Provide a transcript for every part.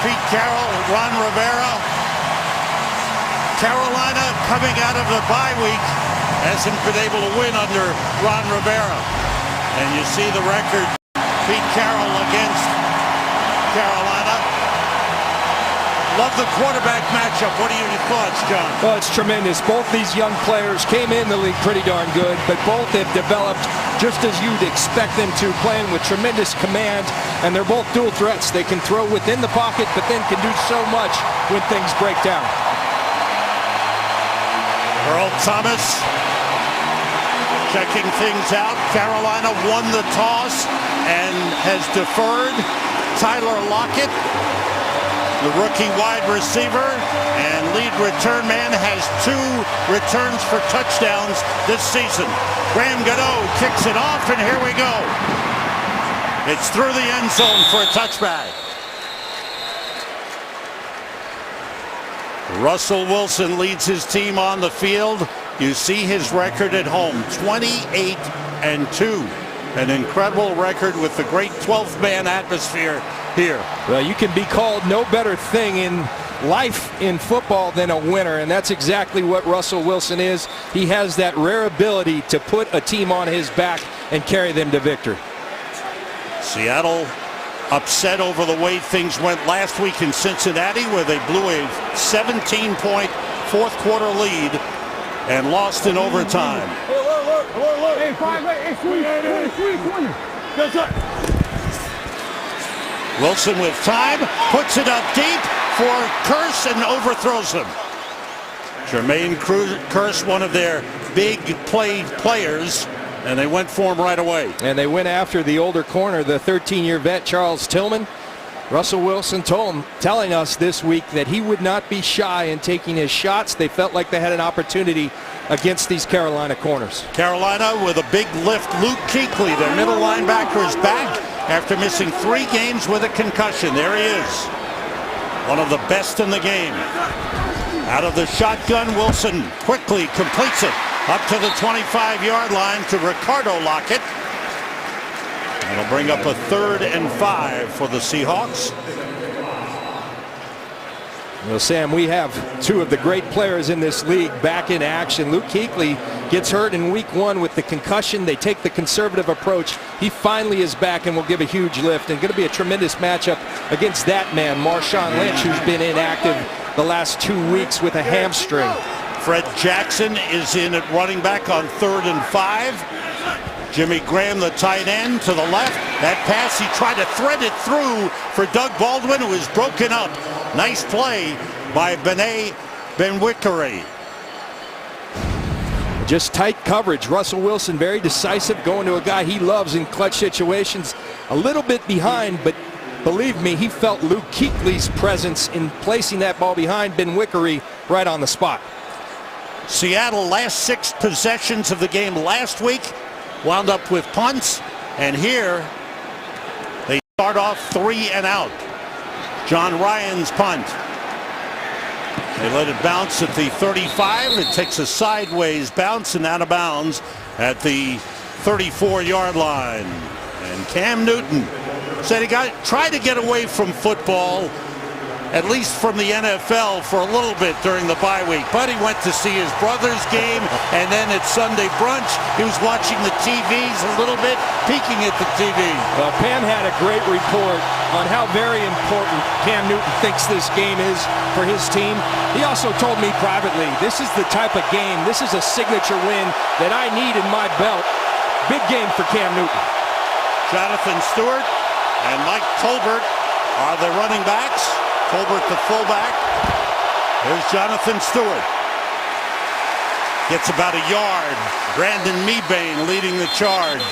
Pete Carroll, Ron Rivera. Carolina coming out of the bye week hasn't been able to win under Ron Rivera. And you see the record, Pete Carroll against Carolina. Love the quarterback matchup. What are your thoughts, John? Well, it's tremendous. Both these young players came in the league pretty darn good, but both have developed just as you'd expect them to, playing with tremendous command, and they're both dual threats. They can throw within the pocket, but then can do so much when things break down. Earl Thomas checking things out. Carolina won the toss and has deferred. Tyler Lockett, the rookie wide receiver and lead return man, has 2 returns for touchdowns this season. Graham Gano kicks it off, and here we go. It's through the end zone for a touchback. Russell Wilson leads his team on the field. You see his record at home, 28-2. An incredible record with the great 12th man atmosphere here. Well, you can be called no better thing in life in football than a winner, and that's exactly what Russell Wilson is. He has that rare ability to put a team on his back and carry them to victory. Seattle upset over the way things went last week in Cincinnati, where they blew a 17-point fourth quarter lead and lost in overtime. Wilson with time, puts it up deep for Curse and overthrows him. Jermaine Curse, one of their big players, and they went for him right away. And they went after the older corner, the 13-year vet Charles Tillman. Russell Wilson telling us this week that he would not be shy in taking his shots. They felt like they had an opportunity against these Carolina corners. Carolina with a big lift. Luke Kuechly, their middle linebacker, is back after missing 3 games with a concussion. There he is, one of the best in the game. Out of the shotgun, Wilson quickly completes it up to the 25-yard line to Ricardo Lockett. It'll bring up a 3rd and 5 for the Seahawks. Well, Sam, we have 2 of the great players in this league back in action. Luke Kuechly gets hurt in week 1 with the concussion. They take the conservative approach. He finally is back and will give a huge lift, and going to be a tremendous matchup against that man, Marshawn Lynch, who's been inactive the last 2 weeks with a hamstring. Fred Jackson is in at running back on 3rd and 5. Jimmy Graham, the tight end, to the left. That pass, he tried to thread it through for Doug Baldwin, who was broken up. Nice play by Benwickery. Just tight coverage. Russell Wilson very decisive, going to a guy he loves in clutch situations. A little bit behind, but believe me, he felt Luke Kuechly's presence in placing that ball behind Benwickery right on the spot. Seattle, last 6 possessions of the game last week, wound up with punts, and here they start off 3 and out. John Ryan's punt. They let it bounce at the 35. It takes a sideways bounce and out of bounds at the 34-yard line. And Cam Newton said he tried to get away from football, at least from the NFL, for a little bit during the bye week. But he went to see his brother's game, and then at Sunday brunch, he was watching the TVs a little bit, peeking at the TV. Well, Pam had a great report on how very important Cam Newton thinks this game is for his team. He also told me privately, this is the type of game, this is a signature win that I need in my belt. Big game for Cam Newton. Jonathan Stewart and Mike Tolbert are the running backs. Tolbert the fullback. There's Jonathan Stewart. Gets about a yard. Brandon Mebane leading the charge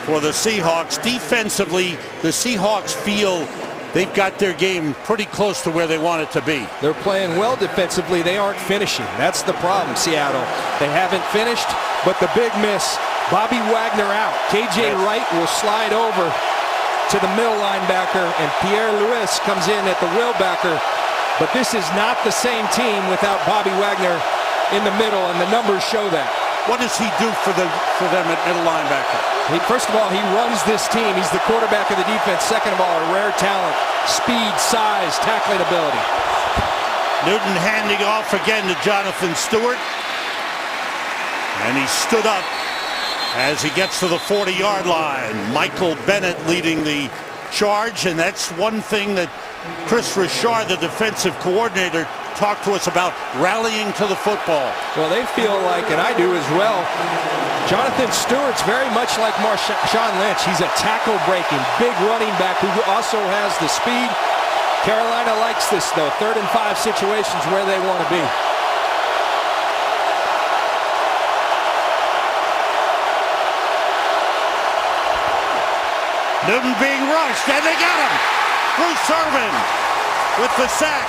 for the Seahawks. Defensively, the Seahawks feel they've got their game pretty close to where they want it to be. They're playing well defensively. They aren't finishing. That's the problem, Seattle. They haven't finished, but the big miss, Bobby Wagner out. KJ Wright will slide over to the middle linebacker, and Pierre Lewis comes in at the will backer. But this is not the same team without Bobby Wagner in the middle, and the numbers show that. What does he do for them at middle linebacker? First of all, he runs this team. He's the quarterback of the defense. Second of all, a rare talent, speed, size, tackling ability. Newton handing off again to Jonathan Stewart. And he stood up as he gets to the 40-yard line. Michael Bennett leading the charge, and that's one thing that Chris Richard, the defensive coordinator, talked to us about, rallying to the football. Well, they feel like, and I do as well, Jonathan Stewart's very much like Marshawn Lynch. He's a tackle-breaking, big running back who also has the speed. Carolina likes this, though. 3rd and 5 situations where they want to be. Newton being rushed, and they got him. Bruce Irvin with the sack.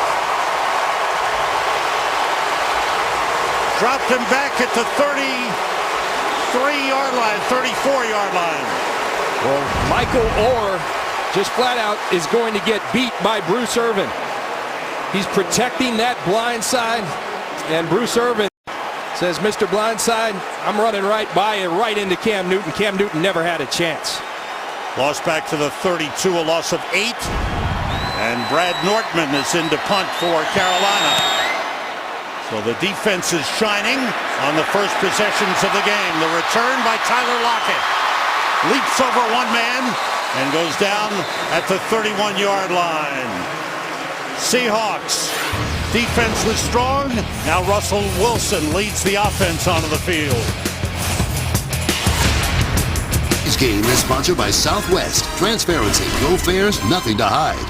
Dropped him back at the 33-yard line, 34-yard line. Well, Michael Orr just flat out is going to get beat by Bruce Irvin. He's protecting that blind side, and Bruce Irvin says, Mr. Blindside, I'm running right by you, right into Cam Newton. Cam Newton never had a chance. Lost back to the 32, a loss of 8. And Brad Nortman is in to punt for Carolina. So the defense is shining on the first possessions of the game. The return by Tyler Lockett. Leaps over one man and goes down at the 31-yard line. Seahawks. Defense was strong. Now Russell Wilson leads the offense onto the field. This game is sponsored by Southwest. Transparency, no fares, nothing to hide.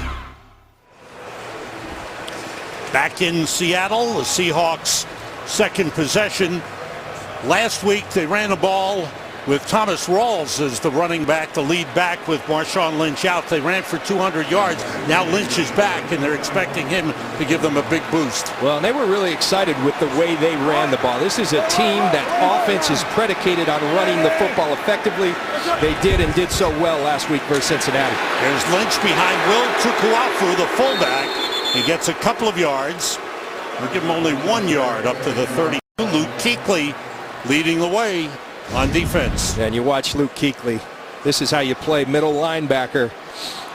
Back in Seattle, the Seahawks' second possession. Last week they ran a ball with Thomas Rawls as the running back, the lead back with Marshawn Lynch out. They ran for 200 yards. Now Lynch is back, and they're expecting him to give them a big boost. Well, and they were really excited with the way they ran the ball. This is a team that offense is predicated on running the football effectively. They did, and did so well last week versus Cincinnati. There's Lynch behind Will Tukuafu, the fullback. He gets a couple of yards. We'll give him only 1 yard up to the 32. Luke Kuechly leading the way on defense. And you watch Luke Kuechly. This is how you play middle linebacker.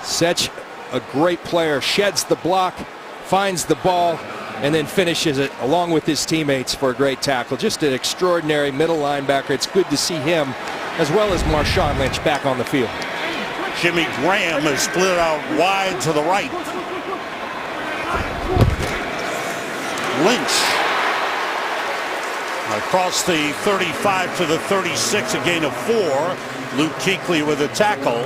Such a great player. Sheds the block, finds the ball, and then finishes it along with his teammates for a great tackle. Just an extraordinary middle linebacker. It's good to see him, as well as Marshawn Lynch, back on the field. Jimmy Graham is split out wide to the right. Lynch across the 35 to the 36, a gain of 4. Luke Kuechly with a tackle.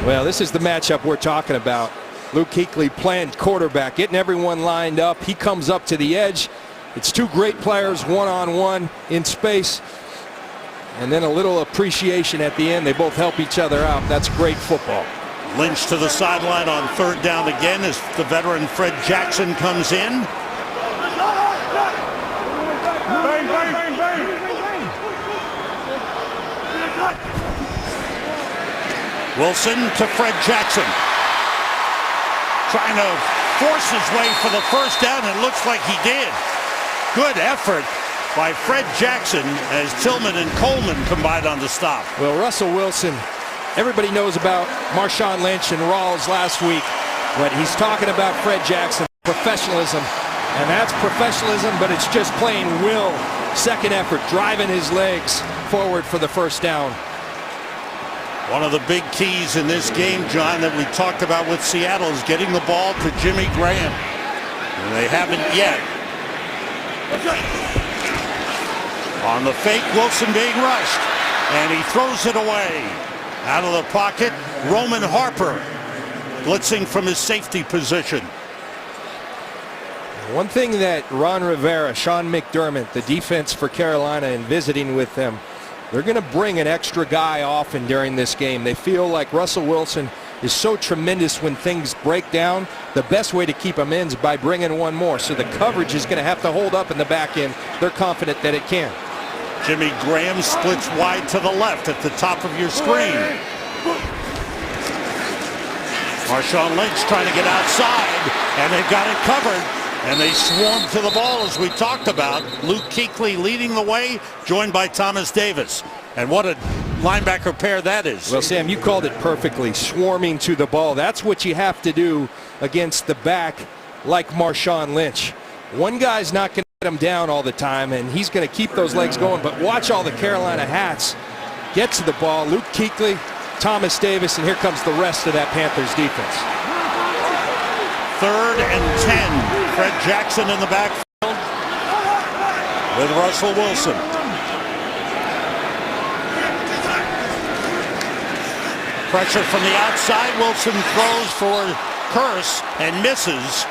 Well, this is the matchup we're talking about. Luke Kuechly playing quarterback, getting everyone lined up. He comes up to the edge. It's two great players one-on-one in space. And then a little appreciation at the end. They both help each other out. That's great football. Lynch to the sideline on 3rd down again as the veteran Fred Jackson comes in. Wilson to Fred Jackson. Trying to force his way for the first down. It looks like he did. Good effort by Fred Jackson as Tillman and Coleman combined on the stop. Well, Russell Wilson, everybody knows about Marshawn Lynch and Rawls last week, but he's talking about Fred Jackson, professionalism. And that's professionalism, but it's just plain will. Second effort, driving his legs forward for the first down. One of the big keys in this game, John, that we talked about with Seattle is getting the ball to Jimmy Graham. And they haven't yet. On the fake, Wilson being rushed. And he throws it away. Out of the pocket, Roman Harper blitzing from his safety position. One thing that Ron Rivera, Sean McDermott, the defense for Carolina, and visiting with them, they're going to bring an extra guy often during this game. They feel like Russell Wilson is so tremendous when things break down. The best way to keep him in is by bringing one more. So the coverage is going to have to hold up in the back end. They're confident that it can. Jimmy Graham splits wide to the left at the top of your screen. Marshawn Lynch trying to get outside, and they've got it covered. And they swarm to the ball, as we talked about. Luke Kuechly leading the way, joined by Thomas Davis. And what a linebacker pair that is. Well, Sam, you called it perfectly, swarming to the ball. That's what you have to do against the back like Marshawn Lynch. One guy's not going to get him down all the time, and he's going to keep those legs going. But watch all the Carolina hats get to the ball. Luke Kuechly, Thomas Davis, and here comes the rest of that Panthers defense. 3rd and 10. Fred Jackson in the backfield with Russell Wilson. Pressure from the outside. Wilson throws for Curse and misses.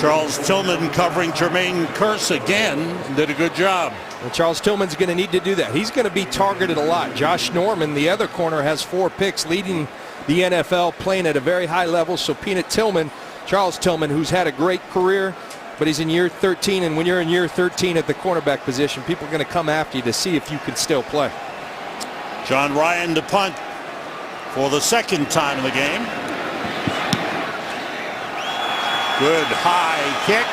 Charles Tillman covering Jermaine Curse again. Did a good job. Well, Charles Tillman's going to need to do that. He's going to be targeted a lot. Josh Norman, the other corner, has 4 picks, leading the NFL, playing at a very high level. So Peanut Tillman, Charles Tillman, who's had a great career, but he's in year 13. And when you're in year 13 at the cornerback position, people are going to come after you to see if you can still play. John Ryan to punt for the 2nd time in the game. Good high kick.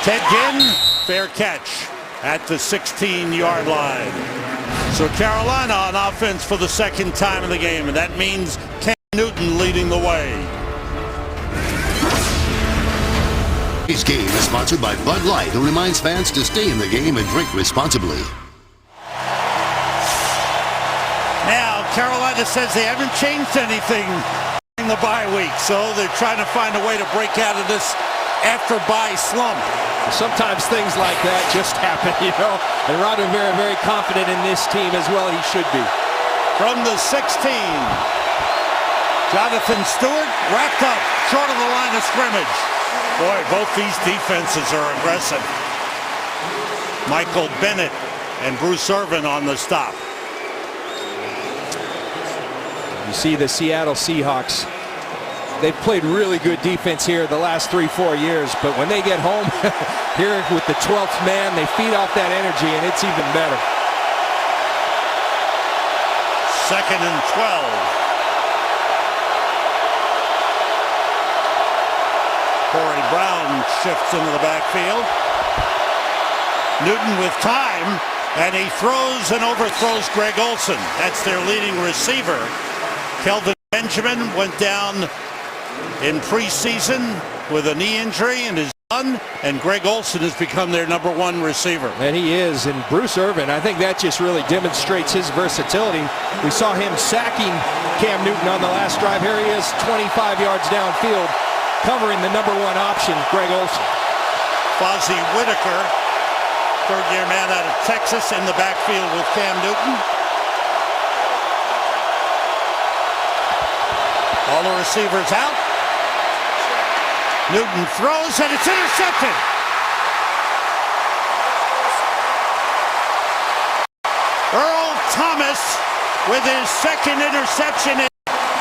Ted Ginn, fair catch at the 16-yard line. So Carolina on offense for the 2nd time in the game, and that means Cam Newton leading the way. Today's game is sponsored by Bud Light, who reminds fans to stay in the game and drink responsibly. Now, Carolina says they haven't changed anything in the bye week, so they're trying to find a way to break out of this after-bye slump. Sometimes things like that just happen, you know. And Ron Rivera very confident in this team as well. He should be. From the 16, Jonathan Stewart wrapped up short of the line of scrimmage. Boy, both these defenses are aggressive. Michael Bennett and Bruce Irvin on the stop. You see the Seattle Seahawks. They've played really good defense here the last 3-4 years, but when they get home here with the 12th man, they feed off that energy, and it's even better. 2nd and 12. Corey Brown shifts into the backfield. Newton with time, and he throws and overthrows Greg Olsen. That's their leading receiver. Kelvin Benjamin went down in preseason with a knee injury and is done, and Greg Olsen has become their #1 receiver. And he is, and Bruce Irvin, I think that just really demonstrates his versatility. We saw him sacking Cam Newton on the last drive. Here he is, 25 yards downfield, covering the #1 option, Greg Olsen. Fozzie Whitaker, 3rd-year man out of Texas, in the backfield with Cam Newton. All the receivers out. Newton throws, and it's intercepted. Earl Thomas with his 2nd interception in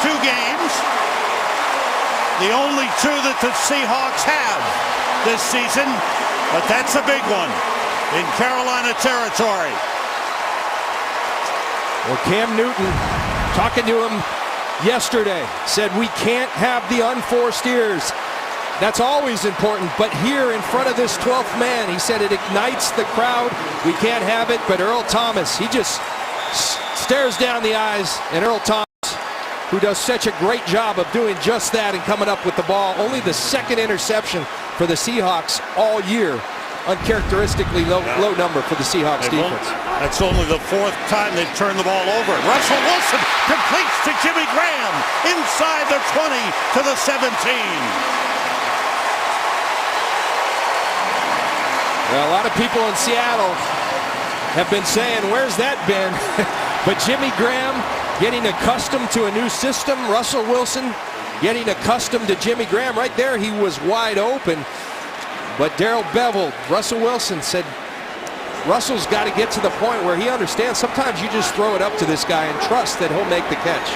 2 games. The only 2 that the Seahawks have this season, but that's a big one in Carolina territory. Well, Cam Newton, talking to him yesterday, said we can't have the unforced errors. That's always important, but here in front of this 12th man, he said it ignites the crowd. We can't have it, but Earl Thomas, he just stares down the eyes, and Earl Thomas, who does such a great job of doing just that and coming up with the ball. Only the 2nd interception for the Seahawks all year. Uncharacteristically low number for the Seahawks defense. That's only the 4th time they've turned the ball over. Russell Wilson completes to Jimmy Graham inside the 20 to the 17. Well, a lot of people in Seattle have been saying, where's that been? But Jimmy Graham getting accustomed to a new system. Russell Wilson getting accustomed to Jimmy Graham. Right there, he was wide open. But Darrell Bevell, Russell Wilson said, Russell's got to get to the point where he understands sometimes you just throw it up to this guy and trust that he'll make the catch.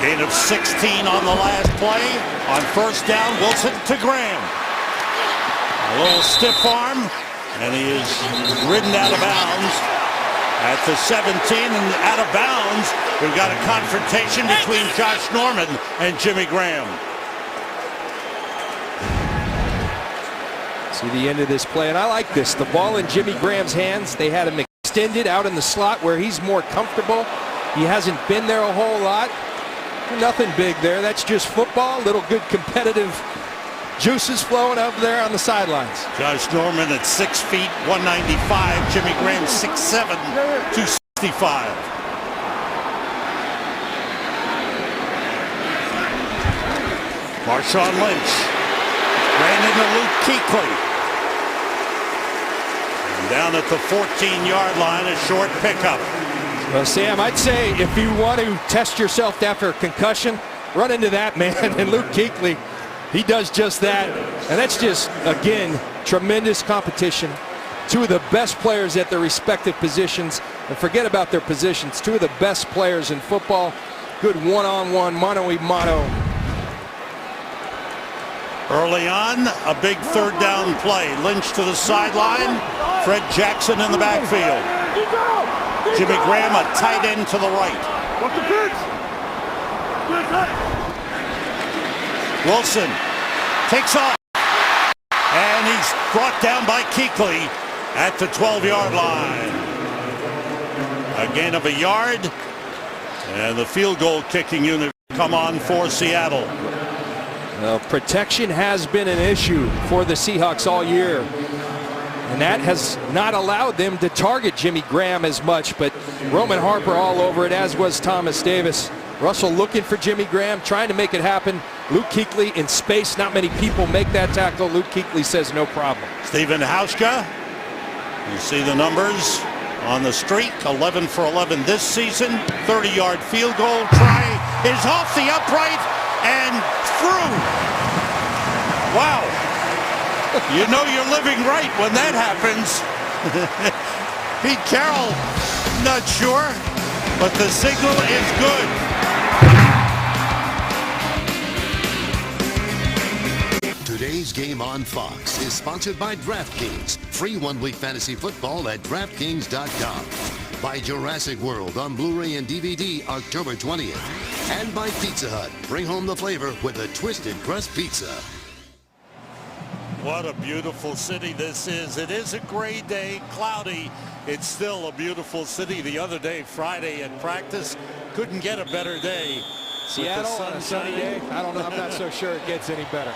Gain of 16 on the last play. On 1st down, Wilson to Graham. A little stiff arm, and he is ridden out of bounds at the 17, and out of bounds. We've got a confrontation between Josh Norman and Jimmy Graham. See the end of this play, and I like this. The ball in Jimmy Graham's hands. They had him extended out in the slot where he's more comfortable. He hasn't been there a whole lot. Nothing big there. That's just football. Little good competitive juices flowing up there on the sidelines. Josh Norman at 6 feet, 195. Jimmy Graham 6'7", 265. Marshawn Lynch ran into Luke Kuechly. And down at the 14-yard line, a short pickup. Well, Sam, I'd say if you want to test yourself after a concussion, run into that man. And Luke Kuechly, he does just that. And that's just, again, tremendous competition. Two of the best players at their respective positions. And forget about their positions. Two of the best players in football. Good one-on-one, mano-a-mano. Early on, a big third down play. Lynch to the sideline. Fred Jackson in the backfield. Jimmy Graham, a tight end to the right. Wilson takes off. And he's brought down by Kuechly at the 12-yard line. A gain of a yard. And the field goal kicking unit come on for Seattle. Well, protection has been an issue for the Seahawks all year. And that has not allowed them to target Jimmy Graham as much. But Roman Harper all over it, as was Thomas Davis. Russell looking for Jimmy Graham, trying to make it happen. Luke Kuechly in space. Not many people make that tackle. Luke Kuechly says no problem. Stephen Hauschka, you see the numbers on the streak. 11 for 11 this season. 30-yard field goal try is off the upright and through. Wow. You know you're living right when that happens. Pete Carroll, not sure, but the signal is good. Today's game on Fox is sponsored by DraftKings. Free one-week fantasy football at DraftKings.com. By Jurassic World on Blu-ray and DVD October 20th. And by Pizza Hut. Bring home the flavor with a twisted crust pizza. What a beautiful city this is. It is a gray day, cloudy. It's still a beautiful city. The other day, Friday at practice, couldn't get a better day. Seattle on a sunny day? I don't know. I'm not so sure it gets any better.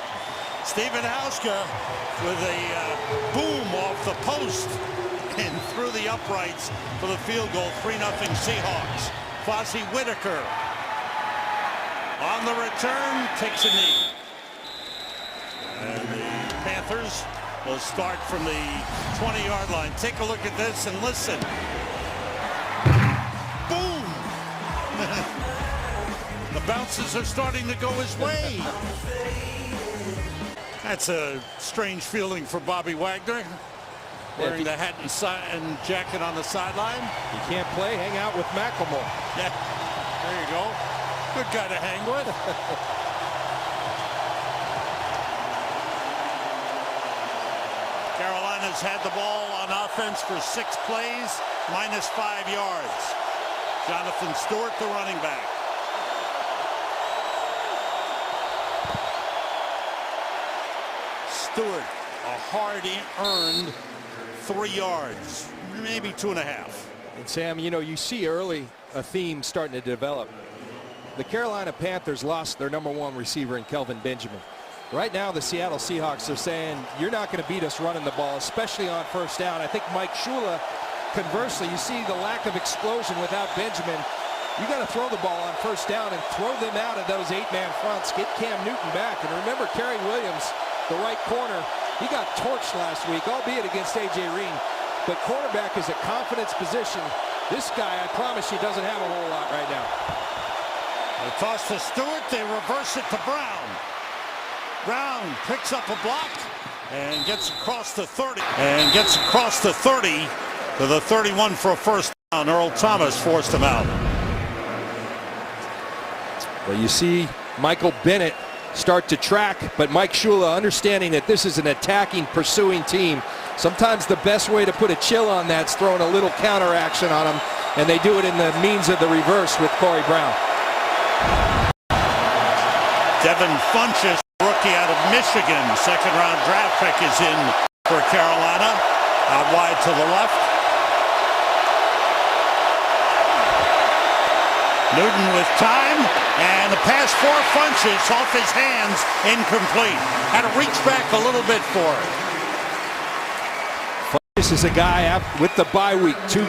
Stephen Hauschka with a boom off the post and through the uprights for the field goal. 3-0 Seahawks. Fozzie Whitaker on the return takes a knee. And the Panthers will start from the 20-yard line. Take a look at this and listen. Boom! The bounces are starting to go his way. That's a strange feeling for Bobby Wagner, wearing the hat and jacket on the sideline. You can't play, hang out with Macklemore. Yeah, there you go. Good guy to hang with. Carolina's had the ball on offense for 6 plays, -5 yards. Jonathan Stewart, the running back. Stewart, a hard-earned 3 yards, maybe 2.5. And Sam, you know, you see early a theme starting to develop. The Carolina Panthers lost their #1 receiver in Kelvin Benjamin. Right now, the Seattle Seahawks are saying, you're not going to beat us running the ball, especially on first down. I think Mike Shula, conversely, you see the lack of explosion without Benjamin. You got to throw the ball on first down and throw them out of those 8-man fronts. Get Cam Newton back. And remember, Kerry Williams, the right corner, he got torched last week, albeit against A.J. Reen. But quarterback is a confidence position. This guy, I promise you, doesn't have a whole lot right now. They toss to Stewart. They reverse it to Brown. Brown picks up a block and gets across the 30. And gets across the 30 to the 31 for a first down. Earl Thomas forced him out. Well, you see Michael Bennett start to track, but Mike Shula understanding that this is an attacking, pursuing team. Sometimes the best way to put a chill on that's throwing a little counter action on them, and they do it in the means of the reverse with Corey Brown. Devin Funchess, rookie out of Michigan, second-round draft pick, is in for Carolina. Out wide to the left. Newton with time, and the pass 4 punches off his hands, incomplete. Had to reach back a little bit for it. This is a guy with the bye week. Two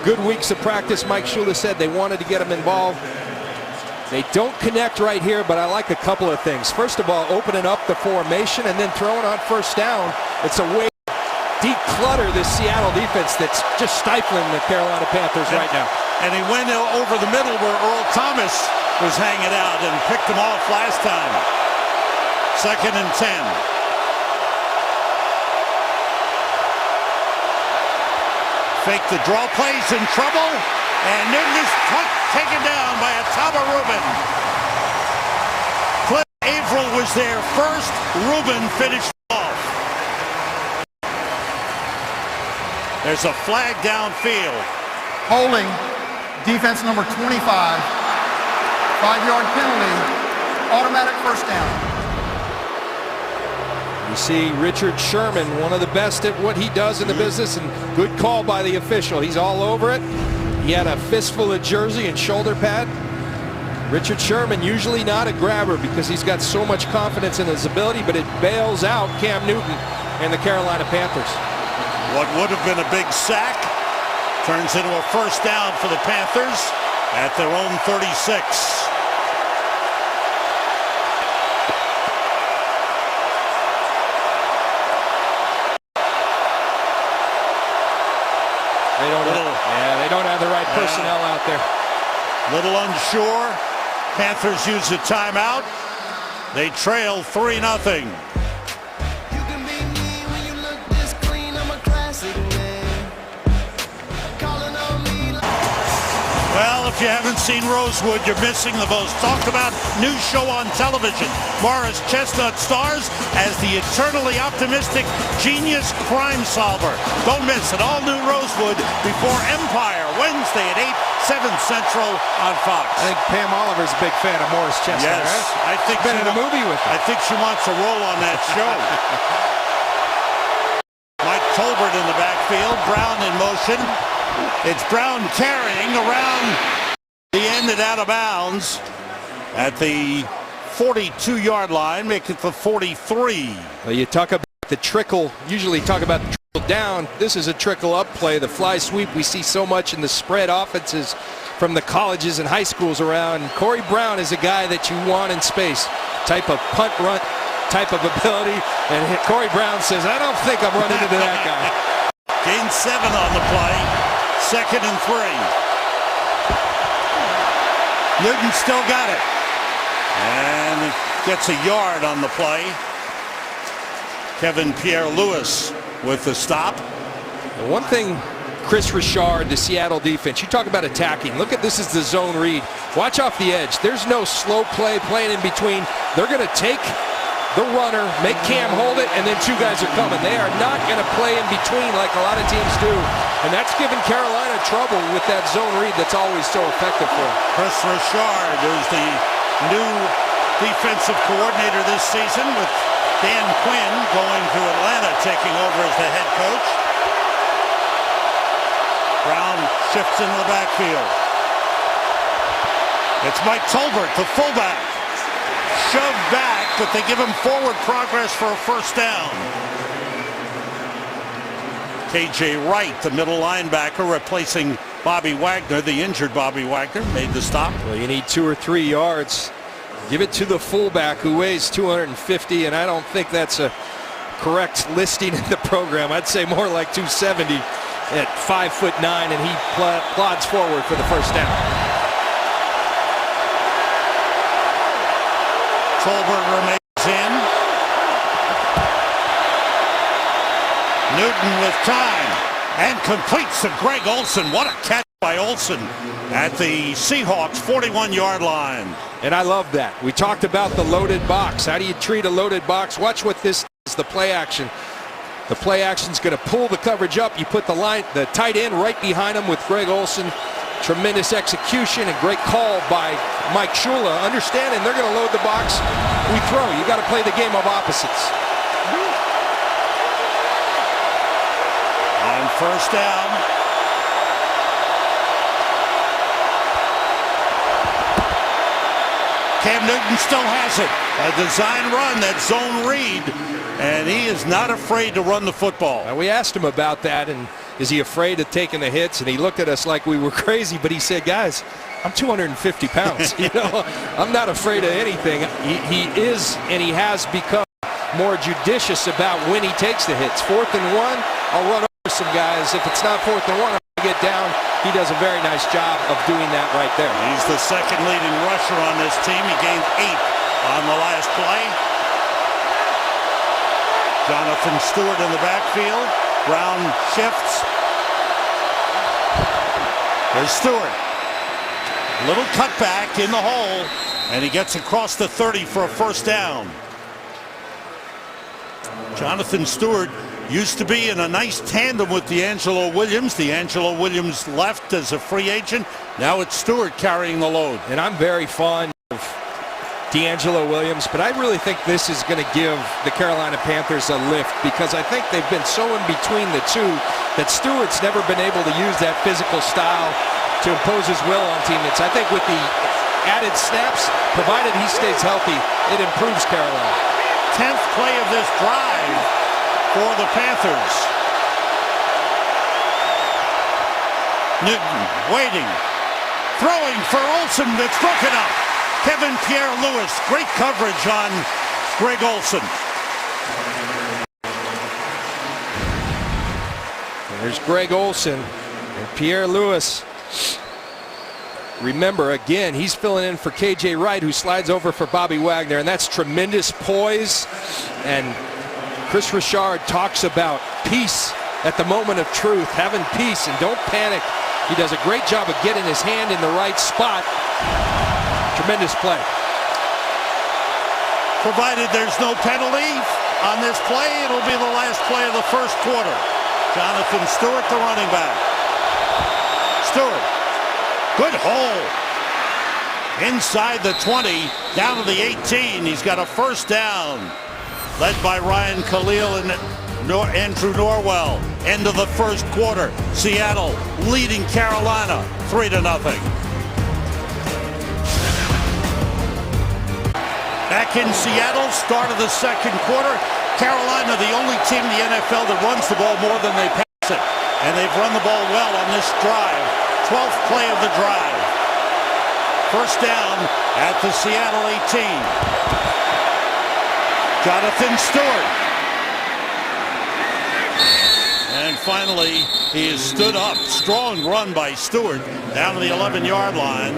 good weeks of practice. Mike Shula said they wanted to get him involved. They don't connect right here, but I like a couple of things. First of all, opening up the formation and then throwing on first down. It's a way to declutter this Seattle defense that's just stifling the Carolina Panthers right now. And he went over the middle where Earl Thomas was hanging out and picked him off last time. 2nd and 10. Fake the draw, plays in trouble, and Newton is taken down by Ataba Rubin. Cliff Averill was there first. Rubin finished off. There's a flag downfield. Holding, defense number 25, 5-yard penalty, automatic first down. You see Richard Sherman, one of the best at what he does in the business, and good call by the official. He's all over it. He had a fistful of jersey and shoulder pad. Richard Sherman, usually not a grabber because he's got so much confidence in his ability, but it bails out Cam Newton and the Carolina Panthers. What would have been a big sack turns into a first down for the Panthers at their own 36. They don't have the right personnel out there. Little unsure. Panthers use a timeout. They trail 3-0. Well, if you haven't seen Rosewood, you're missing the most talked about new show on television. Morris Chestnut stars as the eternally optimistic genius crime solver. Don't miss it. All new Rosewood before Empire, Wednesday at 8, 7 Central on Fox. I think Pam Oliver's a big fan of Morris Chestnut. Yes, right? I think been in a movie with him. I think she wants a role on that show. Mike Tolbert in the backfield. Brown in motion. It's Brown carrying around the end and out of bounds at the 42-yard line, make it the 43. Well, you talk about the trickle, usually talk about the trickle down. This is a trickle up play. The fly sweep we see so much in the spread offenses from the colleges and high schools around. Corey Brown is a guy that you want in space. Type of punt run, type of ability. And Corey Brown says, I don't think I'm running into that guy. Gain 7 on the play. 2nd and 3. Newton still got it. And gets a yard on the play. Kevin Pierre-Louis with the stop. And one thing, Chris Richard, the Seattle defense, you talk about attacking. Look at this is the zone read. Watch off the edge. There's no slow play playing in between. They're going to take the runner, make Cam hold it, and then 2 guys are coming. They are not going to play in between like a lot of teams do. And that's given Carolina trouble with that zone read that's always so effective for them. Chris Richard is the new defensive coordinator this season, with Dan Quinn going to Atlanta, taking over as the head coach. Brown shifts into the backfield. It's Mike Tolbert, the fullback. Shoved back, but they give him forward progress for a first down. KJ Wright, the middle linebacker, replacing Bobby Wagner, the injured Bobby Wagner, made the stop. Well, you need 2 or 3 yards. Give it to the fullback who weighs 250, and I don't think that's a correct listing in the program. I'd say more like 270 at 5'9", and he plods forward for the first down. Tolbert remains in. Newton with time and completes to Greg Olsen. What a catch by Olsen at the Seahawks 41-yard line. And I love that. We talked about the loaded box. How do you treat a loaded box? Watch what this is, the play action. The play action is going to pull the coverage up. You put the tight end right behind him with Greg Olsen. Tremendous execution and great call by Mike Shula. Understanding they're going to load the box. We throw. You got to play the game of opposites. First down. Cam Newton still has it. A design run, that zone read, and he is not afraid to run the football. We asked him about that, and is he afraid of taking the hits? And he looked at us like we were crazy, but he said, guys, I'm 250 pounds. I'm not afraid of anything. He is, and he has become more judicious about when he takes the hits. 4th and 1, I'll run over some guys. If it's not 4th and 1, I'm going to get down. He does a very nice job of doing that right there. He's the second leading rusher on this team. He gained 8 on the last play. Jonathan Stewart in the backfield. Brown shifts. There's Stewart. Little cutback in the hole, and he gets across the 30 for a first down. Jonathan Stewart used to be in a nice tandem with D'Angelo Williams. D'Angelo Williams left as a free agent. Now it's Stewart carrying the load. And I'm very fond of D'Angelo Williams, but I really think this is going to give the Carolina Panthers a lift, because I think they've been so in between the two that Stewart's never been able to use that physical style to impose his will on teammates. I think with the added snaps, provided he stays healthy, it improves Carolina. 10th play of this drive for the Panthers. Newton waiting, throwing for Olsen. That's broken up. Kevin Pierre-Louis, great coverage on Greg Olsen. There's Greg Olsen and Pierre-Louis. Remember, again, he's filling in for KJ Wright, who slides over for Bobby Wagner, and that's tremendous poise. And Chris Richard talks about peace at the moment of truth, having peace and don't panic. He does a great job of getting his hand in the right spot. Tremendous play. Provided there's no penalty on this play, it'll be the last play of the first quarter. Jonathan Stewart, the running back. Stewart, good hole. Inside the 20, down to the 18. He's got a first down. Led by Ryan Khalil and Andrew Norwell. End of the first quarter. Seattle leading Carolina 3-0. Back in Seattle, start of the second quarter. Carolina, the only team in the NFL that runs the ball more than they pass it. And they've run the ball well on this drive. 12th play of the drive. First down at the Seattle 18. Jonathan Stewart. And finally, he is stood up. Strong run by Stewart down to the 11-yard line.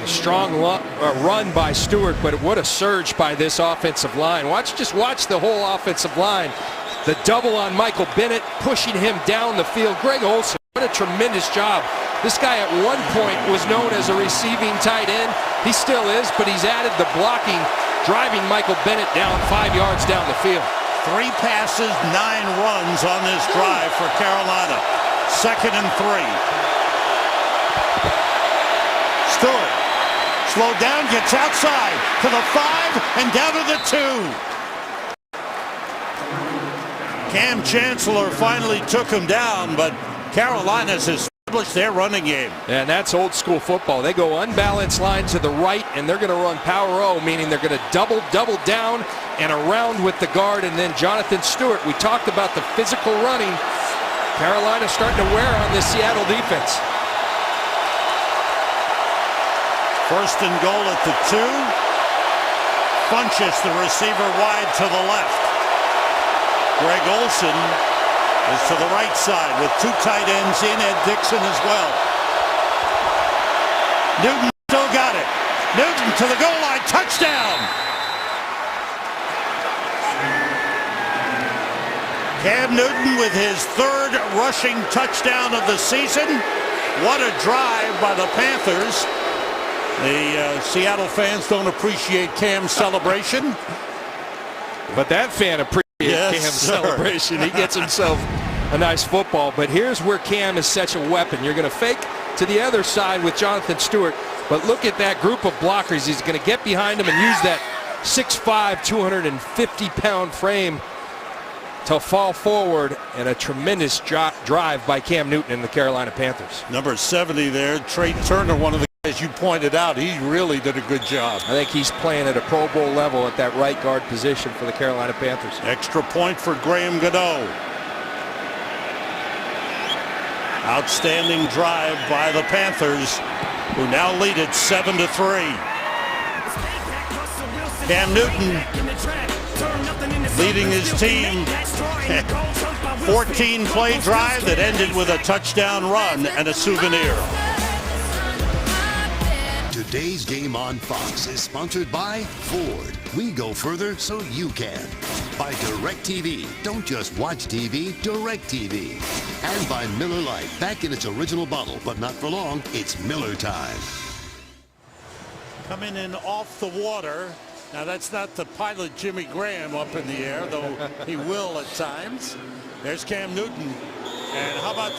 Strong run by Stewart, but what a surge by this offensive line. Just watch the whole offensive line. The double on Michael Bennett, pushing him down the field. Greg Olsen, what a tremendous job. This guy at one point was known as a receiving tight end. He still is, but he's added the blocking, driving Michael Bennett down 5 yards down the field. 3 passes, 9 runs on this drive for Carolina. 2nd and 3. Stewart. Slowed down, gets outside to the 5 and down to the 2. Cam Chancellor finally took him down, but Carolina's established their running game. And that's old school football. They go unbalanced line to the right, and they're going to run power O, meaning they're going to double down and around with the guard. And then Jonathan Stewart, we talked about the physical running. Carolina starting to wear on this Seattle defense. First and goal at the 2. Funchess, the receiver, wide to the left. Greg Olsen is to the right side with 2 tight ends in, Ed Dixon as well. Newton still got it. Newton to the goal line, touchdown! Cam Newton with his 3rd rushing touchdown of the season. What a drive by the Panthers. The Seattle fans don't appreciate Cam's celebration. But that fan appreciates Cam's celebration. He gets himself a nice football. But here's where Cam is such a weapon. You're going to fake to the other side with Jonathan Stewart. But look at that group of blockers. He's going to get behind him and use that 6'5", 250-pound frame to fall forward, and a tremendous drive by Cam Newton and the Carolina Panthers. Number 70 there, Trey Turner, one of the guys you pointed out. He really did a good job. I think he's playing at a Pro Bowl level at that right guard position for the Carolina Panthers. Extra point for Graham Gano. Outstanding drive by the Panthers, who now lead it 7-3. Cam Newton leading his team. 14-play drive that ended with a touchdown run and a souvenir. Today's Game on Fox is sponsored by Ford. We go further so you can. By DirecTV. Don't just watch TV, DirecTV. And by Miller Lite. Back in its original bottle, but not for long. It's Miller time. Coming in off the water. Now that's not the pilot Jimmy Graham up in the air, though he will at times. There's Cam Newton. And how about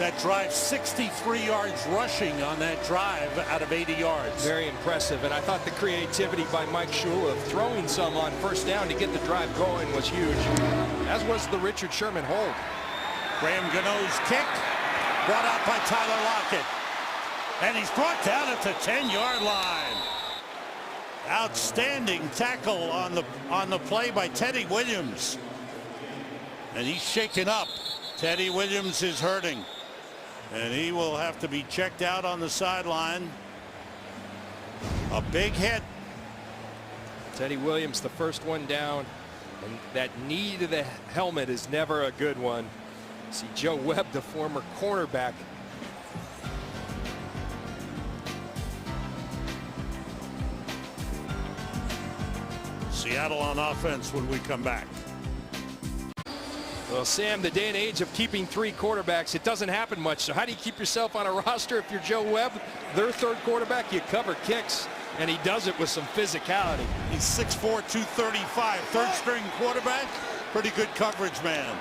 that drive? 63 yards rushing on that drive out of 80 yards. Very impressive. And I thought the creativity by Mike Shula of throwing some on first down to get the drive going was huge, as was the Richard Sherman hold. Graham Gano's kick brought out by Tyler Lockett. And he's brought down at the 10-yard line. Outstanding tackle on the play by Teddy Williams. And he's shaken up. Teddy Williams is hurting. And he will have to be checked out on the sideline. A big hit. Teddy Williams, the first one down. And that knee to the helmet is never a good one. See Joe Webb, the former cornerback. Seattle on offense when we come back. Well, Sam, the day and age of keeping three quarterbacks, it doesn't happen much. So how do you keep yourself on a roster if you're Joe Webb, their third quarterback? You cover kicks, and he does it with some physicality. He's 6'4", 235, third string quarterback. Pretty good coverage, man.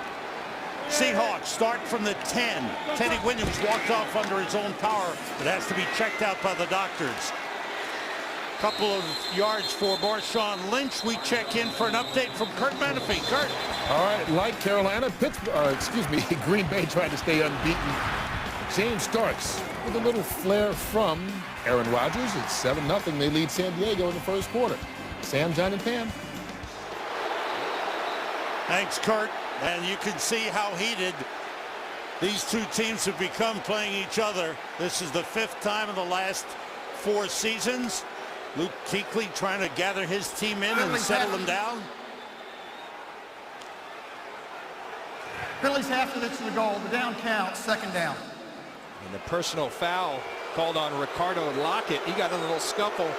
Seahawks start from the 10. Teddy Williams walked off under his own power. It has to be checked out by the doctors. Couple of yards for Marshawn Lynch. We check in for an update from Kurt Menefee. Kurt. All right, like Carolina, Green Bay tried to stay unbeaten. James Starks with a little flair from Aaron Rodgers. It's 7-0. They lead San Diego in the first quarter. Sam, John, and Pam. Thanks, Kurt. And you can see how heated these two teams have become playing each other. This is the 5th time in the last 4 seasons. Luke Kuechly trying to gather his team in and settle them down. Penalties after this to the goal. The down count, second down. And the personal foul called on Ricardo Lockett. He got in a little scuffle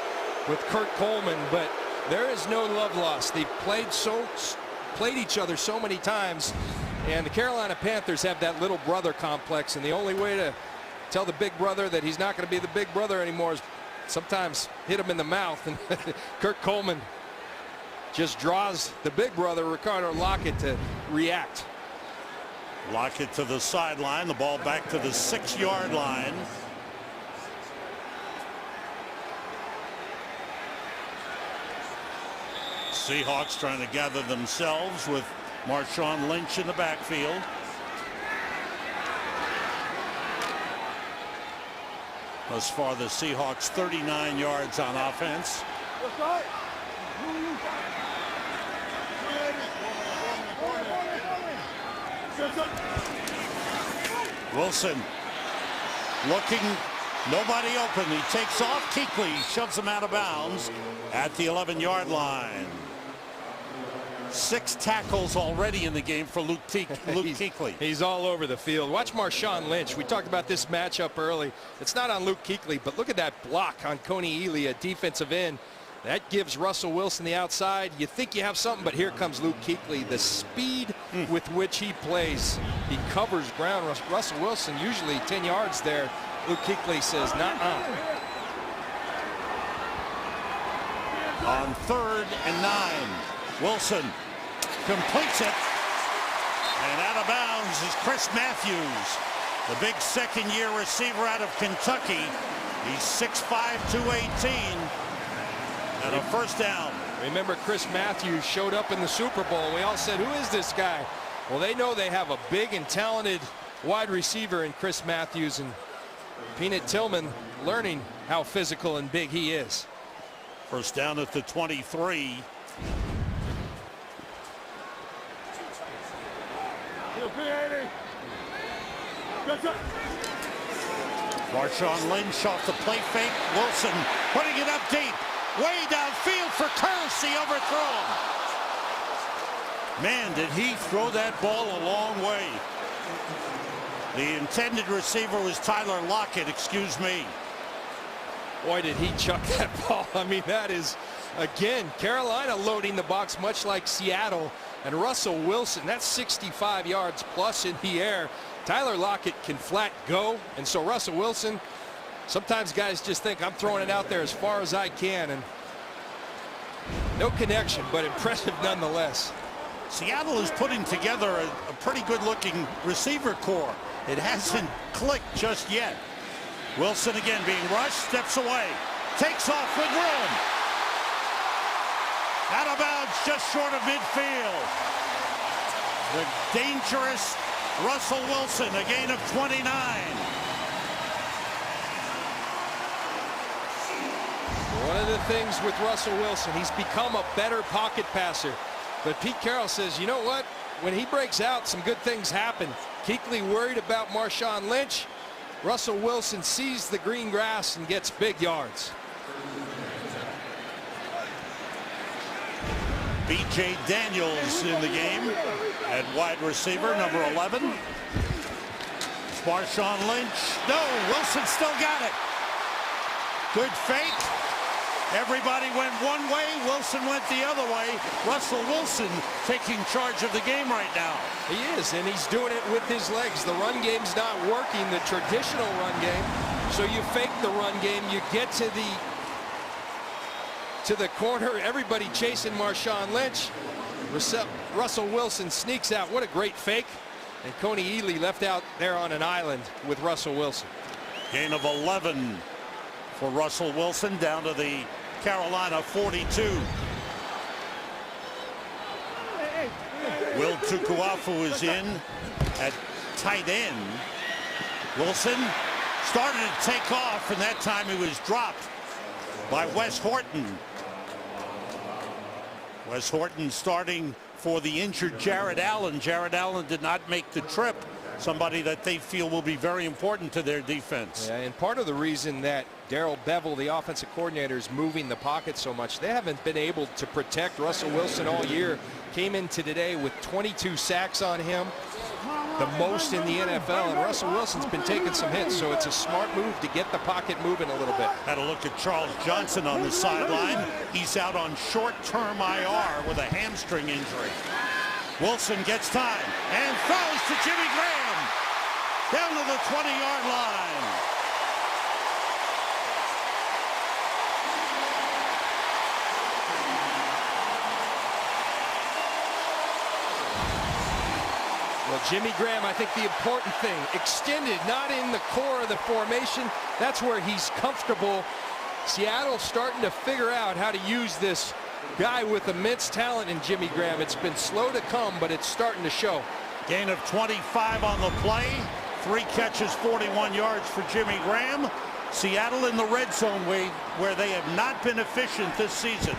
with Kurt Coleman, but there is no love lost. They've played each other so many times, and the Carolina Panthers have that little brother complex, and the only way to tell the big brother that he's not going to be the big brother anymore is sometimes hit him in the mouth. And Kurt Coleman just draws the big brother, Ricardo Lockett, to react. Lockett to the sideline. The ball back to the 6-yard line. Seahawks trying to gather themselves with Marshawn Lynch in the backfield. Thus far, the Seahawks 39 yards on offense. Wilson looking, nobody open. He takes off. Kuechly shoves him out of bounds at the 11-yard line. 6 tackles already in the game for Luke Kuechly. He's all over the field. Watch Marshawn Lynch. We talked about this matchup early. It's not on Luke Kuechly, but look at that block on Coney Ely, a defensive end. That gives Russell Wilson the outside. You think you have something, but here comes Luke Kuechly. The speed with which he plays. He covers ground. Russell Wilson usually 10 yards there. Luke Kuechly says, nuh-uh. On 3rd and 9. Wilson completes it, and out of bounds is Chris Matthews, the big second-year receiver out of Kentucky. He's 6'5", 218, and a first down. Remember, Chris Matthews showed up in the Super Bowl. We all said, who is this guy? Well, they know they have a big and talented wide receiver in Chris Matthews, and Peanut Tillman learning how physical and big he is. First down at the 23. Marshawn Lynch off the play fake. Wilson putting it up deep. Way downfield for Kersey, overthrown. Man, did he throw that ball a long way. The intended receiver was Tyler Lockett, excuse me. Boy, did he chuck that ball. I mean, that is, again, Carolina loading the box much like Seattle. And Russell Wilson, that's 65 yards plus in the air. Tyler Lockett can flat go, and so Russell Wilson, sometimes guys just think I'm throwing it out there as far as I can, and no connection, but impressive nonetheless. Seattle is putting together a pretty good-looking receiver core. It hasn't clicked just yet. Wilson again being rushed, steps away, takes off with room. Out of bounds, just short of midfield. The dangerous Russell Wilson, a gain of 29. One of the things with Russell Wilson, he's become a better pocket passer. But Pete Carroll says, you know what? When he breaks out, some good things happen. Kuechly worried about Marshawn Lynch. Russell Wilson sees the green grass and gets big yards. B.J. Daniels in the game at wide receiver, number 11. Marshawn Lynch. No, Wilson still got it. Good fake. Everybody went one way. Wilson went the other way. Russell Wilson taking charge of the game right now. He is, and he's doing it with his legs. The run game's not working, the traditional run game. So you fake the run game. You get to the corner. Everybody chasing Marshawn Lynch. Russell Wilson sneaks out. What a great fake. And Coney Ealy left out there on an island with Russell Wilson. Gain of 11 for Russell Wilson down to the Carolina 42. Will Tukuafu is in at tight end. Wilson started to take off, and that time he was dropped by Wes Horton. Wes Horton starting for the injured Jared Allen. Jared Allen did not make the trip. Somebody that they feel will be very important to their defense. Yeah, and part of the reason that Darrell Bevel, the offensive coordinator, is moving the pocket so much, they haven't been able to protect Russell Wilson all year. Came into today with 22 sacks on him, the most in the NFL, and Russell Wilson's been taking some hits, so it's a smart move to get the pocket moving a little bit. Had a look at Charles Johnson on the sideline. He's out on short-term IR with a hamstring injury. Wilson gets time and throws to Jimmy Graham down to the 20-yard line. Well, Jimmy Graham, I think the important thing, extended, not in the core of the formation. That's where he's comfortable. Seattle starting to figure out how to use this guy with immense talent in Jimmy Graham. It's been slow to come, but it's starting to show. Gain of 25 on the play. 3 catches, 41 yards for Jimmy Graham. Seattle in the red zone where they have not been efficient this season.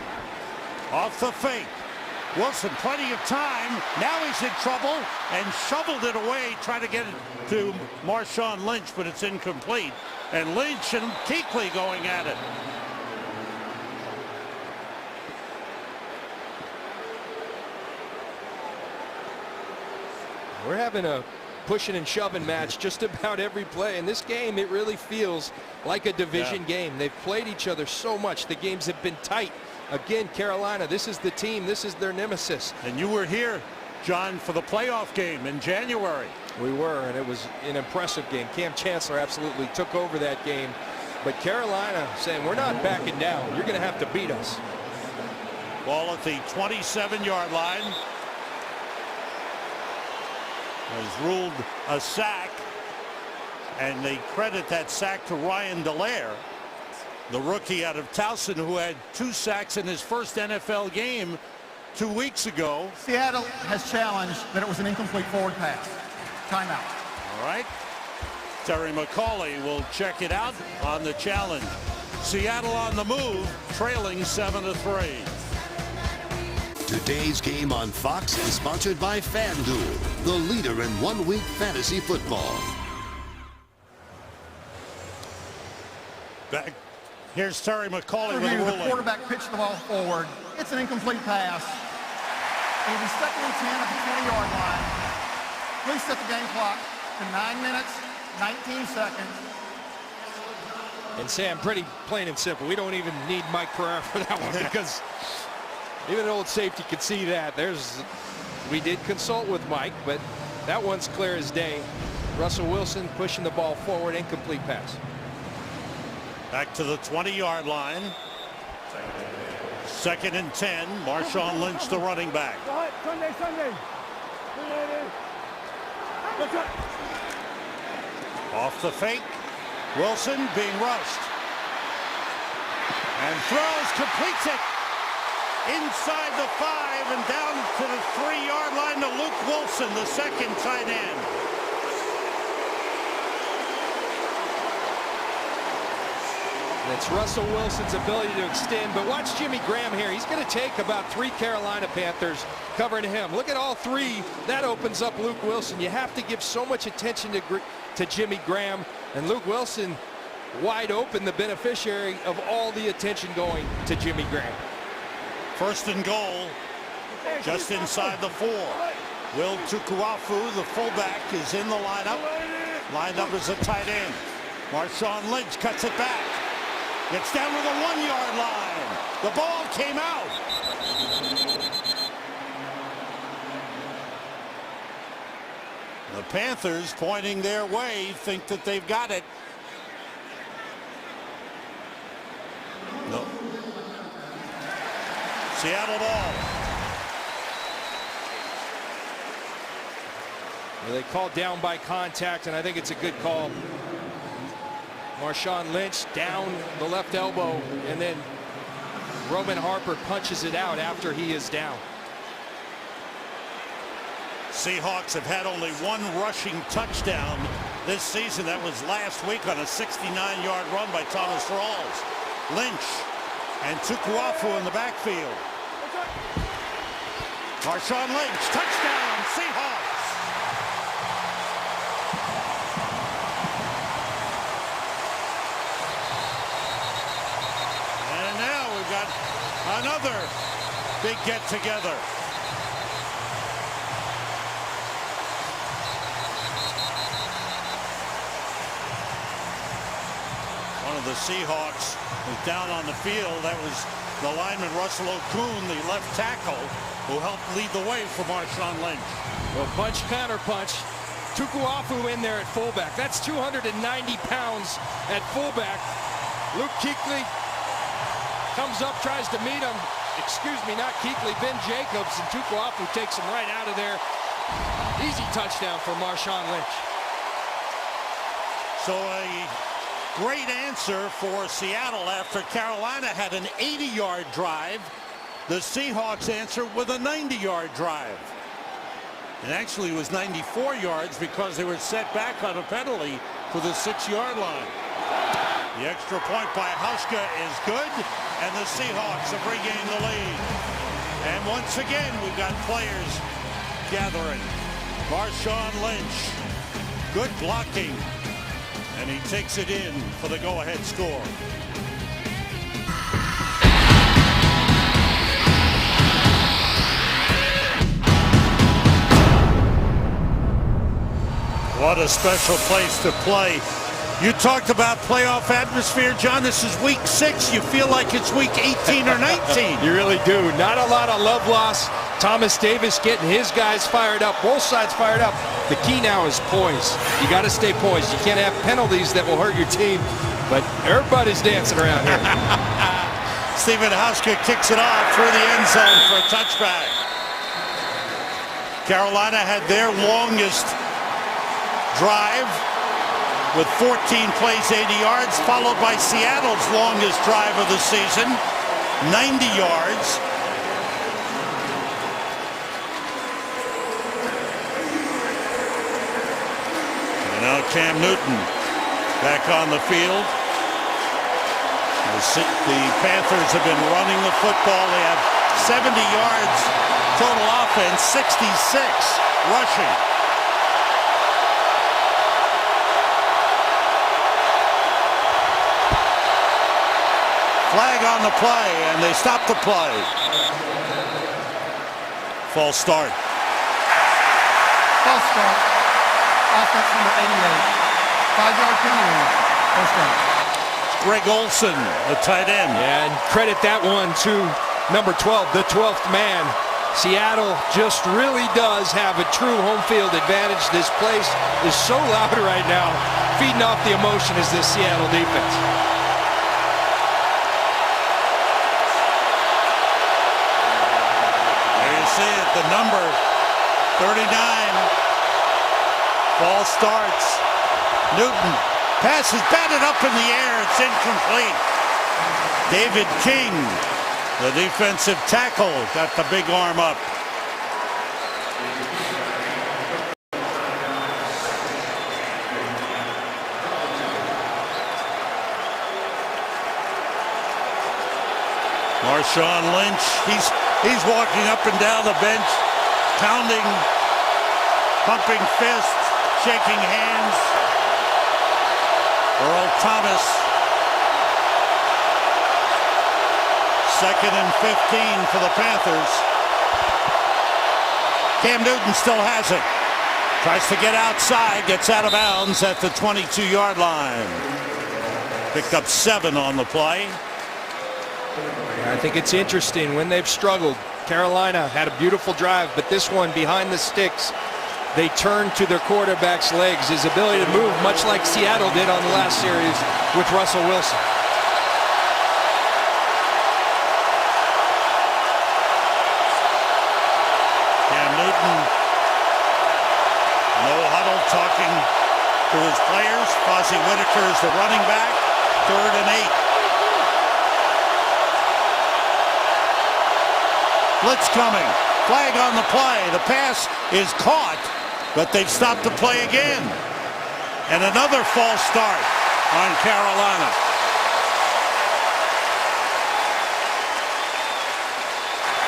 Off the fake. Wilson, plenty of time. Now he's in trouble and shoveled it away, trying to get it to Marshawn Lynch, but it's incomplete. And Lynch and Kuechly going at it. We're having a pushing and shoving match just about every play. In this game, it really feels like a division game. They've played each other so much. The games have been tight. Again, Carolina, this is the team. This is their nemesis. And you were here, John, for the playoff game in January. We were, and it was an impressive game. Cam Chancellor absolutely took over that game. But Carolina saying, we're not backing down. You're going to have to beat us. Ball at the 27-yard line. Was ruled a sack, and they credit that sack to Ryan Dallaire. the rookie out of Towson, who had 2 sacks in his first NFL game 2 weeks ago. Seattle has challenged that it was an incomplete forward pass. Timeout. All right. Terry McCauley will check it out on the challenge. Seattle on the move, trailing 7-3. Today's game on Fox is sponsored by FanDuel, the leader in one-week fantasy football. Back. Here's Terry McCauley with a Review, the ruling. quarterback pitched the ball forward. It's an incomplete pass. It'll be 2nd and 10 at the 20-yard line. Please set the game clock to 9 minutes, 19 seconds. And Sam, pretty plain and simple. We don't even need Mike Pereira for that one because even an old safety could see that. We did consult with Mike, but that one's clear as day. Russell Wilson pushing the ball forward, incomplete pass. Back to the 20-yard line. 2nd and 10. Marshawn Lynch, the running back. Sunday. Off the fake. Wilson being rushed. And throws, completes it. Inside the 5 and down to the 3-yard line to Luke Wilson, the second tight end. It's Russell Wilson's ability to extend, but watch Jimmy Graham here. He's going to take about 3 Carolina Panthers covering him. Look at all 3. That opens up Luke Wilson. You have to give so much attention to Jimmy Graham, and Luke Wilson wide open, the beneficiary of all the attention going to Jimmy Graham. 1st and goal, just inside the 4. Will Tukuafu, the fullback, is in the lineup. Lined up as a tight end. Marshawn Lynch cuts it back. Gets down to the 1-yard line. The ball came out. The Panthers, pointing their way, think that they've got it. No. Seattle ball. Well, they called down by contact, and I think it's a good call. Marshawn Lynch down the left elbow, and then Roman Harper punches it out after he is down. Seahawks have had only 1 rushing touchdown this season. That was last week on a 69-yard run by Thomas Rawls. Lynch and Tukuafu in the backfield. Marshawn Lynch, touchdown, Seahawks. And now we've got another big get-together. One of the Seahawks was down on the field. That was the lineman Russell Okun, the left tackle, who helped lead the way for Marshawn Lynch. Well, punch, counter punch. Tukuafu in there at fullback. That's 290 pounds at fullback. Luke Kuechly comes up, tries to meet him. Excuse me, not Kuechly, Ben Jacobs, and Tukuafu takes him right out of there. Easy touchdown for Marshawn Lynch. So a great answer for Seattle after Carolina had an 80-yard drive. The Seahawks answer with a 90-yard drive. It actually was 94 yards because they were set back on a penalty for the 6-yard line. The extra point by Hauschka is good, and the Seahawks have regained the lead. And once again, we've got players gathering. Marshawn Lynch, good blocking, and he takes it in for the go-ahead score. What a special place to play. You talked about playoff atmosphere, John. This is week 6. You feel like it's week 18 or 19. You really do. Not a lot of love loss. Thomas Davis getting his guys fired up, both sides fired up. The key now is poise. You got to stay poised. You can't have penalties that will hurt your team, but everybody's dancing around here. Stephen Hauschka kicks it off through the end zone for a touchback. Carolina had their longest drive with 14 plays, 80 yards, followed by Seattle's longest drive of the season, 90 yards. And now Cam Newton back on the field. The Panthers have been running the football. They have 70 yards total offense, 66 rushing. Flag on the play, and they stop the play. False start. False start. Offense number 88. 5-yard penalty. First down. Greg Olsen, the tight end. Yeah, and credit that one to number 12, the 12th man. Seattle just really does have a true home field advantage. This place is so loud right now. Feeding off the emotion is this Seattle defense. There you see it, the number 39. Ball starts. Newton. Pass is batted up in the air. It's incomplete. David King, the defensive tackle, got the big arm up. Marshawn Lynch, he's walking up and down the bench, pounding, pumping fists, shaking hands. Earl Thomas, 2nd and 15 for the Panthers. Cam Newton still has it. Tries to get outside, gets out of bounds at the 22-yard line. Picked up 7 on the play. I think it's interesting when they've struggled. Carolina had a beautiful drive, but this one behind the sticks, they turn to their quarterback's legs, his ability to move, much like Seattle did on the last series with Russell Wilson. Cam Newton, no huddle, talking to his players. Fozzie Whitaker is the running back, 3rd and 8. Blitz coming. Flag on the play. The pass is caught, but they've stopped the play again. And another false start on Carolina.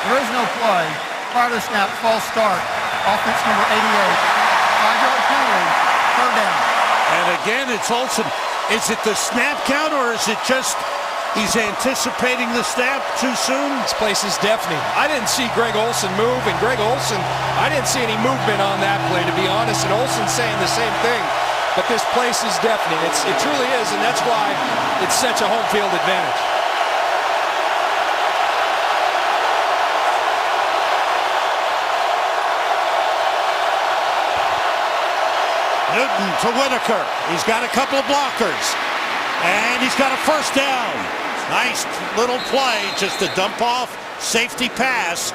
There is no play. Prior to the snap, false start. Offense number 88. 5-yard penalty. 3rd down. And again, it's Olsen. Is it the snap count, or is it just he's anticipating the snap too soon? This place is deafening. I didn't see Greg Olsen move, and Greg Olsen, I didn't see any movement on that play, to be honest, and Olsen's saying the same thing. But this place is deafening. It truly is, and that's why it's such a home field advantage. Newton to Whitaker. He's got a couple of blockers. And he's got a first down. Nice little play, just a dump off, safety pass.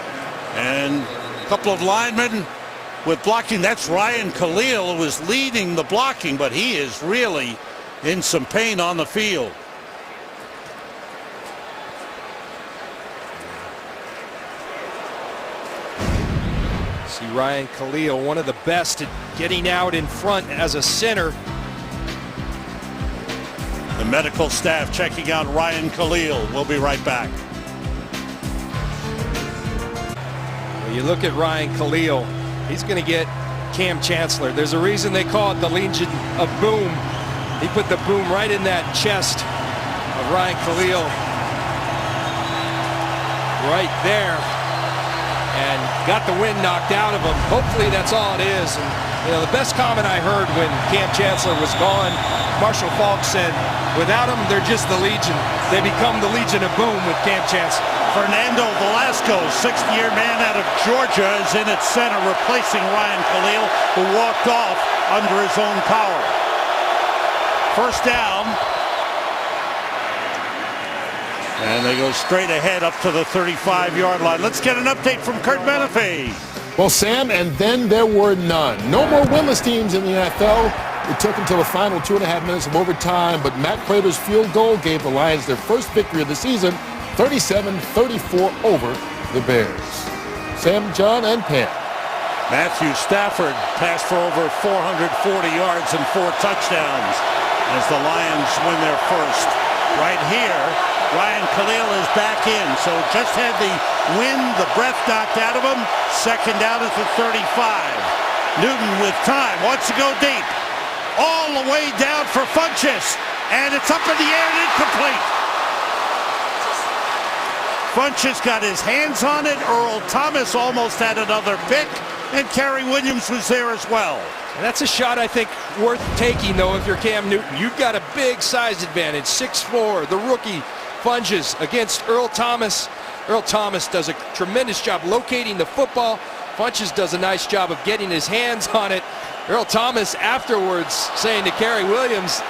And a couple of linemen with blocking. That's Ryan Khalil, who was leading the blocking, but he is really in some pain on the field. See Ryan Khalil, one of the best at getting out in front as a center. The medical staff checking out Ryan Khalil. We'll be right back. You look at Ryan Khalil, he's going to get Cam Chancellor. There's a reason they call it the Legion of Boom. He put the boom right in that chest of Ryan Khalil. Right there. And got the wind knocked out of him. Hopefully that's all it is. And you know, the best comment I heard when Cam Chancellor was gone, Marshall Faulk said, without him, they're just the Legion. They become the Legion of Boom with Cam Chancellor. Fernando Velasco, 6th-year man out of Georgia, is in at center, replacing Ryan Khalil, who walked off under his own power. First down. And they go straight ahead up to the 35-yard line. Let's get an update from Kurt Menefee. Well, Sam, and then there were none. No more winless teams in the NFL. It took until the final 2.5 minutes of overtime, but Matt Prater's field goal gave the Lions their first victory of the season, 37-34 over the Bears. Sam, John, and Pam. Matthew Stafford passed for over 440 yards and 4 touchdowns as the Lions win their first. Right here, Ryan Khalil is back in, so just had the wind, the breath knocked out of him. Second down at the 35. Newton with time, wants to go deep. All the way down for Funchess, and it's up in the air and incomplete. Funchess got his hands on it. Earl Thomas almost had another pick, and Kerry Williams was there as well. And that's a shot, I think, worth taking, though, if you're Cam Newton. You've got a big size advantage, 6'4", the rookie Funchess against Earl Thomas. Earl Thomas does a tremendous job locating the football. Funchess does a nice job of getting his hands on it. Earl Thomas afterwards saying to Kerry Williams,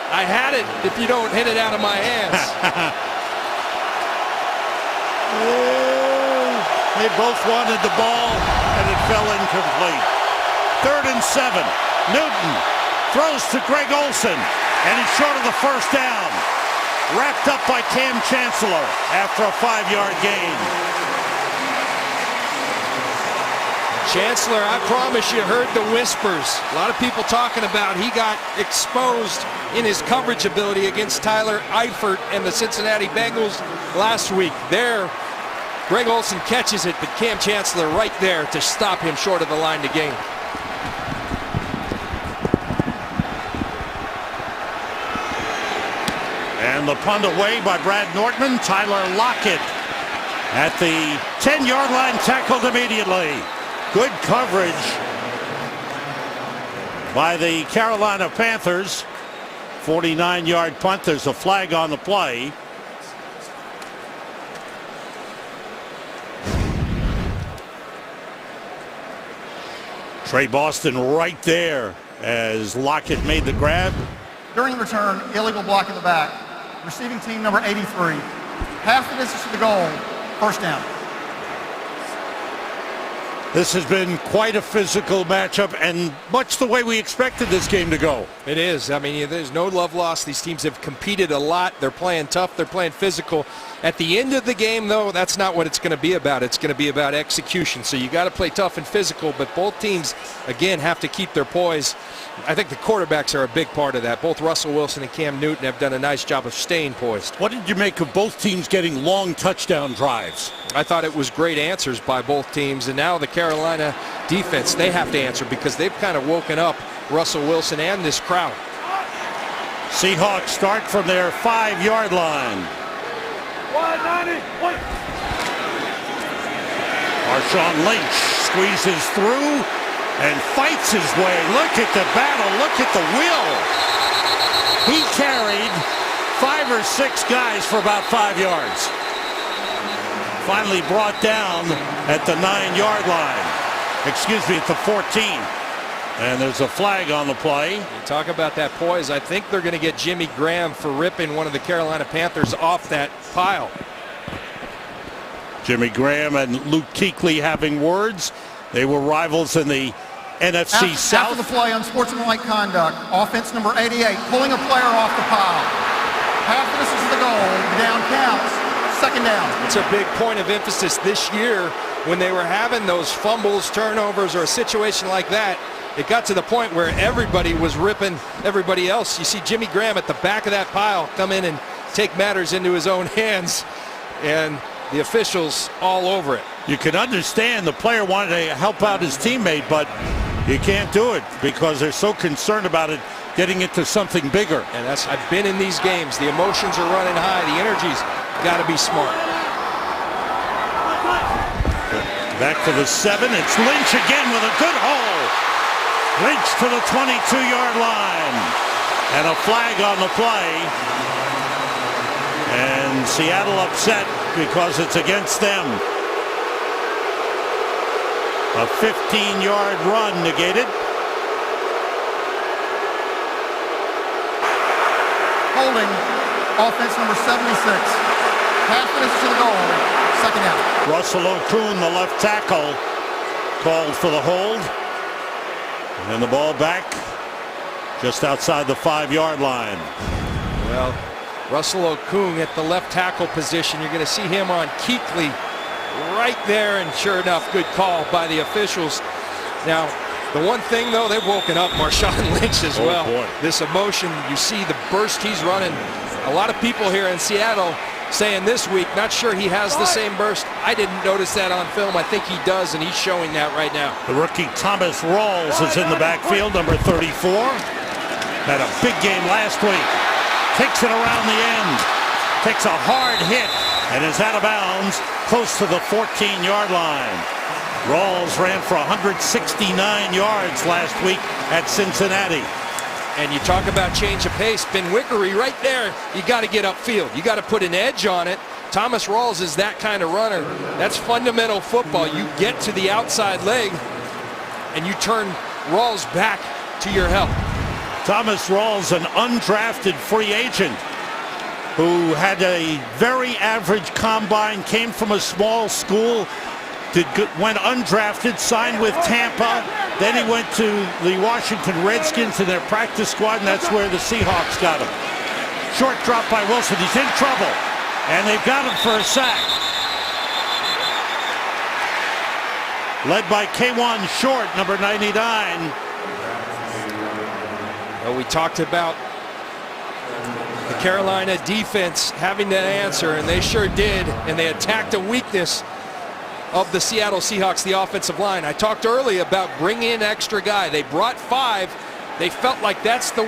I had it if you don't hit it out of my hands. They both wanted the ball, and it fell incomplete. 3rd and 7. Newton throws to Greg Olsen, and he's short of the first down. Wrapped up by Cam Chancellor after a 5-yard gain. Chancellor, I promise you heard the whispers. A lot of people talking about he got exposed in his coverage ability against Tyler Eifert and the Cincinnati Bengals last week. There, Greg Olsen catches it, but Cam Chancellor right there to stop him short of the line to gain. And the punt away by Brad Nortman. Tyler Lockett at the 10-yard line, tackled immediately. Good coverage by the Carolina Panthers. 49-yard punt. There's a flag on the play. Trey Boston right there as Lockett made the grab. During the return, illegal block in the back. Receiving team number 83. Half the distance to the goal. First down. This has been quite a physical matchup, and much the way we expected this game to go. It is. I mean, there's no love lost. These teams have competed a lot. They're playing tough. They're playing physical. At the end of the game, though, that's not what it's going to be about. It's going to be about execution. So you got to play tough and physical, but both teams, again, have to keep their poise. I think the quarterbacks are a big part of that. Both Russell Wilson and Cam Newton have done a nice job of staying poised. What did you make of both teams getting long touchdown drives? I thought it was great answers by both teams, and now the Carolina defense, they have to answer because they've kind of woken up Russell Wilson and this crowd. Seahawks start from their 5-yard line. 190. Marshawn Lynch squeezes through and fights his way. Look at the battle. Look at the will. He carried 5 or 6 guys for about 5 yards. Finally brought down at the 9-yard line. Excuse me, at the 14. And there's a flag on the play. You talk about that poise. I think they're going to get Jimmy Graham for ripping one of the Carolina Panthers off that pile. Jimmy Graham and Luke Kuechly having words. They were rivals in the NFC South. After the play, unsportsmanlike conduct. Offense number 88, pulling a player off the pile. Half the distance to the goal. Down counts. Second down. It's a big point of emphasis this year when they were having those fumbles, turnovers, or a situation like that. It got to the point where everybody was ripping everybody else. You see Jimmy Graham at the back of that pile come in and take matters into his own hands, and the officials all over it. You can understand the player wanted to help out his teammate, but you can't do it because they're so concerned about it getting into something bigger. And I've been in these games. The emotions are running high. The energy's got to be smart. Back to the 7. It's Lynch again with a good hole. Lynch to the 22-yard line. And a flag on the play. And Seattle upset because it's against them. A 15-yard run negated. Holding, offense number 76. Half minutes to the goal. Second down. Russell Okung, the left tackle, called for the hold. And the ball back just outside the 5-yard line. Well, Russell Okung at the left tackle position. You're going to see him on Kuechly right there, and sure enough, good call by the officials. Now, the one thing, though, they've woken up Marshawn Lynch as well. Boy. This emotion, you see the burst he's running. A lot of people here in Seattle saying this week, not sure he has the same burst. I didn't notice that on film. I think he does, and he's showing that right now. The rookie Thomas Rawls is in the backfield, number 34. Had a big game last week. Takes it around the end. Takes a hard hit and is out of bounds close to the 14-yard line. Rawls ran for 169 yards last week at Cincinnati. And you talk about change of pace. Ben Wickery right there. You got to get upfield. You got to put an edge on it. Thomas Rawls is that kind of runner. That's fundamental football. You get to the outside leg and you turn Rawls back to your help. Thomas Rawls, an undrafted free agent who had a very average combine, came from a small school, went undrafted, signed with Tampa. Then he went to the Washington Redskins in their practice squad, and that's where the Seahawks got him. Short drop by Wilson. He's in trouble, and they've got him for a sack. Led by K1 Short, number 99. Well, we talked about the Carolina defense having that answer, and they sure did, and they attacked a weakness of the Seattle Seahawks, the offensive line. I talked earlier about bringing in extra guy. They brought 5. They felt like that's the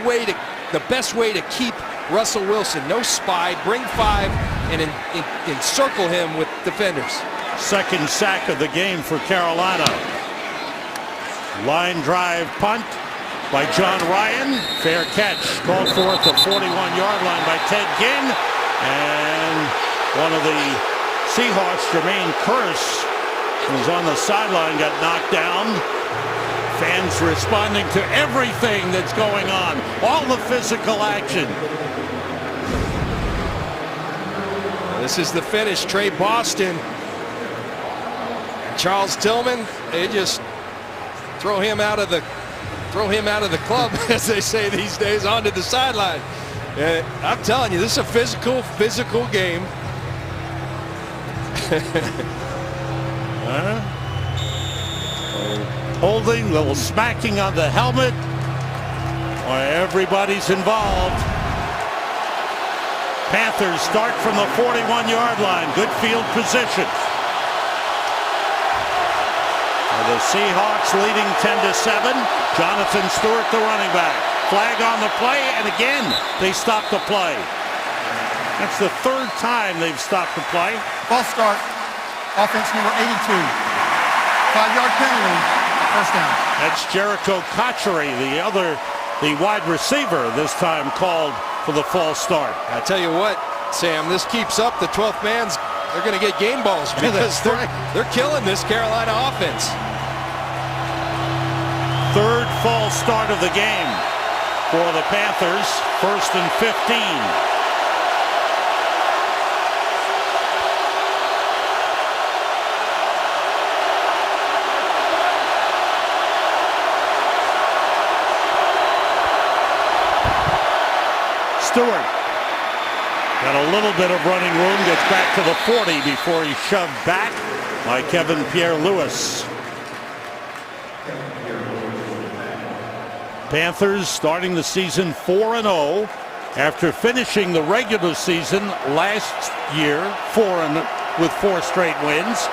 best way to keep Russell Wilson. No spy, bring 5 and encircle him with defenders. Second sack of the game for Carolina. Line drive punt by John Ryan. Fair catch. Called for at the 41-yard line by Ted Ginn. And one of the Seahawks, Jermaine Kearse, who's on the sideline, got knocked down. Fans responding to everything that's going on. All the physical action. This is the finish. Trey Boston and Charles Tillman, they just throw him out of the club, as they say these days, onto the sideline. I'm telling you, this is a physical game. Holding, little smacking on the helmet. Everybody's involved. Panthers start from the 41-yard line. Good field position. The Seahawks leading 10-7. Jonathan Stewart, the running back. Flag on the play, and again, they stop the play. That's the 3rd time they've stopped the play. False start. Offense number 82. 5-yard penalty. First down. That's Jericho Cotchery, the wide receiver, this time called for the false start. I tell you what, Sam, this keeps up. The 12th man's, they're going to get game balls because they're killing this Carolina offense. 3rd false start of the game for the Panthers. 1st and 15. Stewart got a little bit of running room, gets back to the 40 before he's shoved back by Kevin Pierre-Louis. Panthers starting the season 4-0 after finishing the regular season last year with 4 straight wins.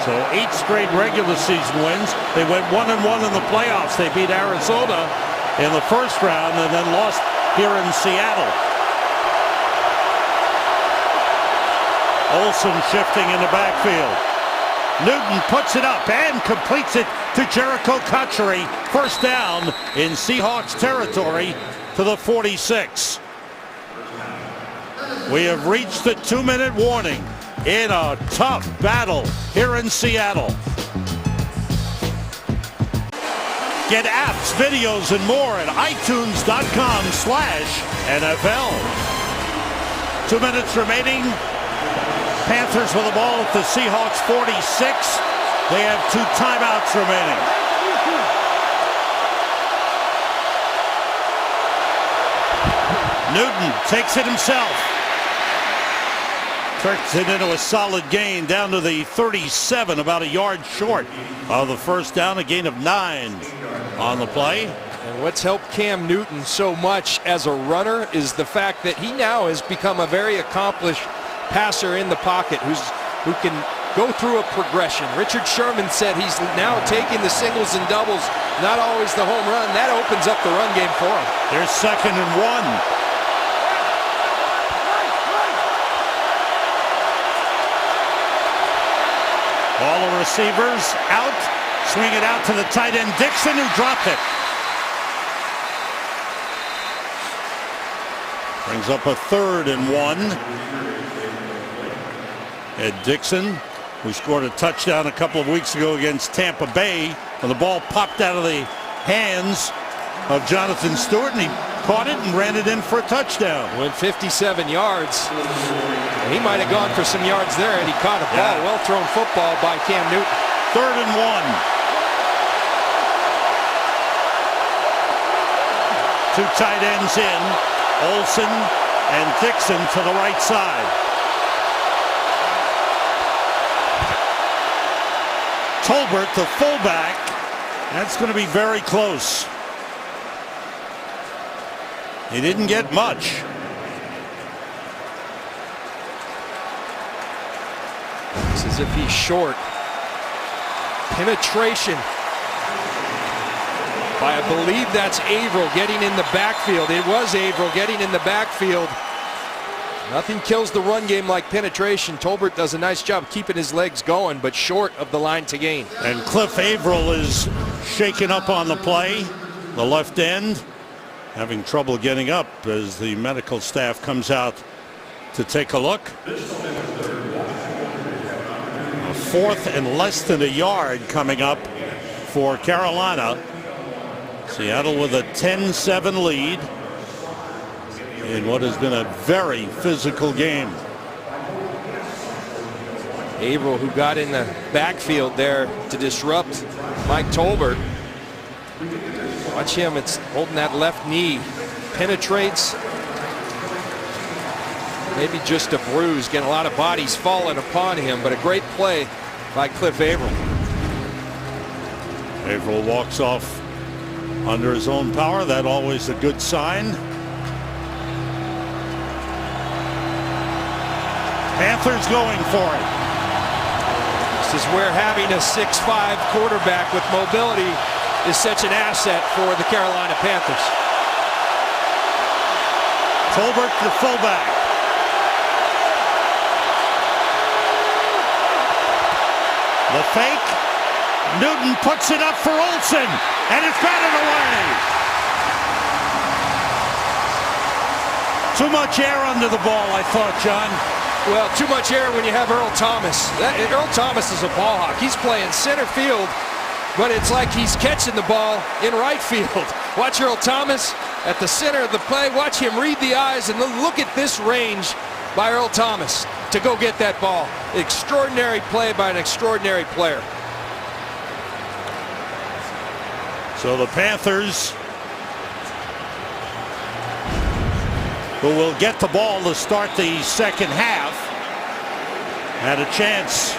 So 8 straight regular season wins. They went 1-1 in the playoffs. They beat Arizona in the first round and then lost here in Seattle. Olsen shifting in the backfield. Newton puts it up and completes it to Jericho Cotchery. First down in Seahawks territory to the 46. We have reached the 2-minute warning in a tough battle here in Seattle. Get apps, videos, and more at itunes.com/NFL. 2 minutes remaining. Panthers with the ball at the Seahawks 46. They have 2 timeouts remaining. Newton takes it himself. Turns it into a solid gain down to the 37, about a yard short of the first down, a gain of 9 on the play. And what's helped Cam Newton so much as a runner is the fact that he now has become a very accomplished passer in the pocket who can go through a progression. Richard Sherman said he's now taking the singles and doubles, not always the home run. That opens up the run game for him. There's 2nd and 1. All the receivers out. Swing it out to the tight end Dixon, who dropped it. Brings up a 3rd and 1. Ed Dixon, who scored a touchdown a couple of weeks ago against Tampa Bay, when the ball popped out of the hands of Jonathan Stewart, and he caught it and ran it in for a touchdown. Went 57 yards. He might have gone for some yards there, and he caught a ball. Yeah. Well thrown football by Cam Newton. 3rd and 1. 2 tight ends in, Olsen and Dixon to the right side. Tolbert, the fullback, that's going to be very close. He didn't get much. It's as if he's short. Penetration by, I believe that's Averill getting in the backfield. It was Averill getting in the backfield. Nothing kills the run game like penetration. Tolbert does a nice job keeping his legs going, but short of the line to gain. And Cliff Averill is shaken up on the play, the left end, having trouble getting up as the medical staff comes out to take a look. 4th and less than a yard coming up for Carolina. Seattle with a 10-7 lead in what has been a very physical game. Averill, who got in the backfield there to disrupt Mike Tolbert. Watch him, it's holding that left knee. Penetrates. Maybe just a bruise, getting a lot of bodies falling upon him, but a great play by Cliff Averill. Averill walks off under his own power. That always a good sign. Panthers going for it. This is where having a 6'5" quarterback with mobility is such an asset for the Carolina Panthers. Tolbert, the fullback. The fake. Newton puts it up for Olsen, and it's batted away. Too much air under the ball, I thought, John. Well, too much air when you have Earl Thomas. Earl Thomas is a ball hawk. He's playing center field, but it's like he's catching the ball in right field. Watch Earl Thomas at the center of the play. Watch him read the eyes, and look at this range by Earl Thomas to go get that ball. Extraordinary play by an extraordinary player. So the Panthers, who will get the ball to start the second half, had a chance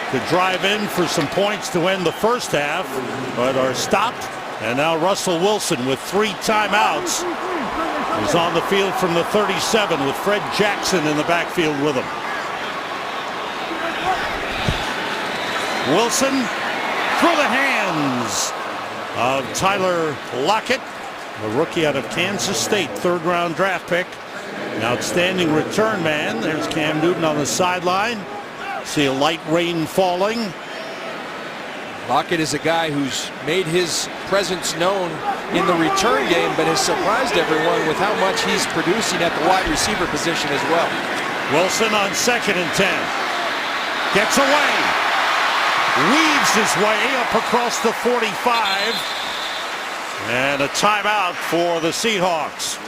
to drive in for some points to end the first half, but are stopped. And now Russell Wilson, with 3 timeouts, is on the field from the 37 with Fred Jackson in the backfield with him. Wilson through the hands of Tyler Lockett, a rookie out of Kansas State, 3rd-round draft pick. An outstanding return man. There's Cam Newton on the sideline. See a light rain falling. Lockett is a guy who's made his presence known in the return game, but has surprised everyone with how much he's producing at the wide receiver position as well. Wilson on 2nd and 10. Gets away. Weaves his way up across the 45. And a timeout for the Seahawks.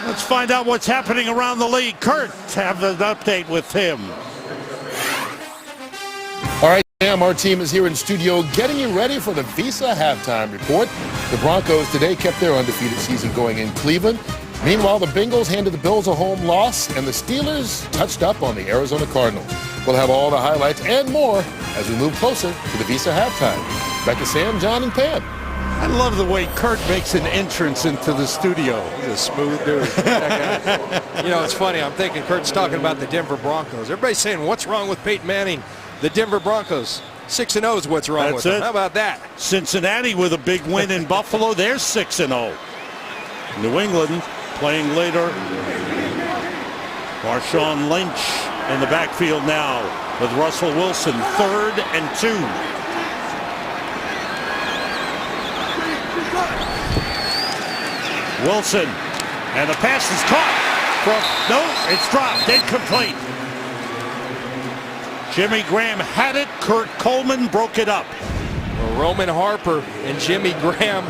Let's find out what's happening around the league. Kurt, have an update with him. All right, Sam, our team is here in studio getting you ready for the Visa halftime report. The Broncos today kept their undefeated season going in Cleveland. Meanwhile, the Bengals handed the Bills a home loss, and the Steelers touched up on the Arizona Cardinals. We'll have all the highlights and more as we move closer to the Visa halftime. Back to Sam, John, and Pam. I love the way Kurt makes an entrance into the studio. He's a smooth dude. You know, it's funny. I'm thinking Kurt's talking about the Denver Broncos. Everybody's saying, what's wrong with Peyton Manning? The Denver Broncos. 6-0 is what's wrong with them. How about that? Cincinnati with a big win in Buffalo. They're 6-0. New England playing later. Marshawn Lynch in the backfield now with Russell Wilson, 3rd and 2. Wilson, and the pass is caught. No, it's dropped, incomplete. Jimmy Graham had it. Kurt Coleman broke it up. Well, Roman Harper and Jimmy Graham,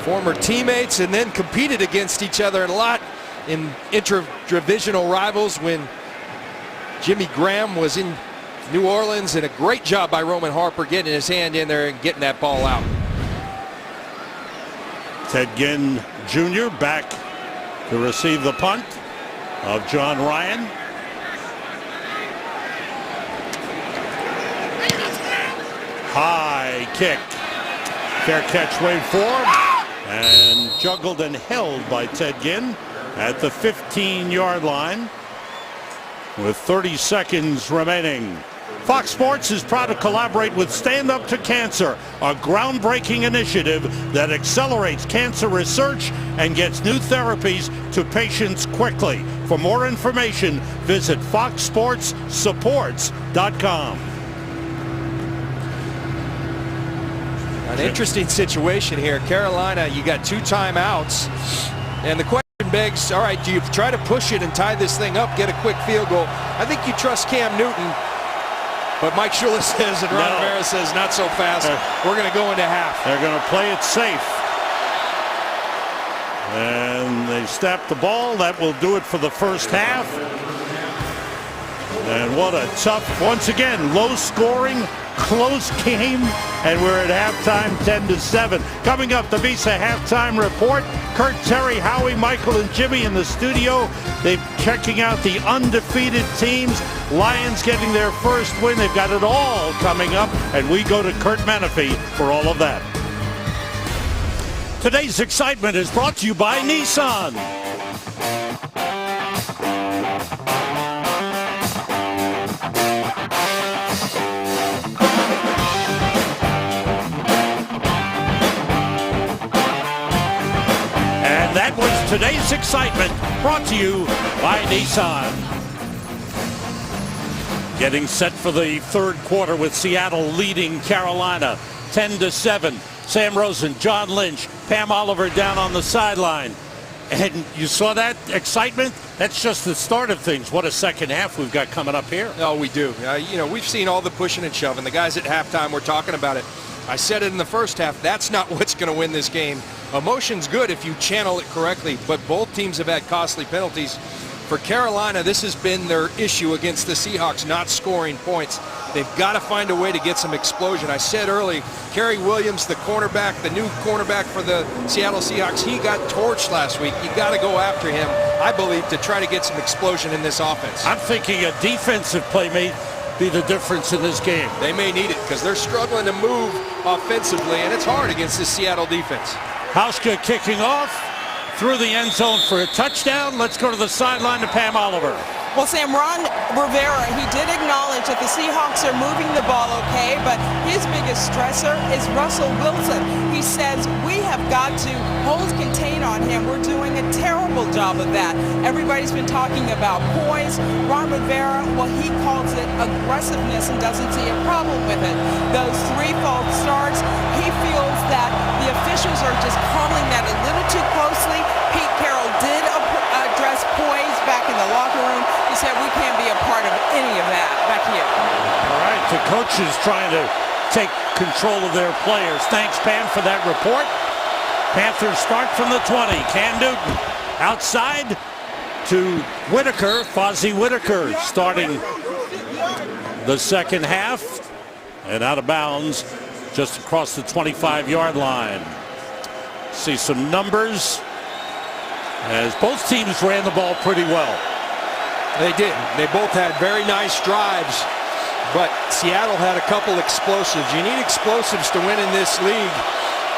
former teammates, and then competed against each other a lot in intra-divisional rivals when Jimmy Graham was in New Orleans, and a great job by Roman Harper getting his hand in there and getting that ball out. Ted Ginn Jr. back to receive the punt of John Ryan. High kick. Fair catch waved forward and juggled and held by Ted Ginn at the 15-yard line with 30 seconds remaining. Fox Sports is proud to collaborate with Stand Up to Cancer, a groundbreaking initiative that accelerates cancer research and gets new therapies to patients quickly. For more information, visit foxsportssupports.com. An interesting situation here. Carolina, you got 2 timeouts, and the question begs, all right, do you try to push it and tie this thing up, get a quick field goal? I think you trust Cam Newton. But Mike Shula says, and Ron Rivera says, not so fast. We're going to go into half. They're going to play it safe. And they snap the ball. That will do it for the first half. And what a tough, once again, low scoring, close game. And we're at halftime, 10-7. Coming up, the Visa halftime report. Kurt, Terry, Howie, Michael, and Jimmy in the studio. They're checking out the undefeated teams. Lions getting their first win. They've got it all coming up. And we go to Kurt Menefee for all of that. Today's excitement is brought to you by Nissan. That was today's excitement, brought to you by Nissan. Getting set for the third quarter with Seattle leading Carolina 10-7. Sam Rosen, John Lynch, Pam Oliver down on the sideline. And you saw that excitement? That's just the start of things. What a second half we've got coming up here. Oh, we do. You know, we've seen all the pushing and shoving. The guys at halftime were talking about it. I said it in the first half. That's not what's going to win this game. Emotion's good if you channel it correctly, but both teams have had costly penalties. For Carolina, this has been their issue against the Seahawks, not scoring points. They've got to find a way to get some explosion. I said early, Kerry Williams, the cornerback, the new cornerback for the Seattle Seahawks, he got torched last week. You got to go after him, I believe, to try to get some explosion in this offense. I'm thinking a defensive play may be the difference in this game. They may need it because they're struggling to move offensively, and it's hard against this Seattle defense. Hauschka kicking off through the end zone for a touchdown. Let's go to the sideline to Pam Oliver. Well, Sam, Ron Rivera, he did acknowledge that the Seahawks are moving the ball okay, but his biggest stressor is Russell Wilson. He says we have got to hold contain on him. We're doing a terrible job of that. Everybody's been talking about poise. Ron Rivera, well, he calls it aggressiveness and doesn't see a problem with it. Those 3 false starts, he feels that the officials are just calling that a little too closely. Pete Carroll did address poise back in the locker room. He said we can't be a part of any of that back here. All right, the coaches trying to take control of their players. Thanks, Pam, for that report. Panthers start from the 20. Cam Newton outside to Whitaker. Fozzie Whitaker starting the second half. and out of bounds just across the 25-yard line. See some numbers as both teams ran the ball pretty well. They did. They both had very nice drives, but Seattle had a couple explosives. You need explosives to win in this league,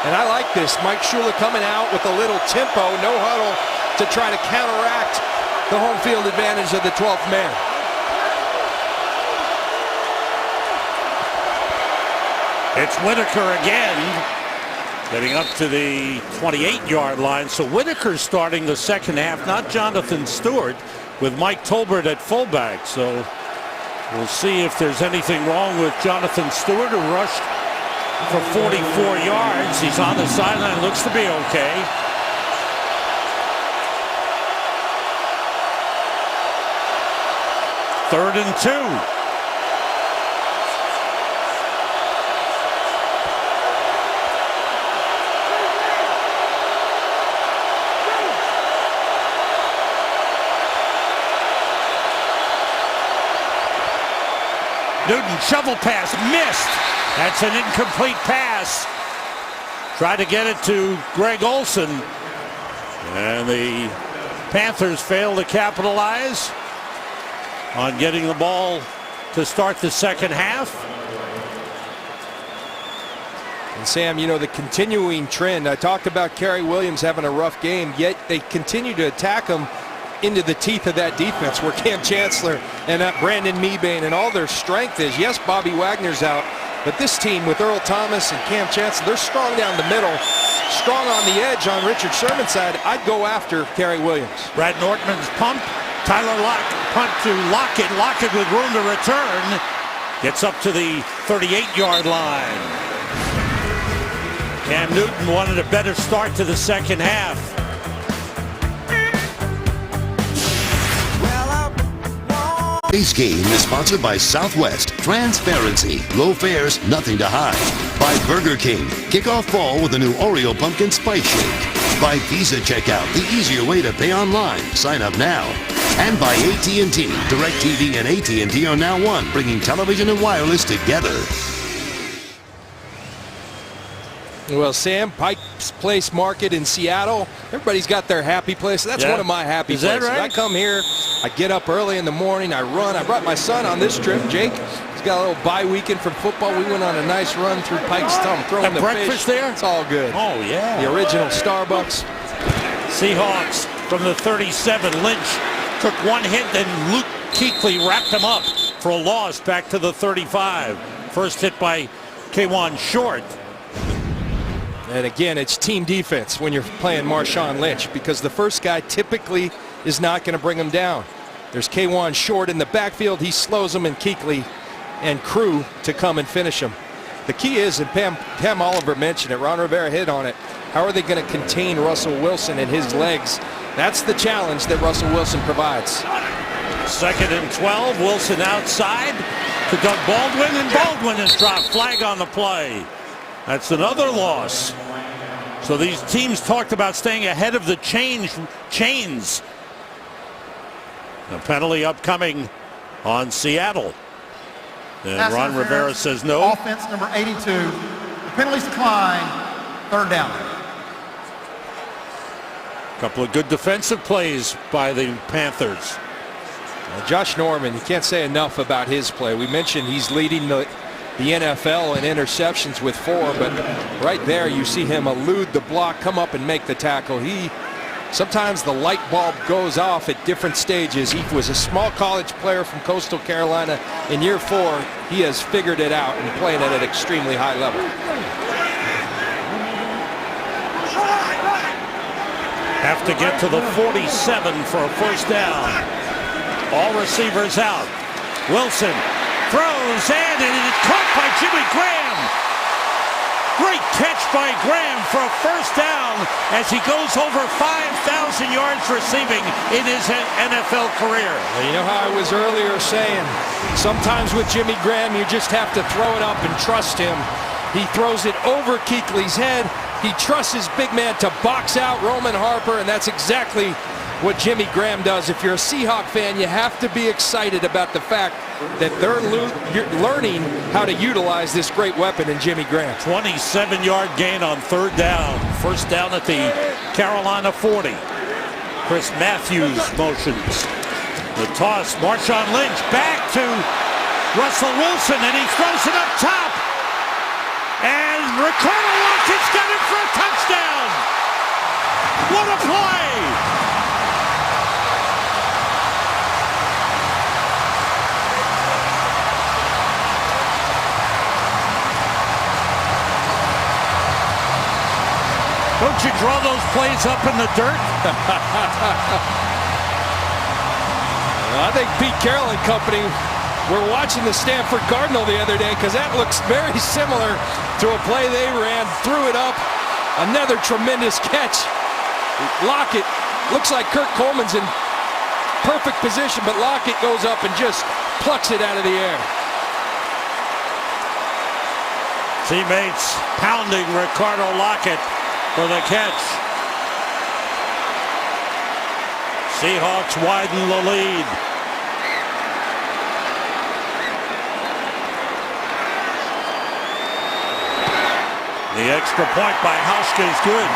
and I like this. Mike Shula coming out with a little tempo, no huddle, to try to counteract the home field advantage of the 12th man. It's Whitaker again, getting up to the 28-yard line. So Whitaker's starting the second half, not Jonathan Stewart, with Mike Tolbert at fullback. So we'll see if there's anything wrong with Jonathan Stewart, who rushed for 44 yards. He's on the sideline, looks to be okay. Third and 2. Newton shovel pass missed. That's an incomplete pass. Tried to get it to Greg Olsen, and the Panthers failed to capitalize on getting the ball to start the second half. And Sam, you know, the continuing trend, I talked about Kerry Williams having a rough game, yet they continue to attack him into the teeth of that defense, where Cam Chancellor and Brandon Mebane and all their strength is. Yes, Bobby Wagner's out, but this team with Earl Thomas and Cam Chancellor, they're strong down the middle, strong on the edge on Richard Sherman's side. I'd go after Kerry Williams. Brad Nortman's pump. Tyler punt to Lockett. Lockett with room to return. Gets up to the 38-yard line. Cam Newton wanted a better start to the second half. Today's game is sponsored by Southwest. Transparency. Low fares, nothing to hide. By Burger King. Kick off fall with a new Oreo Pumpkin Spice Shake. By Visa Checkout. The easier way to pay online. Sign up now. And by AT&T. DirecTV and AT&T are now one, bringing television and wireless together. Well, Sam, Pike's Place Market in Seattle, everybody's got their happy place. That's one of my happy places. That right? I come here, I get up early in the morning, I run. I brought my son on this trip, Jake. He's got a little bye weekend from football. We went on a nice run through Pike's Town, throwing the breakfast fish. there? It's all good. Oh, yeah. The original Starbucks. Seahawks from the 37. Lynch took one hit, then Luke Kuechly wrapped him up for a loss back to the 35. First hit by K'Wan Short. And again, it's team defense when you're playing Marshawn Lynch, because the first guy typically is not going to bring him down. There's K'Wan Short in the backfield. He slows him, and Kuechly and crew to come and finish him. The key is, and Pam Oliver mentioned it, Ron Rivera hit on it, how are they going to contain Russell Wilson and his legs? That's the challenge that Russell Wilson provides. Second and 12. Wilson outside to Doug Baldwin, and Baldwin is dropped. Flag on the play. That's another loss. So these teams talked about staying ahead of the chains. A penalty upcoming on Seattle. And Ron Rivera says no. Offense number 82. The penalties decline. Third down. A couple of good defensive plays by the Panthers. Josh Norman, you can't say enough about his play. We mentioned he's leading the NFL in interceptions with 4, but right there you see him elude the block, come up and make the tackle. Sometimes the light bulb goes off at different stages. He was a small college player from Coastal Carolina. In year 4, he has figured it out and playing at an extremely high level. Have to get to the 47 for a first down. All receivers out. Wilson throws, and it is caught by Jimmy Graham. Great catch by Graham for a first down as he goes over 5,000 yards receiving in his NFL career. Well, you know how I was earlier saying, sometimes with Jimmy Graham you just have to throw it up and trust him. He throws it over Kuechly's head. He trusts his big man to box out Roman Harper, and that's exactly what Jimmy Graham does. If you're a Seahawk fan, you have to be excited about the fact that they're learning how to utilize this great weapon in Jimmy Graham. 27-yard gain on third down. First down at the Carolina 40. Chris Matthews motions. The toss, Marshawn Lynch back to Russell Wilson, and he throws it up top. And Ricardo Lockett's got it for a touchdown. What a play! Don't you draw those plays up in the dirt? I think Pete Carroll and company were watching the Stanford Cardinal the other day, because that looks very similar to a play they ran, threw it up. Another tremendous catch. Lockett looks like Kurt Coleman's in perfect position, but Lockett goes up and just plucks it out of the air. Teammates pounding Ricardo Lockett for the catch. Seahawks widen the lead. The extra point by Hauschka is good.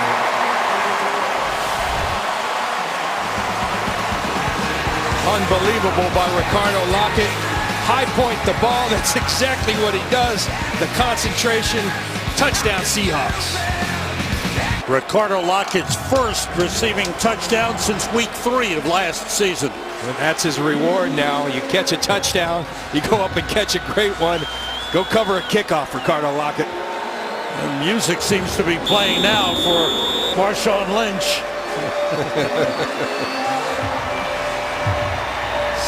Unbelievable by Ricardo Lockett. High point the ball. That's exactly what he does. The concentration. Touchdown Seahawks. Ricardo Lockett's first receiving touchdown since week 3 of last season. And that's his reward now. You catch a touchdown, you go up and catch a great one. Go cover a kickoff, Ricardo Lockett. And music seems to be playing now for Marshawn Lynch.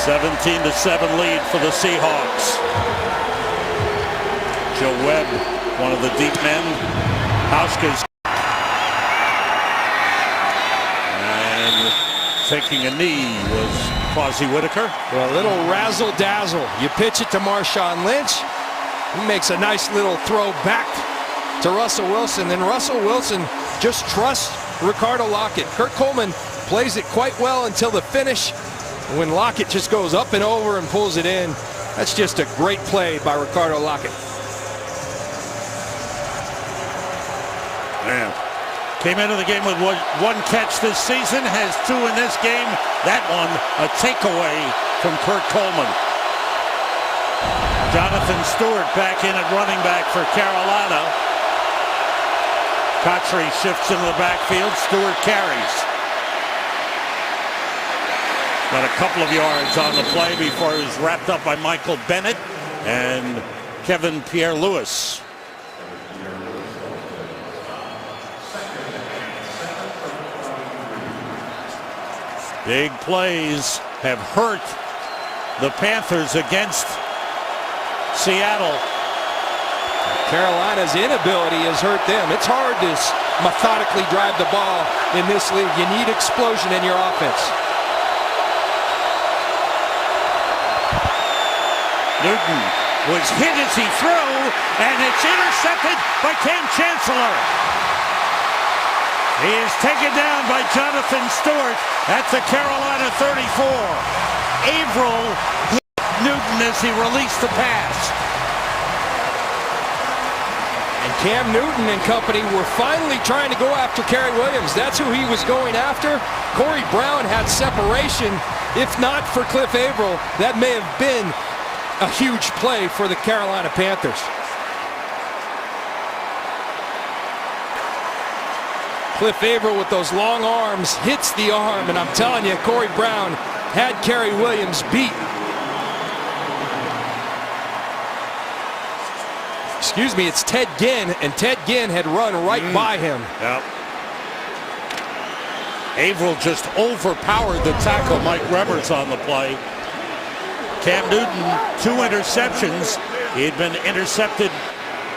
17-7 lead for the Seahawks. Joe Webb, one of the deep men. Hauschka's taking a knee was Quasi Whitaker. Well, a little razzle-dazzle. You pitch it to Marshawn Lynch. He makes a nice little throw back to Russell Wilson. Then Russell Wilson just trusts Ricardo Lockett. Kurt Coleman plays it quite well until the finish. When Lockett just goes up and over and pulls it in, that's just a great play by Ricardo Lockett. Man. Came into the game with one catch this season, has 2 in this game. That one, a takeaway from Kurt Coleman. Jonathan Stewart back in at running back for Carolina. Cotchery shifts into the backfield. Stewart carries. Got a couple of yards on the play before it was wrapped up by Michael Bennett and Kevin Pierre-Louis. Big plays have hurt the Panthers against Seattle. Carolina's inability has hurt them. It's hard to methodically drive the ball in this league. You need explosion in your offense. Newton was hit as he threw, and it's intercepted by Cam Chancellor. He is taken down by Jonathan Stewart at the Carolina 34. Averill hit Newton as he released the pass. And Cam Newton and company were finally trying to go after Kerry Williams. That's who he was going after. Corey Brown had separation. If not for Cliff Averill, that may have been a huge play for the Carolina Panthers. Cliff Averill with those long arms hits the arm, and I'm telling you, Corey Brown had Kerry Williams beat. Excuse me, it's Ted Ginn, and Ted Ginn had run right by him. Yep. Averill just overpowered the tackle. Mike Revers on the play. Cam Newton, 2 interceptions. He had been intercepted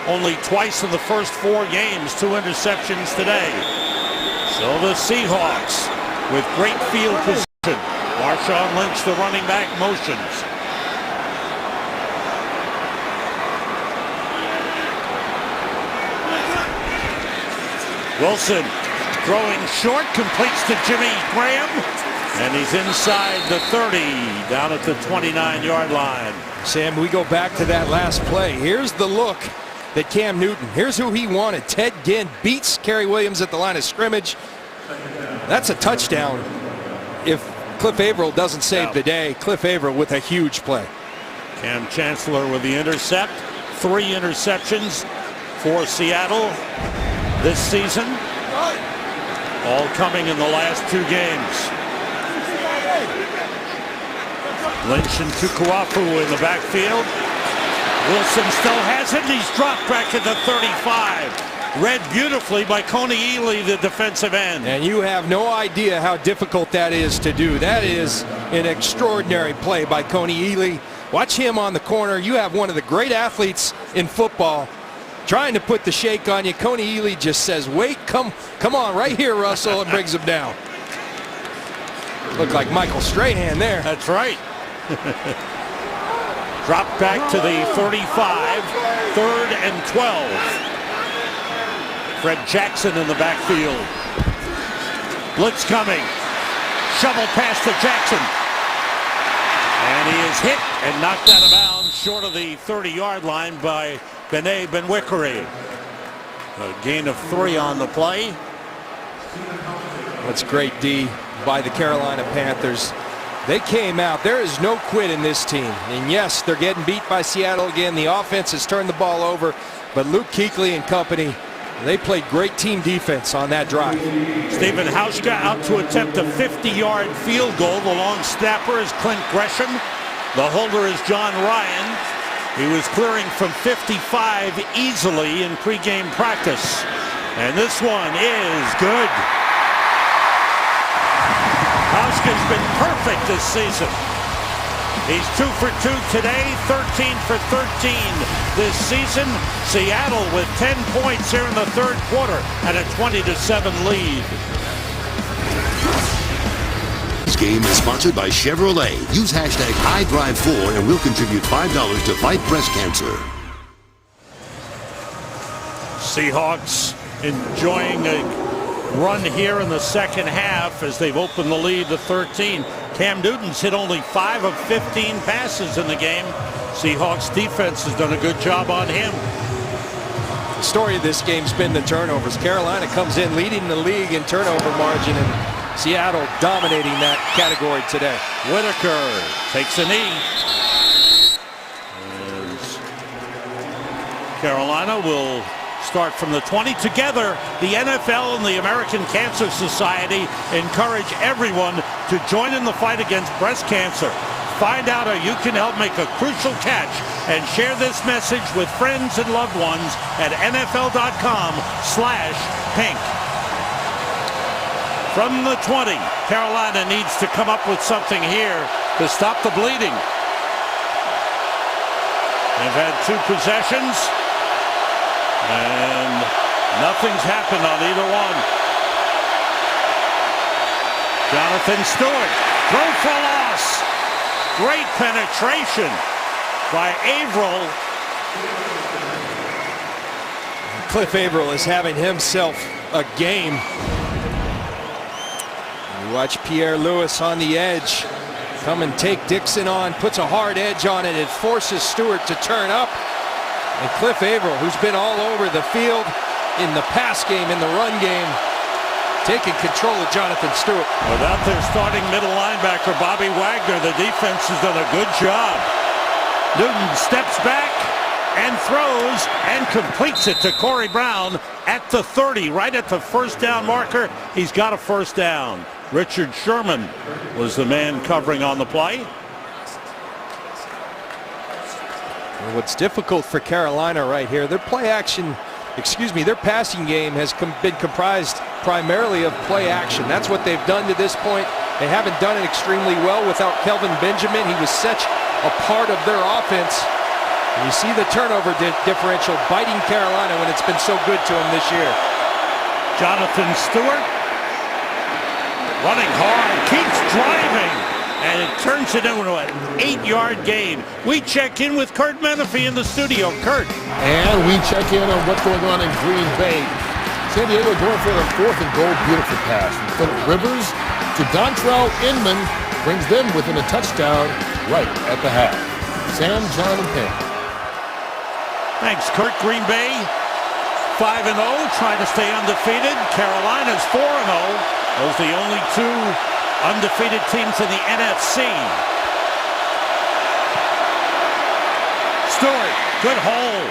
only twice in the first 4 games. 2 interceptions today. So the Seahawks with great field position. Marshawn Lynch, the running back, motions. Wilson throwing short, completes to Jimmy Graham. And he's inside the 30, down at the 29-yard line. Sam, we go back to that last play. Here's the look that Cam Newton, here's who he wanted. Ted Ginn beats Kerry Williams at the line of scrimmage. That's a touchdown if Cliff Averill doesn't save the day. Cliff Averill with a huge play. Cam Chancellor with the intercept. 3 interceptions for Seattle this season. All coming in the last 2 games. Lynch and Tukuafu in the backfield. Wilson still has it. He's dropped back at the 35. Read beautifully by Coney Ely, the defensive end. And you have no idea how difficult that is to do. That is an extraordinary play by Coney Ely. Watch him on the corner. You have one of the great athletes in football trying to put the shake on you. Coney Ely just says, wait, come on, right here, Russell, and brings him down. Looked like Michael Strahan there. That's right. Drop back to the 35, 3rd and 12. Fred Jackson in the backfield. Blitz coming. Shovel pass to Jackson. And he is hit and knocked out of bounds short of the 30-yard line by Bené Benwikere. A gain of 3 on the play. That's great D by the Carolina Panthers. They came out. There is no quit in this team. And yes, they're getting beat by Seattle again. The offense has turned the ball over. But Luke Kuechly and company, they played great team defense on that drive. Stephen Hauschka out to attempt a 50-yard field goal. The long snapper is Clint Gresham. The holder is John Ryan. He was clearing from 55 easily in pregame practice. And this one is good. Hauschka's been perfect this season. He's 2 for 2 today, 13 for 13 this season. Seattle with 10 points here in the 3rd quarter and a 20-7 lead. This game is sponsored by Chevrolet. Use hashtag #HighDrive4 and we'll contribute $5 to fight breast cancer. Seahawks enjoying a run here in the second half as they've opened the lead to 13. Cam Newton's hit only 5 of 15 passes in the game. Seahawks defense has done a good job on him. The story of this game's been the turnovers. Carolina comes in leading the league in turnover margin, and Seattle dominating that category today. Whitaker takes a knee. As Carolina will start from the 20. Together, the NFL and the American Cancer Society encourage everyone to join in the fight against breast cancer. Find out how you can help make a crucial catch and share this message with friends and loved ones at NFL.com/pink. From the 20, Carolina needs to come up with something here to stop the bleeding. They've had 2 possessions. And nothing's happened on either one. Jonathan Stewart, throw for loss. Great penetration by Averill. Cliff Averill is having himself a game. You watch Pierre Lewis on the edge. Come and take Dixon on, puts a hard edge on it. It forces Stewart to turn up. And Cliff Averill, who's been all over the field in the pass game, in the run game, taking control of Jonathan Stewart. Without their starting middle linebacker, Bobby Wagner, the defense has done a good job. Newton steps back and throws and completes it to Corey Brown at the 30, right at the 1st down marker. He's got a 1st down. Richard Sherman was the man covering on the play. What's difficult for Carolina right here, their their passing game has been comprised primarily of play action. That's what they've done to this point. They haven't done it extremely well without Kelvin Benjamin. He was such a part of their offense. And you see the turnover differential biting Carolina when it's been so good to them this year. Jonathan Stewart running hard, keeps driving. And it turns it into an 8-yard gain. We check in with Kurt Menefee in the studio. Kurt. And we check in on what's going on in Green Bay. San Diego going for the 4th and goal. Beautiful pass from Phillip Rivers. to Dontrell Inman brings them within a touchdown right at the half. Sam, John, and Pam. Thanks, Kurt. Green Bay 5-0, trying to stay undefeated. Carolina's 4-0. Those are the only two undefeated teams in the NFC. Stewart, good hold.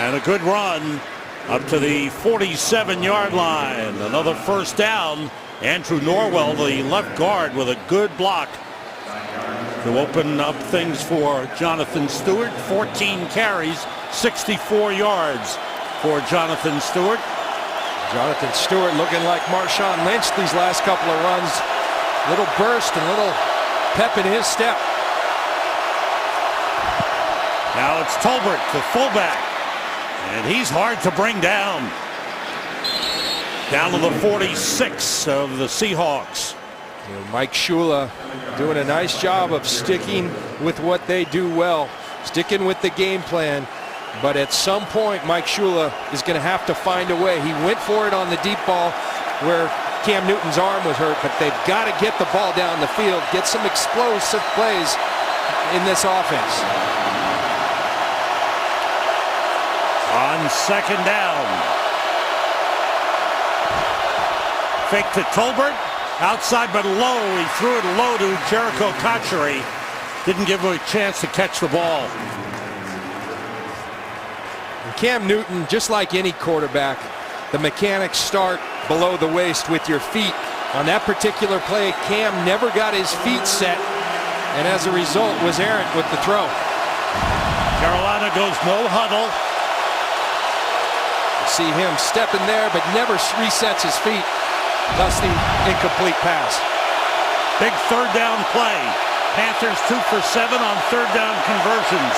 And a good run up to the 47-yard line. Another first down. Andrew Norwell, the left guard, with a good block to open up things for Jonathan Stewart. 14 carries, 64 yards for Jonathan Stewart. Jonathan Stewart looking like Marshawn Lynch these last couple of runs. Little burst and little pep in his step. Now it's Tolbert, the fullback, and he's hard to bring down. Down to the 46 of the Seahawks. Mike Shula doing a nice job of sticking with what they do well, sticking with the game plan. But at some point, Mike Shula is going to have to find a way. He went for it on the deep ball where Cam Newton's arm was hurt, but they've got to get the ball down the field, get some explosive plays in this offense. On second down. Fake to Tolbert. Outside but low. He threw it low to Jericho Cotchery. Didn't give him a chance to catch the ball. And Cam Newton, just like any quarterback, the mechanics start below the waist with your feet. On that particular play, Cam never got his feet set, and as a result was errant with the throw. Carolina goes no huddle. See him stepping there, but never resets his feet. Thus the incomplete pass. Big third down play. Panthers 2 for 7 on third down conversions.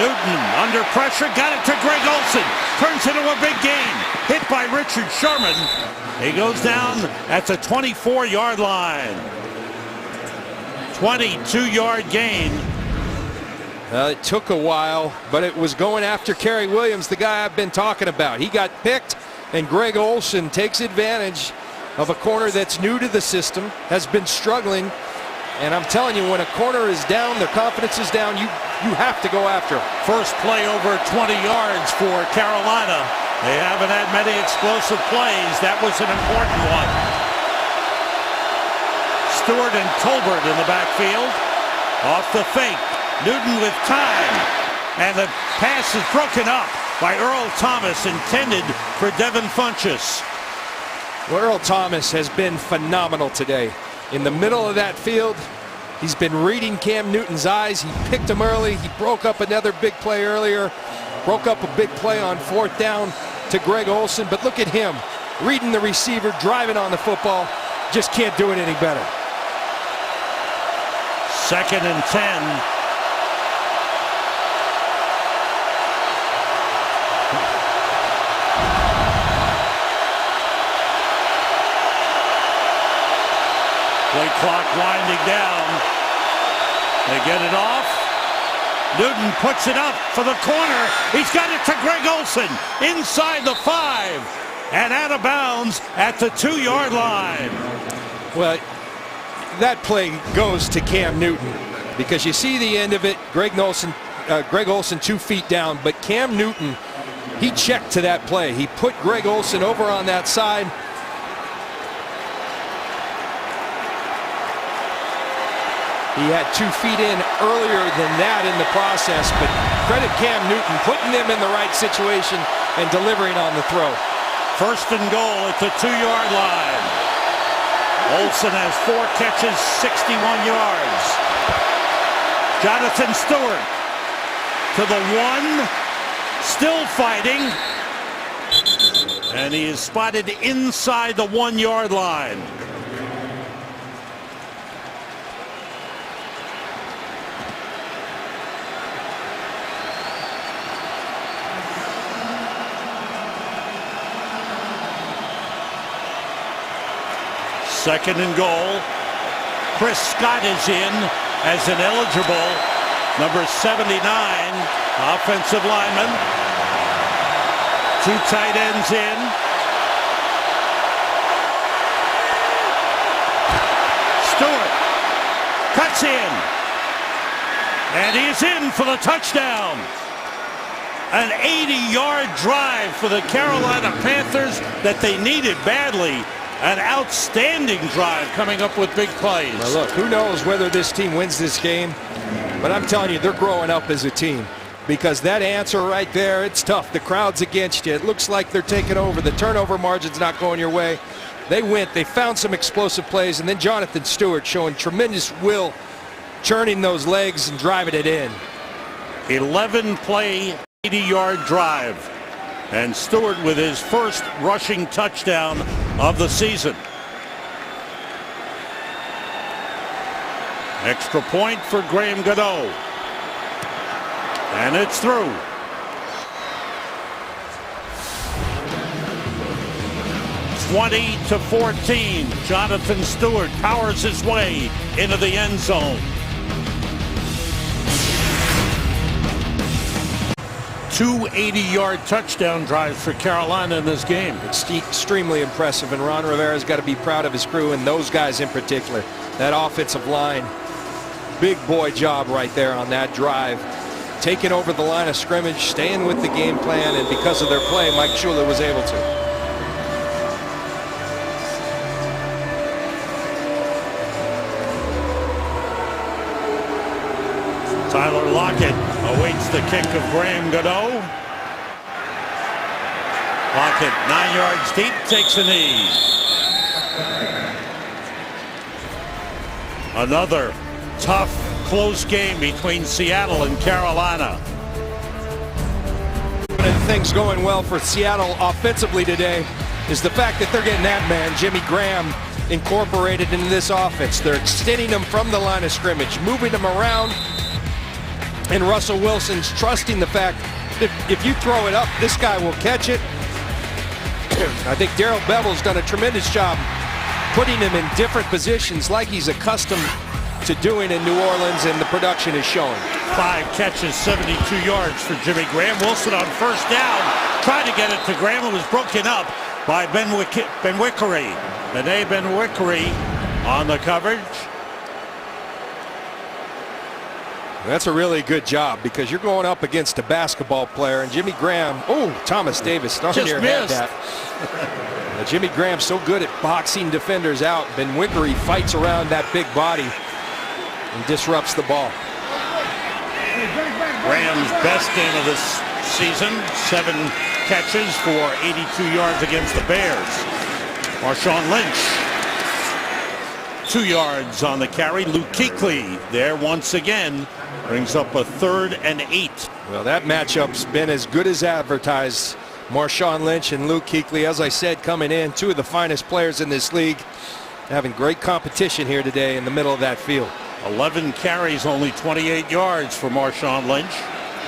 Newton under pressure, got it to Greg Olsen. Turns into a big gain. Hit by Richard Sherman. He goes down at the 24-yard line. 22-yard gain. It took a while, but it was going after Kerry Williams, the guy I've been talking about. He got picked, and Greg Olsen takes advantage of a corner that's new to the system, has been struggling. And I'm telling you, when a corner is down, their confidence is down, you have to go after him. First play over 20 yards for Carolina. They haven't had many explosive plays. That was an important one. Stewart and Tolbert in the backfield. Off the fake. Newton with time, and the pass is broken up by Earl Thomas, intended for Devin Funchess. Well, Earl Thomas has been phenomenal today. In the middle of that field, he's been reading Cam Newton's eyes. He picked him early. He broke up another big play earlier, broke up a big play on fourth down to Greg Olsen. But look at him, reading the receiver, driving on the football. Just can't do it any better. 2nd and 10. Play clock winding down. They get it off. Newton puts it up for the corner. He's got it to Greg Olsen inside the 5 and out of bounds at the 2-yard line. Well, that play goes to Cam Newton because you see the end of it. Greg Olsen 2 feet down, but Cam Newton, he checked to that play. He put Greg Olsen over on that side. He had 2 feet in earlier than that in the process, but credit Cam Newton putting them in the right situation and delivering on the throw. First and goal at the 2-yard line. Olsen has 4 catches, 61 yards. Jonathan Stewart to the 1, still fighting, and he is spotted inside the 1-yard line. Second and goal. Chris Scott is in as an eligible number 79 offensive lineman. Two tight ends in. Stewart cuts in. And he's in for the touchdown. An 80-yard drive for the Carolina Panthers that they needed badly. An outstanding drive coming up with big plays. Well, look, who knows whether this team wins this game, but I'm telling you, they're growing up as a team. Because that answer right there, it's tough. The crowd's against you. It looks like they're taking over. The turnover margin's not going your way. They went. They found some explosive plays. And then Jonathan Stewart showing tremendous will, churning those legs and driving it in. 11-play, 80-yard drive. And Stewart with his first rushing touchdown of the season. Extra point for Graham Gano. And it's through. (20-14). Jonathan Stewart powers his way into the end zone. Two 80-yard touchdown drives for Carolina in this game. It's extremely impressive, and Ron Rivera's got to be proud of his crew and those guys in particular. That offensive line, big boy job right there on that drive. Taking over the line of scrimmage, staying with the game plan, and because of their play, Mike Shula was able to. Tyler Lockett awaits the kick of Graham Gano. Lockett 9 yards deep, takes a knee. Another tough, close game between Seattle and Carolina. One of the things going well for Seattle offensively today is the fact that they're getting that man, Jimmy Graham, incorporated into this offense. They're extending him from the line of scrimmage, moving him around. And Russell Wilson's trusting the fact that if you throw it up, this guy will catch it. I think Darrell Bevel's done a tremendous job putting him in different positions like he's accustomed to doing in New Orleans, and the production is showing. 5 catches, 72 yards for Jimmy Graham. Wilson on first down, tried to get it to Graham. It was broken up by Ben Wickery. Ben Wickery on the coverage. That's a really good job because you're going up against a basketball player, and Jimmy Graham, Thomas Davis starting just here had that. Jimmy Graham's so good at boxing defenders out. Ben Wickery fights around that big body and disrupts the ball. Graham's best game of this season, 7 catches for 82 yards against the Bears. Marshawn Lynch, 2 yards on the carry. Luke Kuechly there once again. Brings up a 3rd and 8. Well, that matchup's been as good as advertised. Marshawn Lynch and Luke Kuechly, as I said, coming in, 2 of the finest players in this league. Having great competition here today in the middle of that field. 11 carries, only 28 yards for Marshawn Lynch.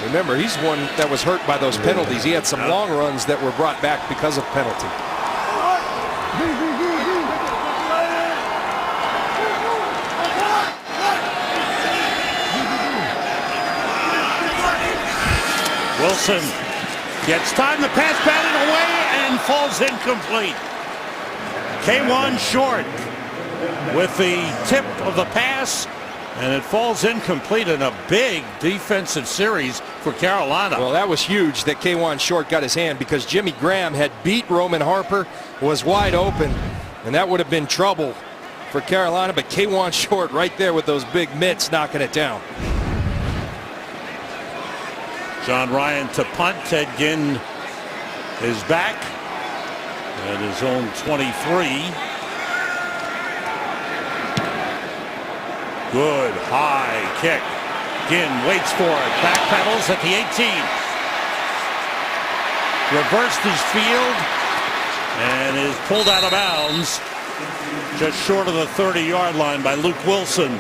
Remember, he's one that was hurt by those penalties. He had some long runs that were brought back because of penalty. Wilson gets time, the pass batted away and falls incomplete. K1 short with the tip of the pass, and it falls incomplete in a big defensive series for Carolina. Well, that was huge that K1 Short got his hand, because Jimmy Graham had beat Roman Harper, was wide open, and that would have been trouble for Carolina, but K1 Short right there with those big mitts knocking it down. John Ryan to punt. Ted Ginn is back at his own 23. Good high kick. Ginn waits for it. Backpedals at the 18. Reversed his field and is pulled out of bounds just short of the 30-yard line by Luke Wilson.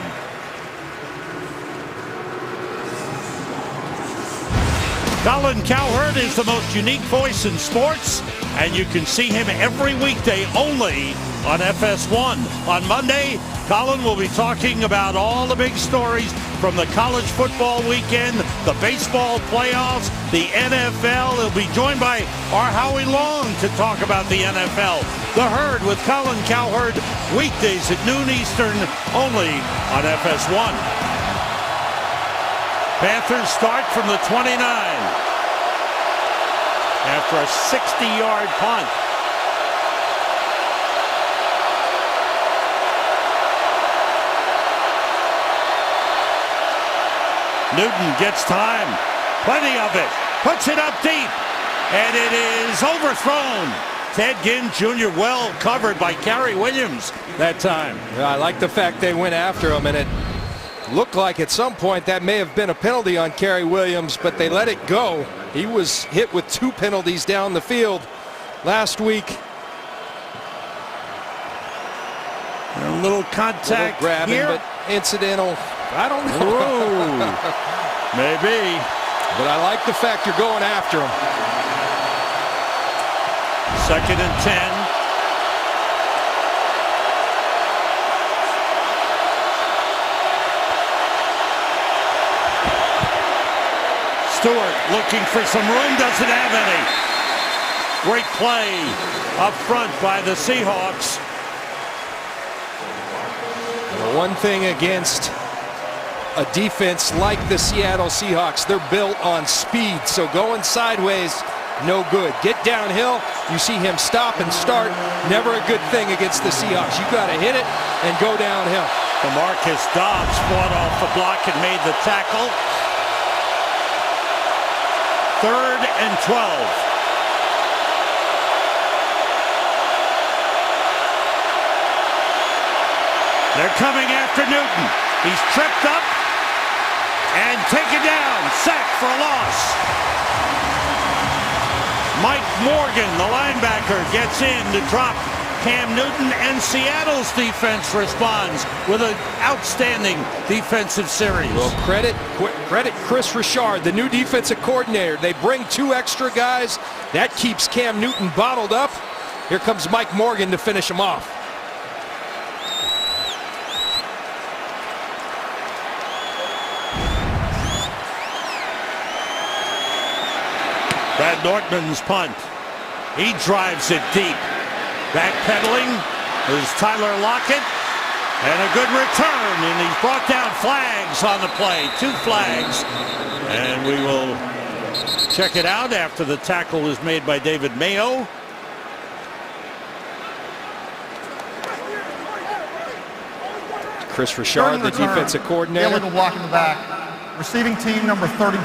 Colin Cowherd is the most unique voice in sports. and you can see him every weekday only on FS1. On Monday, Colin will be talking about all the big stories from the college football weekend, the baseball playoffs, the NFL. He'll be joined by our Howie Long to talk about the NFL. The Herd with Colin Cowherd, weekdays at noon Eastern, only on FS1. Panthers start from the 29 after a 60-yard punt. Newton gets time, plenty of it, puts it up deep, and it is overthrown. Ted Ginn Jr. well covered by Cary Williams that time. Yeah, I like the fact they went after him, and it looked like at some point that may have been a penalty on Cary Williams, but they let it go. He was hit with 2 penalties down the field last week. A little contact grabbing, here, but incidental. I don't know. maybe. But I like the fact you're going after him. 2nd and 10. Stewart looking for some room, doesn't have any. Great play up front by the Seahawks. The one thing against a defense like the Seattle Seahawks, they're built on speed, so going sideways, no good. Get downhill, you see him stop and start, never a good thing against the Seahawks. You got to hit it and go downhill. DeMarcus Dobbs fought off the block and made the tackle. 3rd and 12. They're coming after Newton. He's tripped up and taken down. Sack for a loss. Mike Morgan, the linebacker, gets in to drop Cam Newton, and Seattle's defense responds with an outstanding defensive series. Well, credit Chris Richard, the new defensive coordinator. They bring 2 extra guys. That keeps Cam Newton bottled up. Here comes Mike Morgan to finish him off. Brad Nortman's punt. He drives it deep. Backpedaling is Tyler Lockett. And a good return. And he's brought down flags on the play. 2 flags. And we will check it out after the tackle was made by David Mayo. Chris Richard, the defensive coordinator. Illegal block in the back. Receiving team number 32.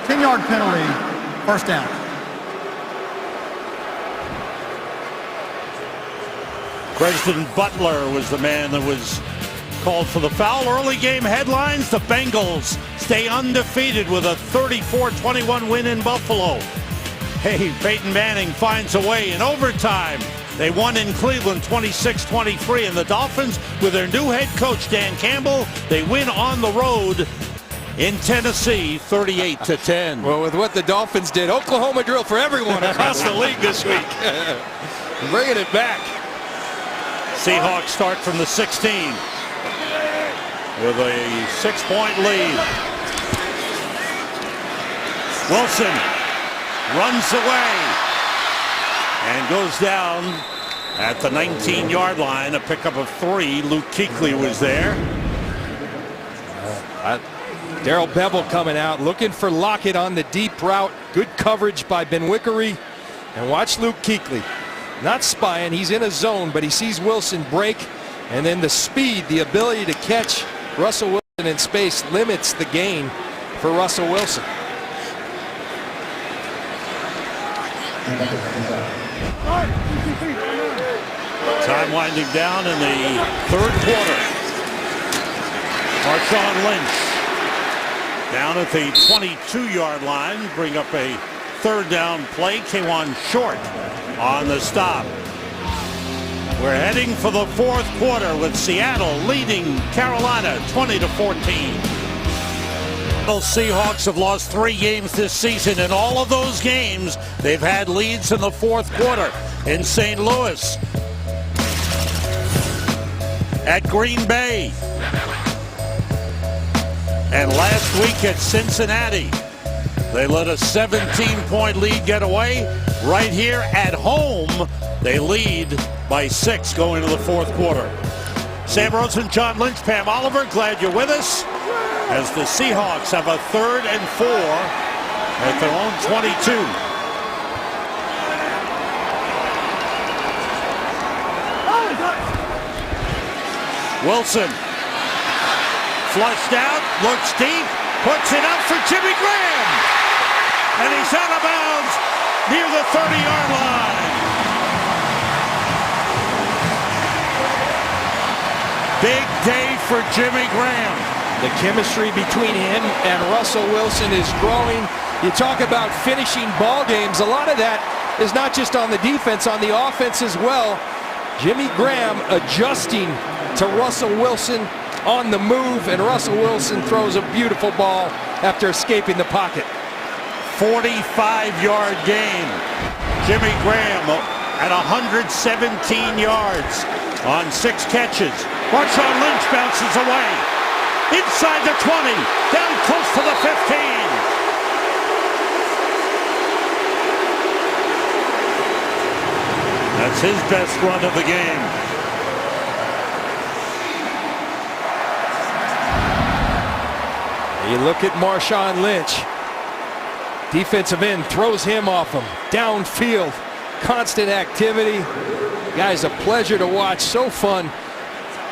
10-yard penalty. First down. Preston Butler was the man that was called for the foul. Early game headlines: the Bengals stay undefeated with a 34-21 win in Buffalo. Hey, Peyton Manning finds a way in overtime. They won in Cleveland 26-23, and the Dolphins, with their new head coach Dan Campbell, they win on the road in Tennessee 38-10. Well, with what the Dolphins did, Oklahoma drill for everyone across the league this week. Bringing it back. Seahawks start from the 16 with a 6-point lead. Wilson runs away and goes down at the 19-yard line. A pickup of 3. Luke Kuechly was there. Darrell Bevel coming out, looking for Lockett on the deep route. Good coverage by Benwickery. And watch Luke Kuechly. Not spying, he's in a zone, but he sees Wilson break. And then the speed, the ability to catch Russell Wilson in space limits the gain for Russell Wilson. Time winding down in the 3rd quarter. Marshawn Lynch down at the 22-yard line. Bring up a 3rd down play. K'Wan Short on the stop. We're heading for the 4th quarter with Seattle leading Carolina 20-14. The Seahawks have lost 3 games this season. In all of those games, they've had leads in the fourth quarter. In St. Louis, at Green Bay, and last week at Cincinnati. They let a 17-point lead get away. Right here at home, they lead by 6 going into the fourth quarter. Sam Rosen, John Lynch, Pam Oliver, glad you're with us as the Seahawks have a 3rd and 4 at their own 22. Wilson flushed out, looks deep, puts it up for Jimmy Graham. And he's out of bounds near the 30-yard line. Big day for Jimmy Graham. The chemistry between him and Russell Wilson is growing. You talk about finishing ball games. A lot of that is not just on the defense, on the offense as well. Jimmy Graham adjusting to Russell Wilson on the move, and Russell Wilson throws a beautiful ball after escaping the pocket. 45-yard gain. Jimmy Graham at 117 yards on 6 catches. Marshawn Lynch bounces away. Inside the 20, down close to the 15. That's his best run of the game. You look at Marshawn Lynch. Defensive end throws him off him. Downfield, constant activity. Guy's a pleasure to watch, so fun.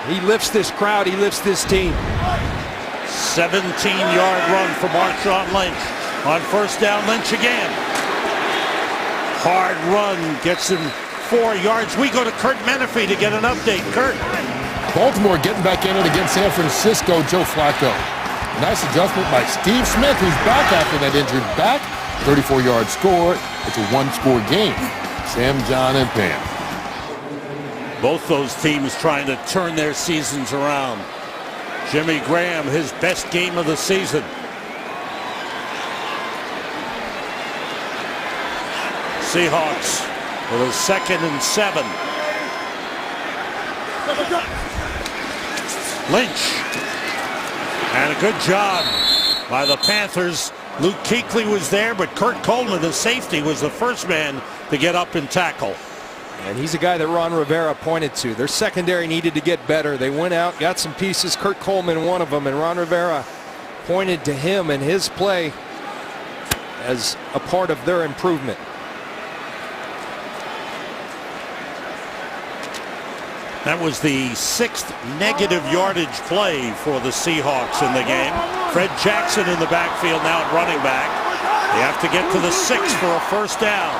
He lifts this crowd, he lifts this team. 17-yard run for Marshawn Lynch. On first down, Lynch again. Hard run, gets him 4 yards. We go to Kurt Menefee to get an update. Kurt. Baltimore getting back in it against San Francisco. Joe Flacco. Nice adjustment by Steve Smith, who's back after that injured back. 34-yard score. It's a 1-score game. Sam, John, and Pam. Both those teams trying to turn their seasons around. Jimmy Graham, his best game of the season. Seahawks with a 2nd and 7. Lynch. And a good job by the Panthers. Luke Kuechly was there, but Kurt Coleman, the safety, was the first man to get up and tackle. And he's a guy that Ron Rivera pointed to. Their secondary needed to get better. They went out, got some pieces. Kurt Coleman, one of them, and Ron Rivera pointed to him and his play as a part of their improvement. That was the 6th negative yardage play for the Seahawks in the game. Fred Jackson in the backfield now at running back. They have to get to the 6 for a first down.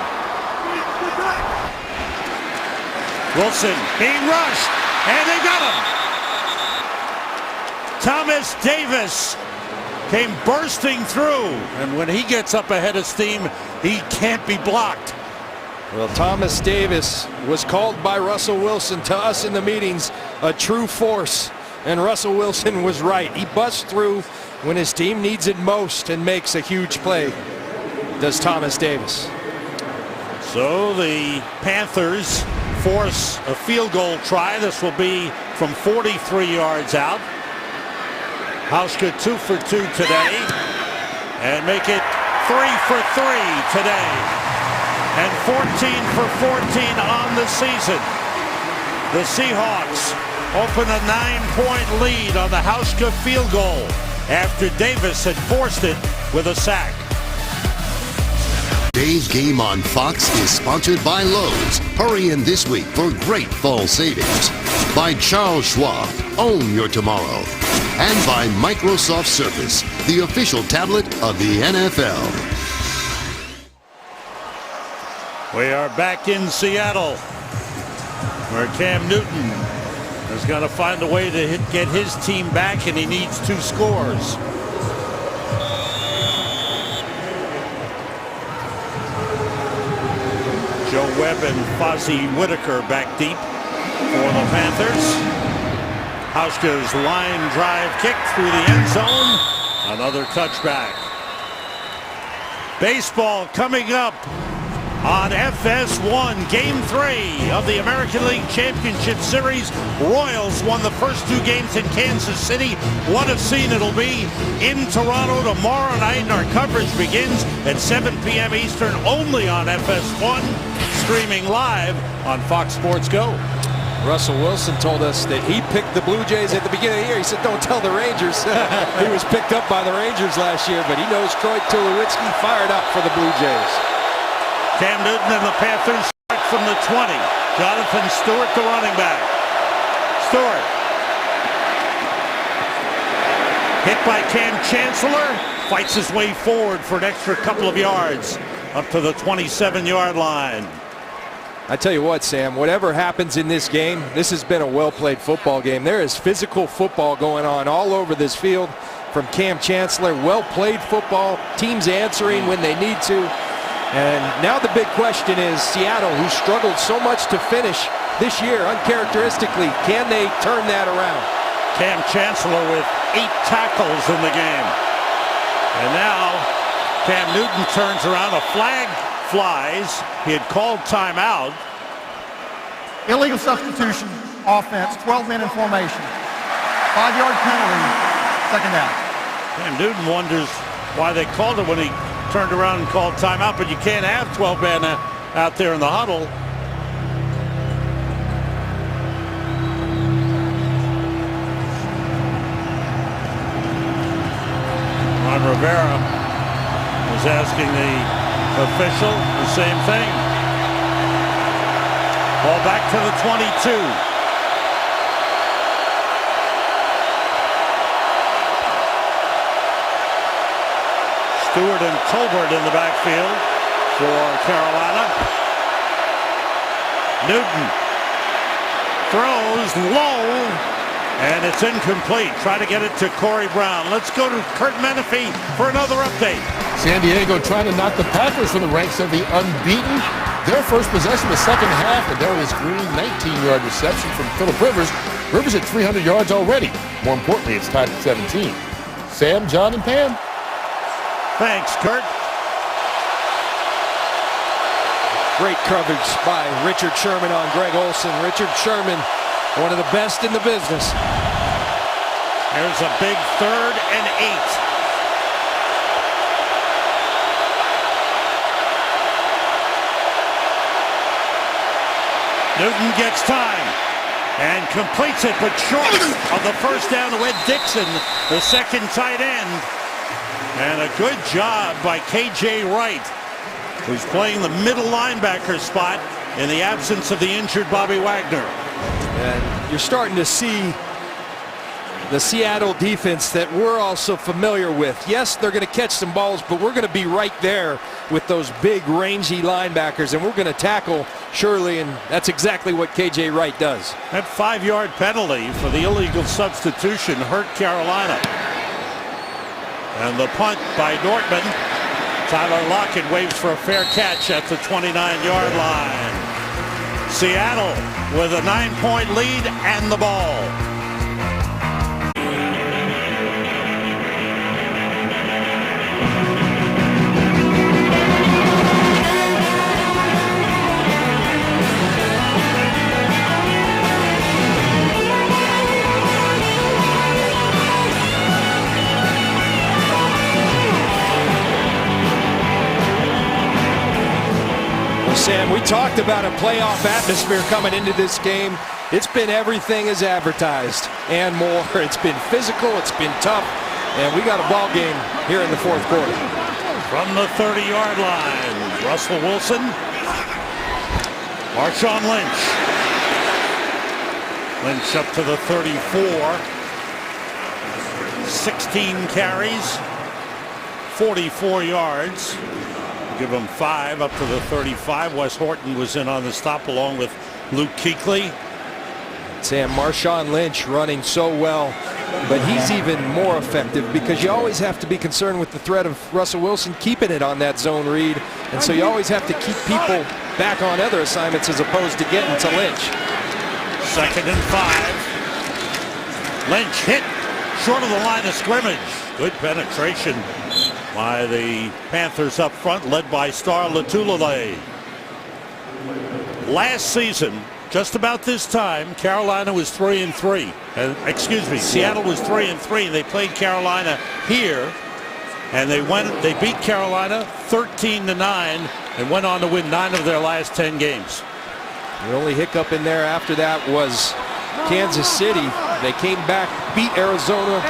Wilson being rushed, and they got him. Thomas Davis came bursting through, and when he gets up ahead of steam, he can't be blocked. Well, Thomas Davis was called by Russell Wilson to us in the meetings a true force, and Russell Wilson was right. He busts through when his team needs it most and makes a huge play. Does Thomas Davis. So the Panthers force a field goal try. This will be from 43 yards out. Hauschka 2 for 2 today, and make it 3 for 3 today. And 14 for 14 on the season. The Seahawks open a 9-point lead on the Hauschka field goal after Davis had forced it with a sack. Today's game on Fox is sponsored by Lowe's. Hurry in this week for great fall savings. By Charles Schwab, own your tomorrow. And by Microsoft Surface, the official tablet of the NFL. We are back in Seattle, where Cam Newton is going to find a way to get his team back, and he needs 2 scores. Joe Webb and Fozzie Whitaker back deep for the Panthers. Hauschka's line drive kick through the end zone. Another touchback. Baseball coming up on FS1, Game 3 of the American League Championship Series. Royals won the first 2 games in Kansas City. What a scene it'll be in Toronto tomorrow night, and our coverage begins at 7 p.m. Eastern only on FS1, streaming live on Fox Sports Go. Russell Wilson told us that he picked the Blue Jays at the beginning of the year. He said, don't tell the Rangers. He was picked up by the Rangers last year, but he knows Troy Tulowitzki fired up for the Blue Jays. Cam Newton and the Panthers start from the 20. Jonathan Stewart, the running back. Stewart. Hit by Cam Chancellor. Fights his way forward for an extra couple of yards up to the 27-yard line. I tell you what, Sam, whatever happens in this game, this has been a well-played football game. There is physical football going on all over this field from Cam Chancellor. Well-played football, teams answering when they need to. And now the big question is Seattle, who struggled so much to finish this year uncharacteristically, can they turn that around? Cam Chancellor with 8 tackles in the game. And now Cam Newton turns around, a flag flies. He had called timeout. Illegal substitution offense, 12 men in formation. 5-yard penalty, second down. Cam Newton wonders why they called it when he turned around and called timeout, but you can't have 12 men out there in the huddle. Ron Rivera was asking the official the same thing. Ball back to the 22. Stewart and Tolbert in the backfield for Carolina. Newton throws low, and it's incomplete. Try to get it to Corey Brown. Let's go to Kurt Menefee for another update. San Diego trying to knock the Packers from the ranks of the unbeaten. Their first possession the second half, and Darius Green, 19-yard reception from Phillip Rivers. Rivers at 300 yards already. More importantly, it's tied at 17. Sam, John, and Pam. Thanks, Kurt. Great coverage by Richard Sherman on Greg Olsen. Richard Sherman, one of the best in the business. Here's a big 3rd and 8. Newton gets time and completes it, but short of the first down to Ed Dixon, the second tight end. And a good job by K.J. Wright, who's playing the middle linebacker spot in the absence of the injured Bobby Wagner. And you're starting to see the Seattle defense that we're also familiar with. Yes, they're going to catch some balls, but we're going to be right there with those big, rangy linebackers, and we're going to tackle Shirley, and that's exactly what K.J. Wright does. That 5-yard penalty for the illegal substitution hurt Carolina. And the punt by Dortmund. Tyler Lockett waves for a fair catch at the 29-yard line. Seattle with a 9-point lead and the ball. Sam, we talked about a playoff atmosphere coming into this game. It's been everything as advertised and more. It's been physical, it's been tough, and we got a ball game here in the 4th quarter. From the 30-yard line, Russell Wilson, Marshawn Lynch. Lynch up to the 34. 16 carries, 44 yards. Give him 5 up to the 35. Wes Horton was in on the stop along with Luke Kuechly. Sam, Marshawn Lynch running so well, but he's even more effective because you always have to be concerned with the threat of Russell Wilson keeping it on that zone read, and so you always have to keep people back on other assignments as opposed to getting to Lynch. 2nd and 5. Lynch hit short of the line of scrimmage. Good penetration by the Panthers up front, led by Star Latulele. Last season, just about this time, Carolina was 3-3. Seattle was 3-3, and they played Carolina here, and they beat Carolina 13-9 and went on to win 9 of their last 10 games. The only hiccup in there after that was Kansas City. They came back, beat Arizona,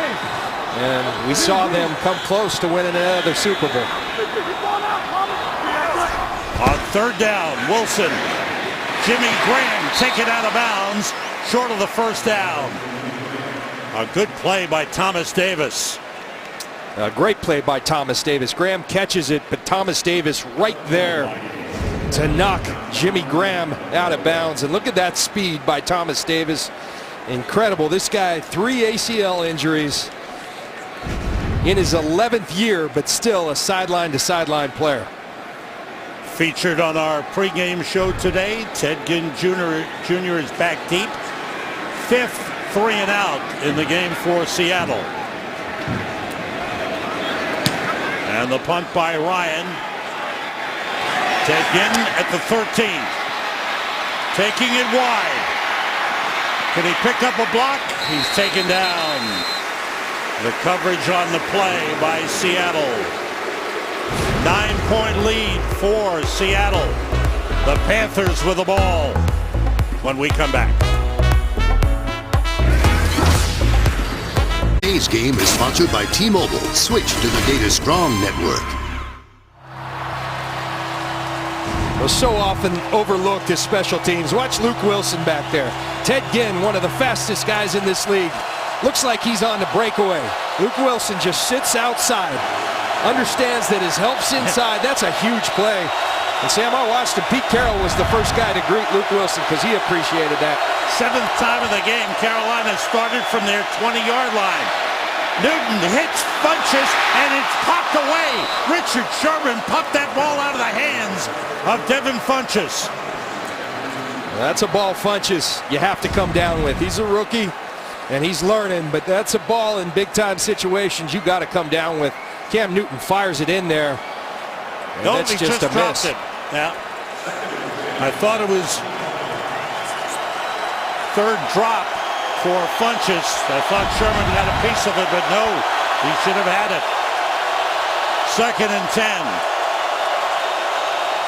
and we saw them come close to winning another Super Bowl. On third down, Wilson. Jimmy Graham taken out of bounds, short of the first down. A good play by Thomas Davis. A great play by Thomas Davis. Graham catches it, but Thomas Davis right there to knock Jimmy Graham out of bounds. And look at that speed by Thomas Davis. Incredible. This guy, 3 ACL injuries in his 11th year, but still a sideline-to-sideline player. Featured on our pregame show today, Ted Ginn Jr. is back deep. 5th 3 and out in the game for Seattle. And the punt by Ryan. Ted Ginn at the 13. Taking it wide. Can he pick up a block? He's taken down. The coverage on the play by Seattle. 9-point lead for Seattle. The Panthers with the ball when we come back. Today's game is sponsored by T-Mobile. Switch to the Data Strong network. Was so often overlooked as special teams. Watch Luke Wilson back there. Ted Ginn, one of the fastest guys in this league. Looks like he's on the breakaway. Luke Wilson just sits outside. Understands that his help's inside. That's a huge play. And Sam, I watched him. Pete Carroll was the first guy to greet Luke Wilson because he appreciated that. 7th time of the game, Carolina started from their 20-yard line. Newton hits Funchess, and it's popped away. Richard Sherman popped that ball out of the hands of Devin Funchess. That's a ball Funchess you have to come down with. He's a rookie, and he's learning, but that's a ball in big-time situations you got to come down with. Cam Newton fires it in there. No, that's he just a miss. It. Yeah. I thought it was third drop for Funchess. I thought Sherman got a piece of it, but no, he should have had it. 2nd and 10.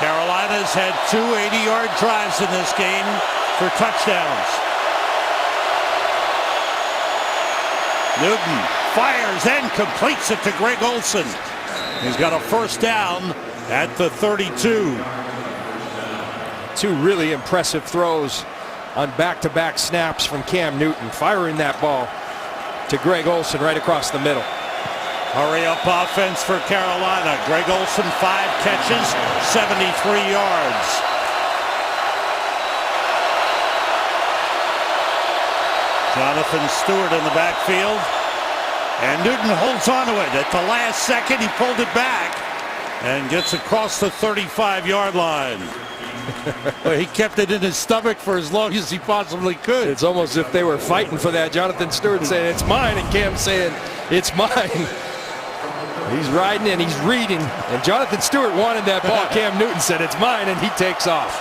Carolina's had 2 80-yard drives in this game for touchdowns. Newton fires and completes it to Greg Olsen. He's got a first down at the 32. 2 really impressive throws on back-to-back snaps from Cam Newton, firing that ball to Greg Olsen right across the middle. Hurry-up offense for Carolina. Greg Olsen, 5 catches, 73 yards. Jonathan Stewart in the backfield. And Newton holds on to it. At the last second, he pulled it back and gets across the 35-yard line. He kept it in his stomach for as long as he possibly could. It's almost as if they were fighting for that. Jonathan Stewart saying, it's mine, and Cam saying, it's mine. He's riding and he's reading. And Jonathan Stewart wanted that ball. Cam Newton said, it's mine, and he takes off.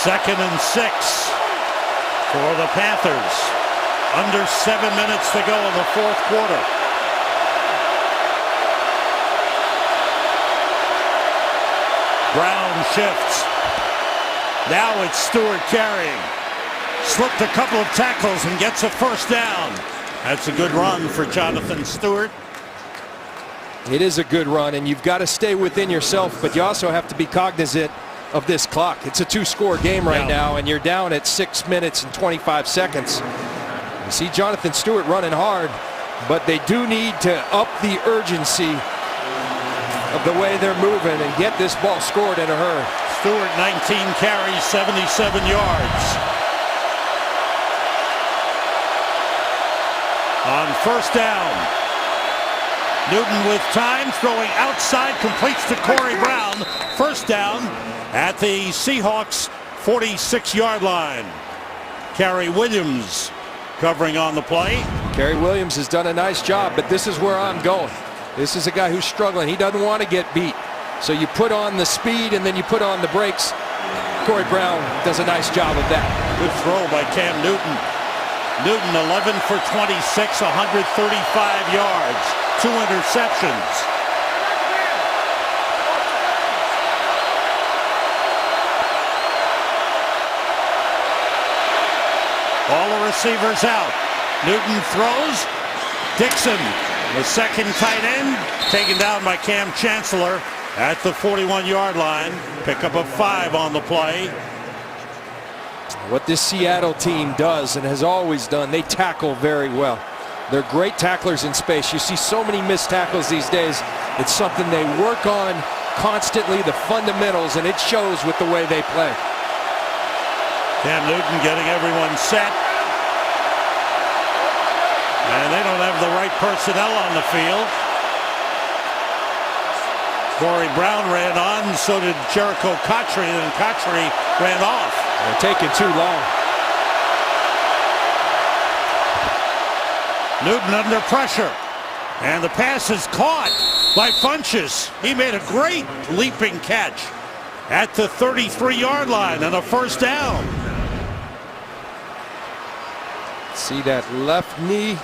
Second and 6 for the Panthers. Under 7 minutes to go in the 4th quarter. Brown shifts. Now it's Stewart carrying. Slipped a couple of tackles and gets a first down. That's a good run for Jonathan Stewart. It is a good run, and you've got to stay within yourself, but you also have to be cognizant of this clock. It's a 2-score game right now, and you're down at 6 minutes and 25 seconds. You see Jonathan Stewart running hard, but they do need to up the urgency of the way they're moving and get this ball scored in a hurry. Stewart, 19 carries, 77 yards. On first down, Newton with time, throwing outside, completes to Corey Brown. First down at the Seahawks 46-yard line. Kerry Williams covering on the play. Kerry Williams has done a nice job, but this is where I'm going. This is a guy who's struggling. He doesn't want to get beat. So you put on the speed and then you put on the brakes. Corey Brown does a nice job of that. Good throw by Cam Newton. Newton 11 for 26, 135 yards, 2 interceptions. All the receivers out. Newton throws. Dixon, the second tight end, taken down by Cam Chancellor at the 41-yard line. Pick up a 5 on the play. What this Seattle team does and has always done, they tackle very well. They're great tacklers in space. You see so many missed tackles these days. It's something they work on constantly, the fundamentals, and it shows with the way they play. Cam Newton getting everyone set. And they don't have the right personnel on the field. Corey Brown ran on, so did Jericho Cotchery, and Cotchery ran off. They're taking too long. Newton under pressure. And the pass is caught by Funchess. He made a great leaping catch at the 33-yard line and a first down. See that left knee,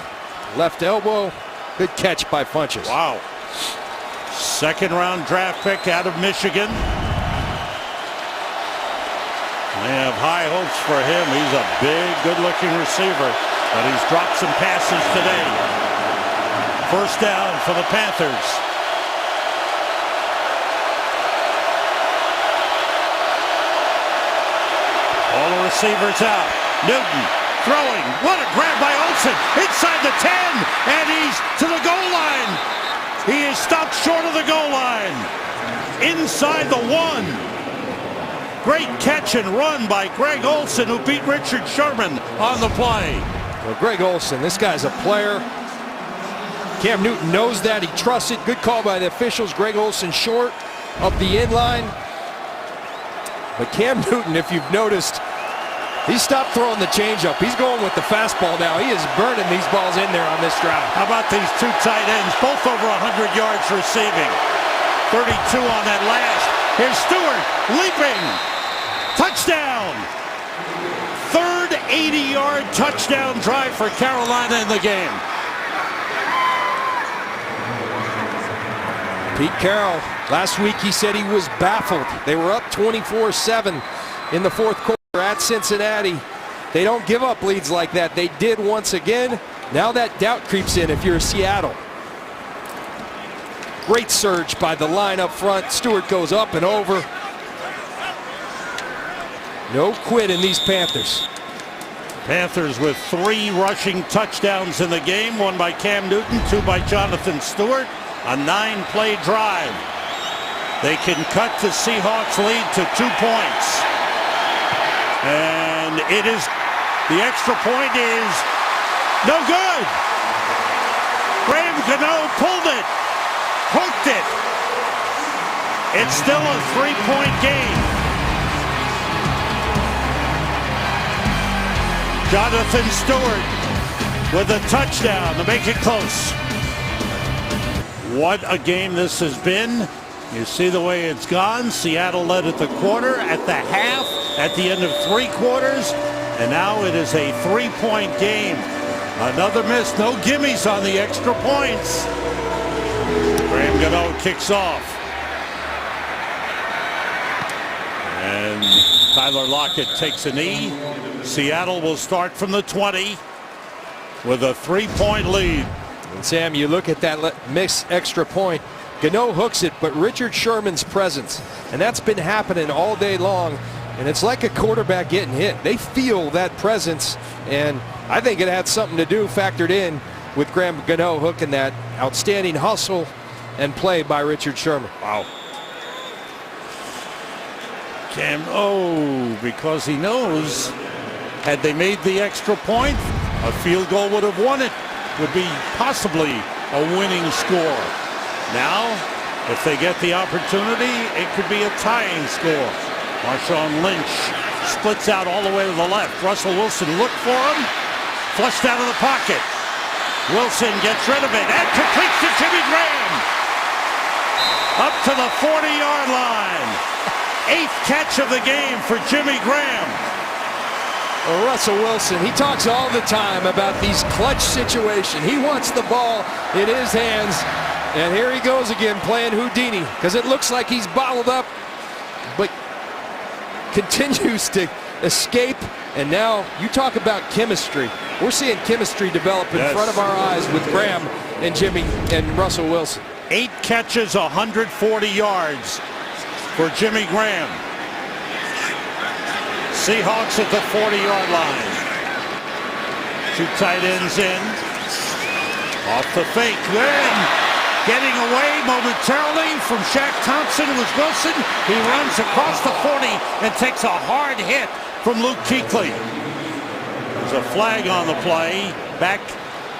left elbow. Good catch by Funchess. Wow. Second-round draft pick out of Michigan. They have high hopes for him. He's a big, good-looking receiver, but he's dropped some passes today. First down for the Panthers. All the receivers out. Newton throwing. What a grab by Olsen. Inside the 10, and he's to the goal line. He is stopped short of the goal line. Inside the 1. Great catch and run by Greg Olsen, who beat Richard Sherman on the play. Well, Greg Olsen, this guy's a player. Cam Newton knows that. He trusts it. Good call by the officials. Greg Olsen short of the end line. But Cam Newton, if you've noticed, he stopped throwing the changeup. He's going with the fastball now. He is burning these balls in there on this drive. How about these two tight ends, both over 100 yards receiving? 32 on that last. Here's Stewart leaping. Touchdown. Third 80-yard touchdown drive for Carolina in the game. Pete Carroll, last week he said he was baffled. They were up 24-7 in the fourth quarter at Cincinnati. They don't give up leads like that. They did once again. Now that doubt creeps in if you're Seattle. Great surge by the line up front. Stewart goes up and over. No quit in these Panthers. Panthers with 3 rushing touchdowns in the game. 1 by Cam Newton, 2 by Jonathan Stewart. A 9-play drive. They can cut the Seahawks lead to 2 points. And it is, the extra point is no good. Graham Gano pulled it, hooked it. It's still a 3-point game. Jonathan Stewart with a touchdown to make it close. What a game this has been. You see the way it's gone. Seattle led at the quarter, at the half, at the end of 3 quarters, and now it is a 3-point game. Another miss, no gimmies on the extra points. Graham Gano kicks off. And Tyler Lockett takes a knee. Seattle will start from the 20 with a 3-point lead. And Sam, you look at that missed extra point. Gano hooks it, but Richard Sherman's presence, and that's been happening all day long, and it's like a quarterback getting hit. They feel that presence, and I think it had something to do, factored in, with Graham Gano hooking that. Outstanding hustle and play by Richard Sherman. Wow. Because he knows, had they made the extra point, a field goal would have won it. Would be possibly a winning score. Now, if they get the opportunity, it could be a tying score. Marshawn Lynch splits out all the way to the left. Russell Wilson looked for him. Flushed out of the pocket. Wilson gets rid of it and completes to Jimmy Graham. Up to the 40-yard line. 8th catch of the game for Jimmy Graham. Well, Russell Wilson, he talks all the time about these clutch situations. He wants the ball in his hands. And here he goes again playing Houdini, because it looks like he's bottled up, but continues to escape. And now you talk about chemistry. We're seeing chemistry develop in front of our eyes with Graham and Jimmy and Russell Wilson. 8 catches, 140 yards for Jimmy Graham. Seahawks at the 40-yard line. 2 tight ends in. Off the fake. Then getting away momentarily from Shaq Thompson was Wilson. He runs across the 40 and takes a hard hit from Luke Kuechly. There's a flag on the play back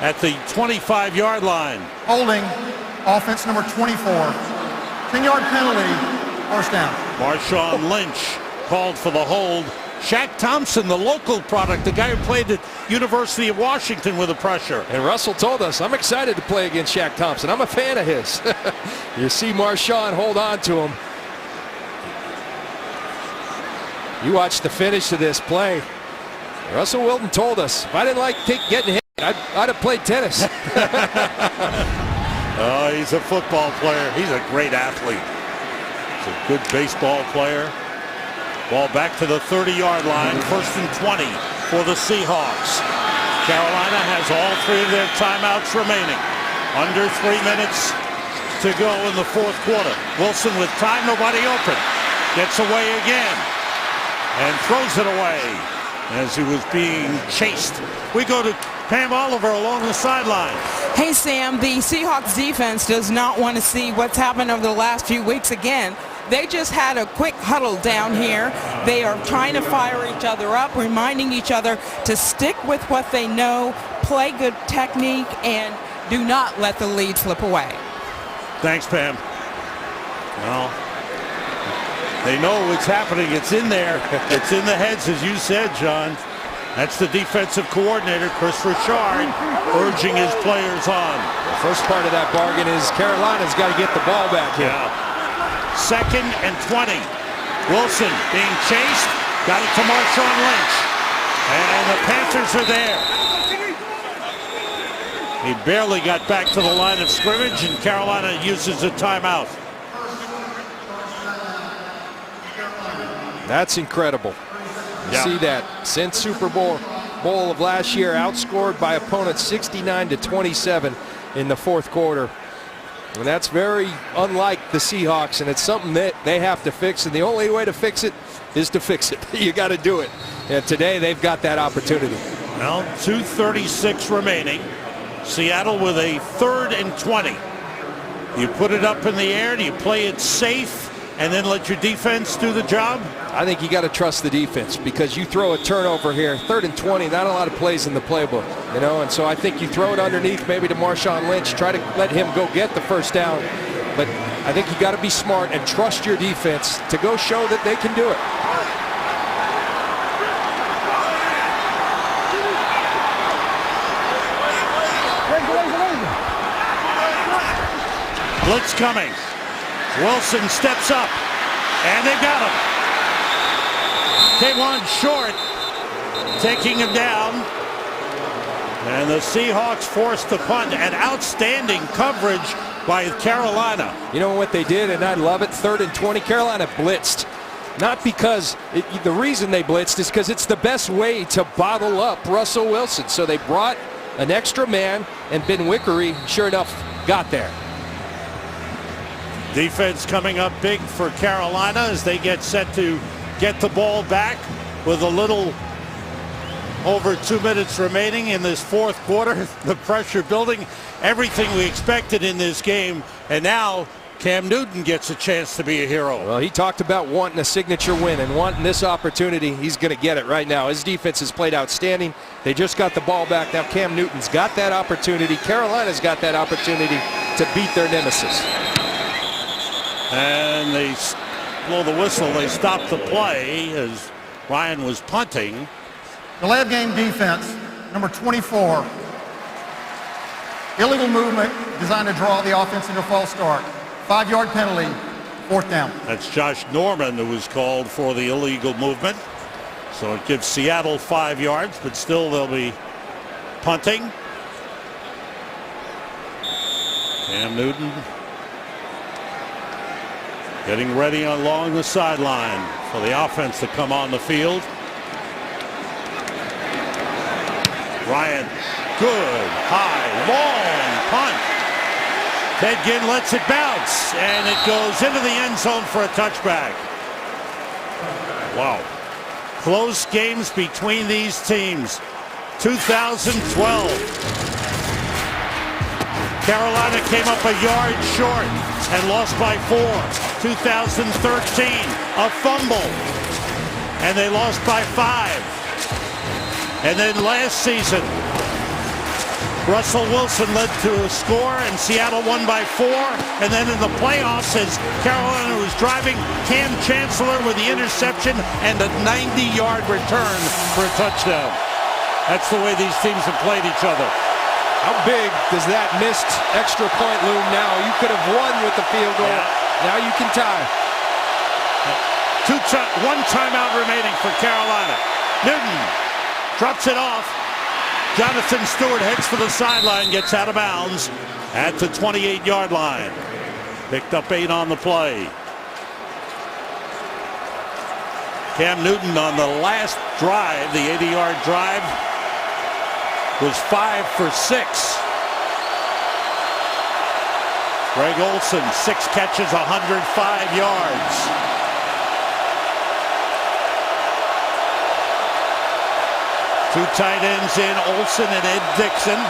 at the 25-yard line. Holding, offense number 24. 10-yard penalty, first down. Marshawn Lynch called for the hold. Shaq Thompson, the local product, the guy who played at University of Washington with the pressure. And Russell told us, I'm excited to play against Shaq Thompson. I'm a fan of his. You see Marshawn hold on to him. You watch the finish of this play. Russell Wilson told us, if I didn't like getting hit, I'd have played tennis. Oh, he's a football player. He's a great athlete. He's a good baseball player. Ball back to the 30-yard line. 1st and 20 for the Seahawks. Carolina has all 3 of their timeouts remaining. Under 3 minutes to go in the 4th quarter. Wilson with time, nobody open. Gets away again and throws it away as he was being chased. We go to Pam Oliver along the sideline. Hey, Sam, the Seahawks defense does not want to see what's happened over the last few weeks again. They just had a quick huddle down here. They are trying to fire each other up, reminding each other to stick with what they know, play good technique, and do not let the lead slip away. Thanks, Pam. Well, they know what's happening. It's in there. It's in the heads, as you said, John. That's the defensive coordinator, Chris Richard, urging his players on. The first part of that bargain is Carolina's got to get the ball back here. Yeah. 2nd and 20. Wilson being chased. Got it to Marshawn Lynch. And the Panthers are there. He barely got back to the line of scrimmage, and Carolina uses a timeout. That's incredible. You see that since Super Bowl of last year, outscored by opponents 69-27 in the 4th quarter. And that's very unlike the Seahawks, and it's something that they have to fix, and the only way to fix it is to fix it. You got to do it. And today they've got that opportunity. Well, 2:36 remaining. Seattle with a 3rd and 20. You put it up in the air, do you play it safe and then let your defense do the job? I think you got to trust the defense, because you throw a turnover here, 3rd and 20, not a lot of plays in the playbook, you know, and so I think you throw it underneath maybe to Marshawn Lynch, try to let him go get the first down. But I think you got to be smart and trust your defense to go show that they can do it. Blitz coming. Wilson steps up, and they've got him. K'Wan Short taking him down. And the Seahawks forced the punt, and outstanding coverage by Carolina. You know what they did, and I love it, 3rd and 20, Carolina blitzed. Not because, the reason they blitzed is because it's the best way to bottle up Russell Wilson. So they brought an extra man, and Ben Wickery, sure enough, got there. Defense coming up big for Carolina as they get set to get the ball back with a little over 2 minutes remaining in this 4th quarter. The pressure building, everything we expected in this game, and now Cam Newton gets a chance to be a hero. Well, he talked about wanting a signature win and wanting this opportunity. He's going to get it right now. His defense has played outstanding. They just got the ball back. Now Cam Newton's got that opportunity. Carolina's got that opportunity to beat their nemesis. And they blow the whistle. They stop the play as Ryan was punting. Delay of game defense, number 24. Illegal movement designed to draw the offense into a false start. 5-yard penalty, 4th down. That's Josh Norman who was called for the illegal movement. So it gives Seattle 5 yards, but still they'll be punting. Cam Newton getting ready along the sideline for the offense to come on the field. Ryan, good, high, long punt. Ted Ginn lets it bounce, and it goes into the end zone for a touchback. Wow. Close games between these teams. 2012. Carolina came up a yard short and lost by 4. 2013, a fumble, and they lost by 5. And then last season, Russell Wilson led to a score, and Seattle won by 4. And then in the playoffs, as Carolina was driving, Cam Chancellor with the interception and a 90-yard return for a touchdown. That's the way these teams have played each other. How big does that missed extra point loom now? You could have won with the field goal. Yeah. Now you can tie. One timeout remaining for Carolina. Newton drops it off. Jonathan Stewart heads for the sideline, gets out of bounds at the 28-yard line. Picked up 8 on the play. Cam Newton on the last drive, the 80-yard drive, was 5 for 6. Greg Olsen, 6 catches, 105 yards. Two tight ends in, Olsen and Ed Dixon.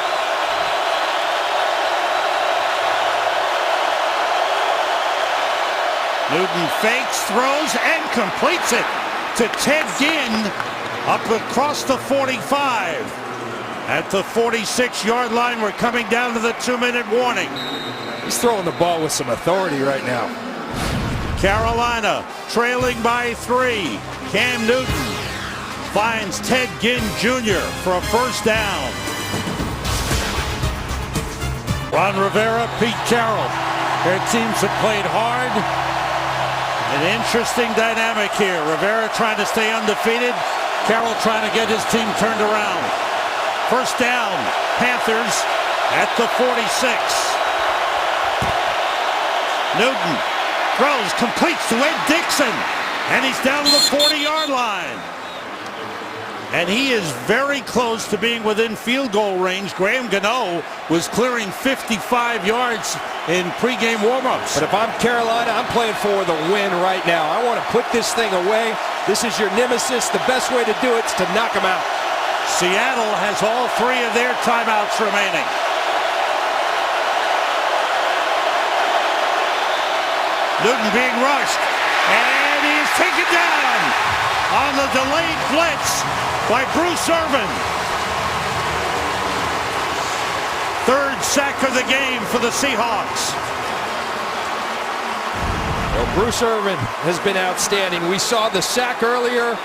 Newton fakes, throws, and completes it to Ted Ginn up across the 45. At the 46-yard line, we're coming down to the 2-minute warning. He's throwing the ball with some authority right now. Carolina trailing by 3. Cam Newton finds Ted Ginn Jr. for a first down. Ron Rivera, Pete Carroll. Their teams have played hard. An interesting dynamic here. Rivera trying to stay undefeated. Carroll trying to get his team turned around. First down, Panthers at the 46. Newton throws, completes to Ed Dixon, and he's down to the 40-yard line. And he is very close to being within field goal range. Graham Gano was clearing 55 yards in pregame warmups. But if I'm Carolina, I'm playing for the win right now. I want to put this thing away. This is your nemesis. The best way to do it is to knock him out. Seattle has all 3 of their timeouts remaining. Newton being rushed, and he's taken down on the delayed blitz by Bruce Irvin. 3rd sack of the game for the Seahawks. Well, Bruce Irvin has been outstanding. We saw the sack earlier.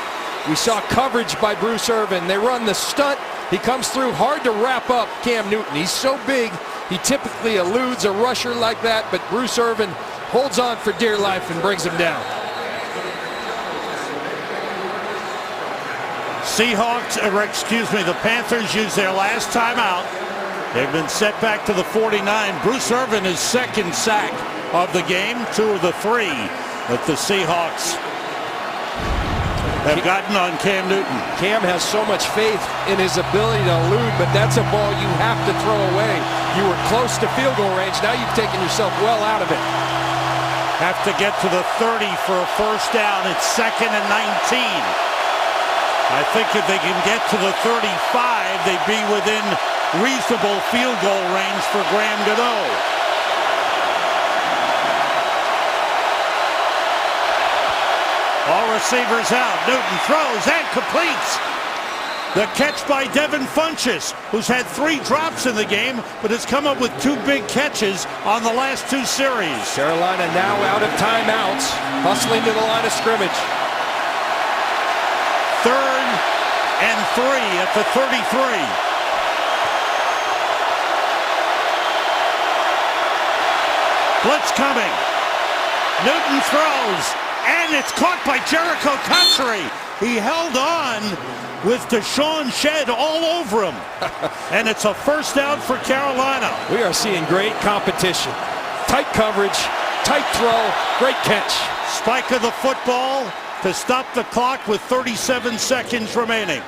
We saw coverage by Bruce Irvin. They run the stunt. He comes through hard to wrap up Cam Newton. He's so big, he typically eludes a rusher like that, but Bruce Irvin holds on for dear life and brings him down. The Panthers use their last timeout. They've been set back to the 49. Bruce Irvin is 2nd sack of the game, 2 of the 3 that the Seahawks have gotten on Cam Newton. Cam has so much faith in his ability to elude, but that's a ball you have to throw away. You were close to field goal range. Now you've taken yourself well out of it. Have to get to the 30 for a first down. It's 2nd and 19. I think if they can get to the 35, they'd be within reasonable field goal range for Graham Gano. All receivers out. Newton throws and completes. The catch by Devin Funchess, who's had 3 drops in the game, but has come up with 2 big catches on the last 2 series. Carolina now out of timeouts, hustling to the line of scrimmage. 3 at the 33. Blitz coming. Newton throws, and it's caught by Jericho Country. He held on with Deshaun Shedd all over him. And it's a first down for Carolina. We are seeing great competition. Tight coverage, tight throw, great catch. Spike of the football to stop the clock with 37 seconds remaining.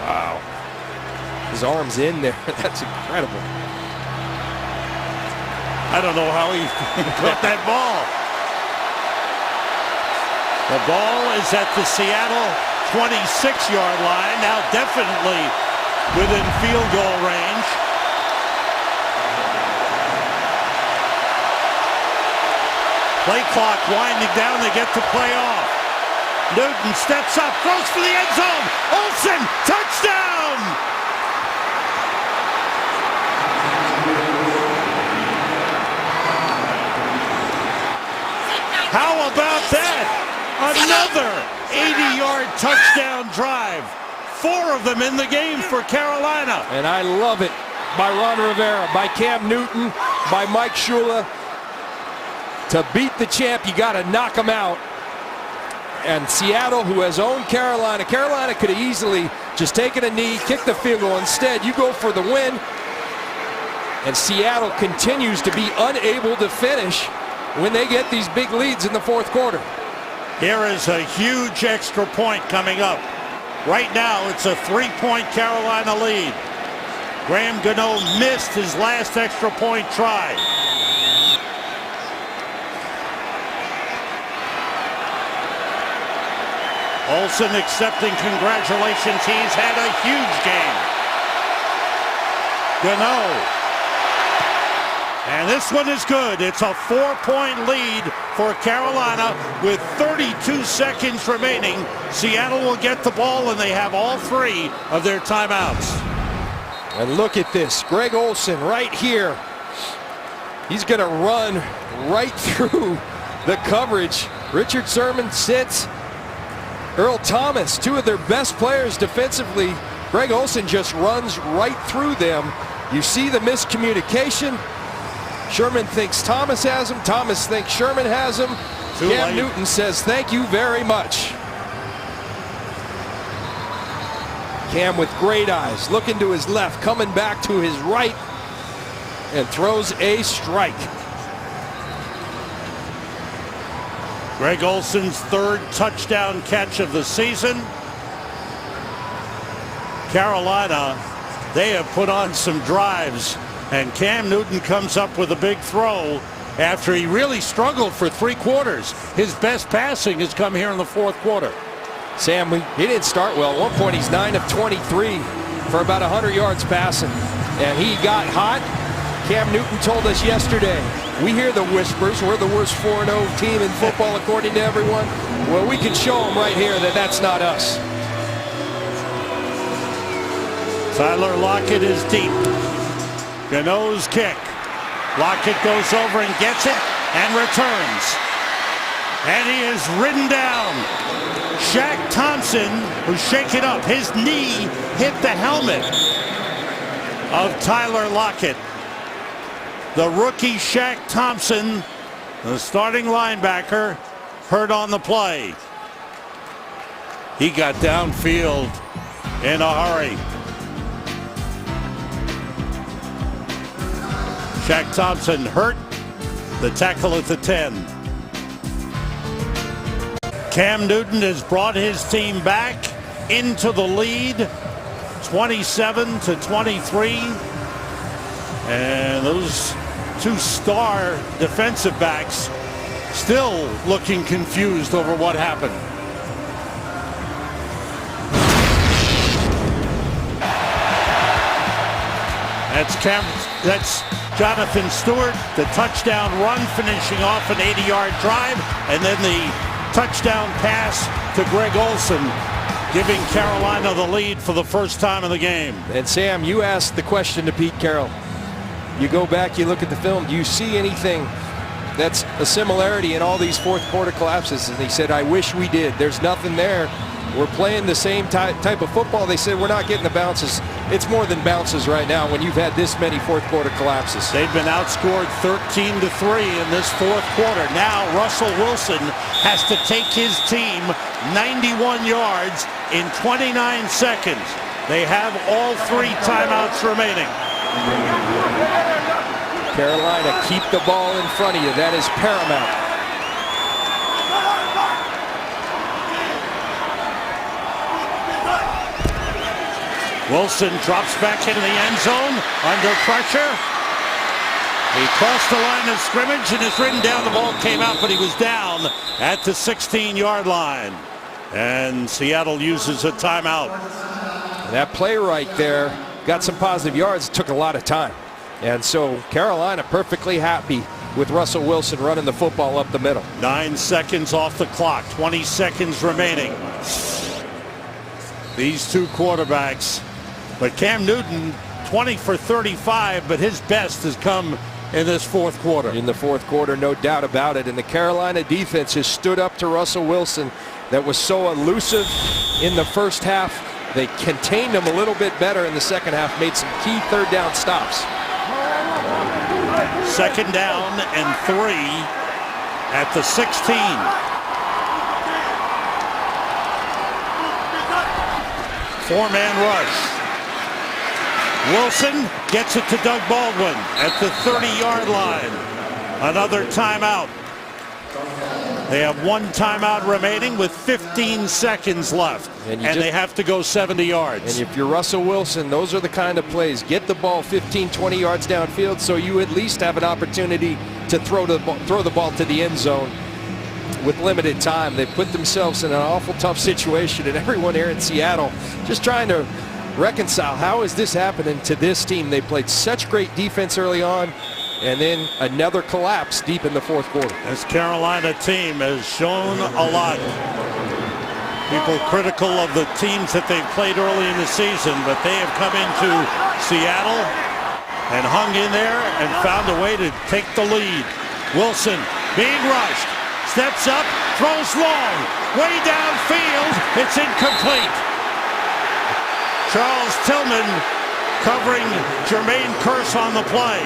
Wow. His arm's in there. That's incredible. I don't know how he caught that ball. The ball is at the Seattle 26-yard line, now definitely within field goal range. Play clock winding down, they get to play off. Newton steps up, throws for the end zone. Olsen, touchdown! How about that? Another 80-yard touchdown drive. 4 of them in the game for Carolina. And I love it by Ron Rivera, by Cam Newton, by Mike Shula. To beat the champ, you got to knock him out. And Seattle, who has owned Carolina, Carolina could have easily just taken a knee, kicked the field goal. Instead, you go for the win. And Seattle continues to be unable to finish when they get these big leads in the fourth quarter. Here is a huge extra point coming up. Right now, it's a 3-point Carolina lead. Graham Gano missed his last extra point try. Olsen accepting congratulations. He's had a huge game. Gano. And this one is good. It's a 4-point lead for Carolina with 32 seconds remaining. Seattle will get the ball, and they have all 3 of their timeouts. And look at this. Greg Olsen right here. He's going to run right through the coverage. Richard Sherman sits. Earl Thomas, 2 of their best players defensively. Greg Olsen just runs right through them. You see the miscommunication. Sherman thinks Thomas has him. Thomas thinks Sherman has him. Cam Newton says, thank you very much. Cam with great eyes, looking to his left, coming back to his right, and throws a strike. Greg Olsen's 3rd touchdown catch of the season. Carolina, they have put on some drives. And Cam Newton comes up with a big throw after he really struggled for 3 quarters. His best passing has come here in the fourth quarter. Sam, he didn't start well. At one point, he's 9 of 23 for about 100 yards passing. And he got hot. Cam Newton told us yesterday, we hear the whispers. We're the worst 4-0 team in football, according to everyone. Well, we can show them right here that that's not us. Tyler Lockett is deep. Gano's kick. Lockett goes over and gets it and returns. And he is ridden down. Shaq Thompson, who's shaken up. His knee hit the helmet of Tyler Lockett. The rookie Shaq Thompson, the starting linebacker, hurt on the play. He got downfield in a hurry. Shaq Thompson hurt, the tackle at the 10. Cam Newton has brought his team back into the lead, 27-23. And those 2 star defensive backs still looking confused over what happened. That's Jonathan Stewart, the touchdown run, finishing off an 80-yard drive, and then the touchdown pass to Greg Olsen, giving Carolina the lead for the first time in the game. And Sam, you asked the question to Pete Carroll. You go back, you look at the film, do you see anything that's a similarity in all these fourth quarter collapses? And he said, I wish we did. There's nothing there. We're playing the same type of football. They said we're not getting the bounces. It's more than bounces right now when you've had this many fourth quarter collapses. They've been outscored 13-3 in this fourth quarter. Now Russell Wilson has to take his team 91 yards in 29 seconds. They have all 3 timeouts remaining. Carolina, keep the ball in front of you. That is paramount. Wilson drops back into the end zone under pressure. He crossed the line of scrimmage and is ridden down. The ball came out, but he was down at the 16-yard line. And Seattle uses a timeout. That play right there got some positive yards. It took a lot of time. And so Carolina perfectly happy with Russell Wilson running the football up the middle. 9 seconds off the clock, 20 seconds remaining. These two quarterbacks. But Cam Newton, 20 for 35, but his best has come in this fourth quarter. In the fourth quarter, no doubt about it. And the Carolina defense has stood up to Russell Wilson that was so elusive in the first half. They contained him a little bit better in the second half, made some key third down stops. 2nd down and 3 at the 16. Four-man rush. Wilson gets it to Doug Baldwin at the 30-yard line. Another timeout. They have 1 timeout remaining with 15 seconds left. And they have to go 70 yards. And if you're Russell Wilson, those are the kind of plays. Get the ball 15, 20 yards downfield so you at least have an opportunity to throw the ball to the end zone with limited time. They put themselves in an awful tough situation, and everyone here in Seattle just trying to reconcile how is this happening to this team. They played such great defense early on, and then another collapse deep in the fourth quarter. This Carolina team has shown a lot. People critical of the teams that they've played early in the season, but they have come into Seattle and hung in there and found a way to take the lead. Wilson being rushed, steps up, throws long, way downfield, it's incomplete. Charles Tillman covering Jermaine Kearse on the play.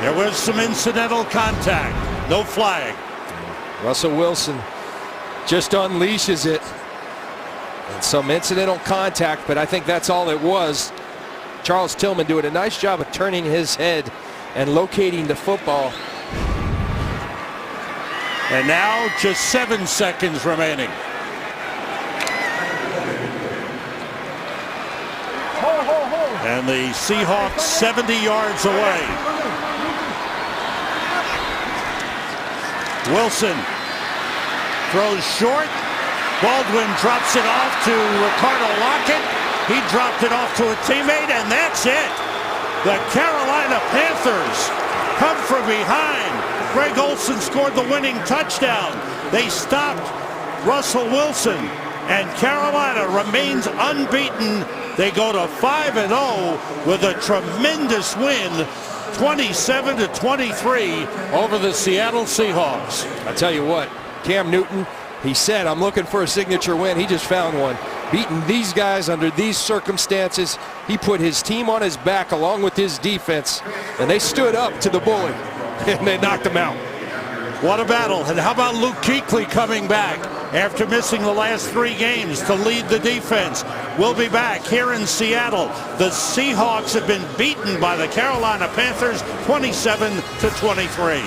There was some incidental contact. No flag. Russell Wilson just unleashes it. And some incidental contact, but I think that's all it was. Charles Tillman doing a nice job of turning his head and locating the football. And now just 7 seconds remaining. And the Seahawks 70 yards away. Wilson throws short. Baldwin drops it off to Ricardo Lockett. He dropped it off to a teammate, and that's it. The Carolina Panthers come from behind. Greg Olsen scored the winning touchdown. They stopped Russell Wilson, and Carolina remains unbeaten. They go to 5-0 with a tremendous win, 27-23 over the Seattle Seahawks. I tell you what, Cam Newton, he said, I'm looking for a signature win. He just found one. Beating these guys under these circumstances, he put his team on his back along with his defense, and they stood up to the bully, and they knocked him out. What a battle. And how about Luke Kuechly coming back after missing the last 3 games to lead the defense? We'll be back here in Seattle. The Seahawks have been beaten by the Carolina Panthers 27-23.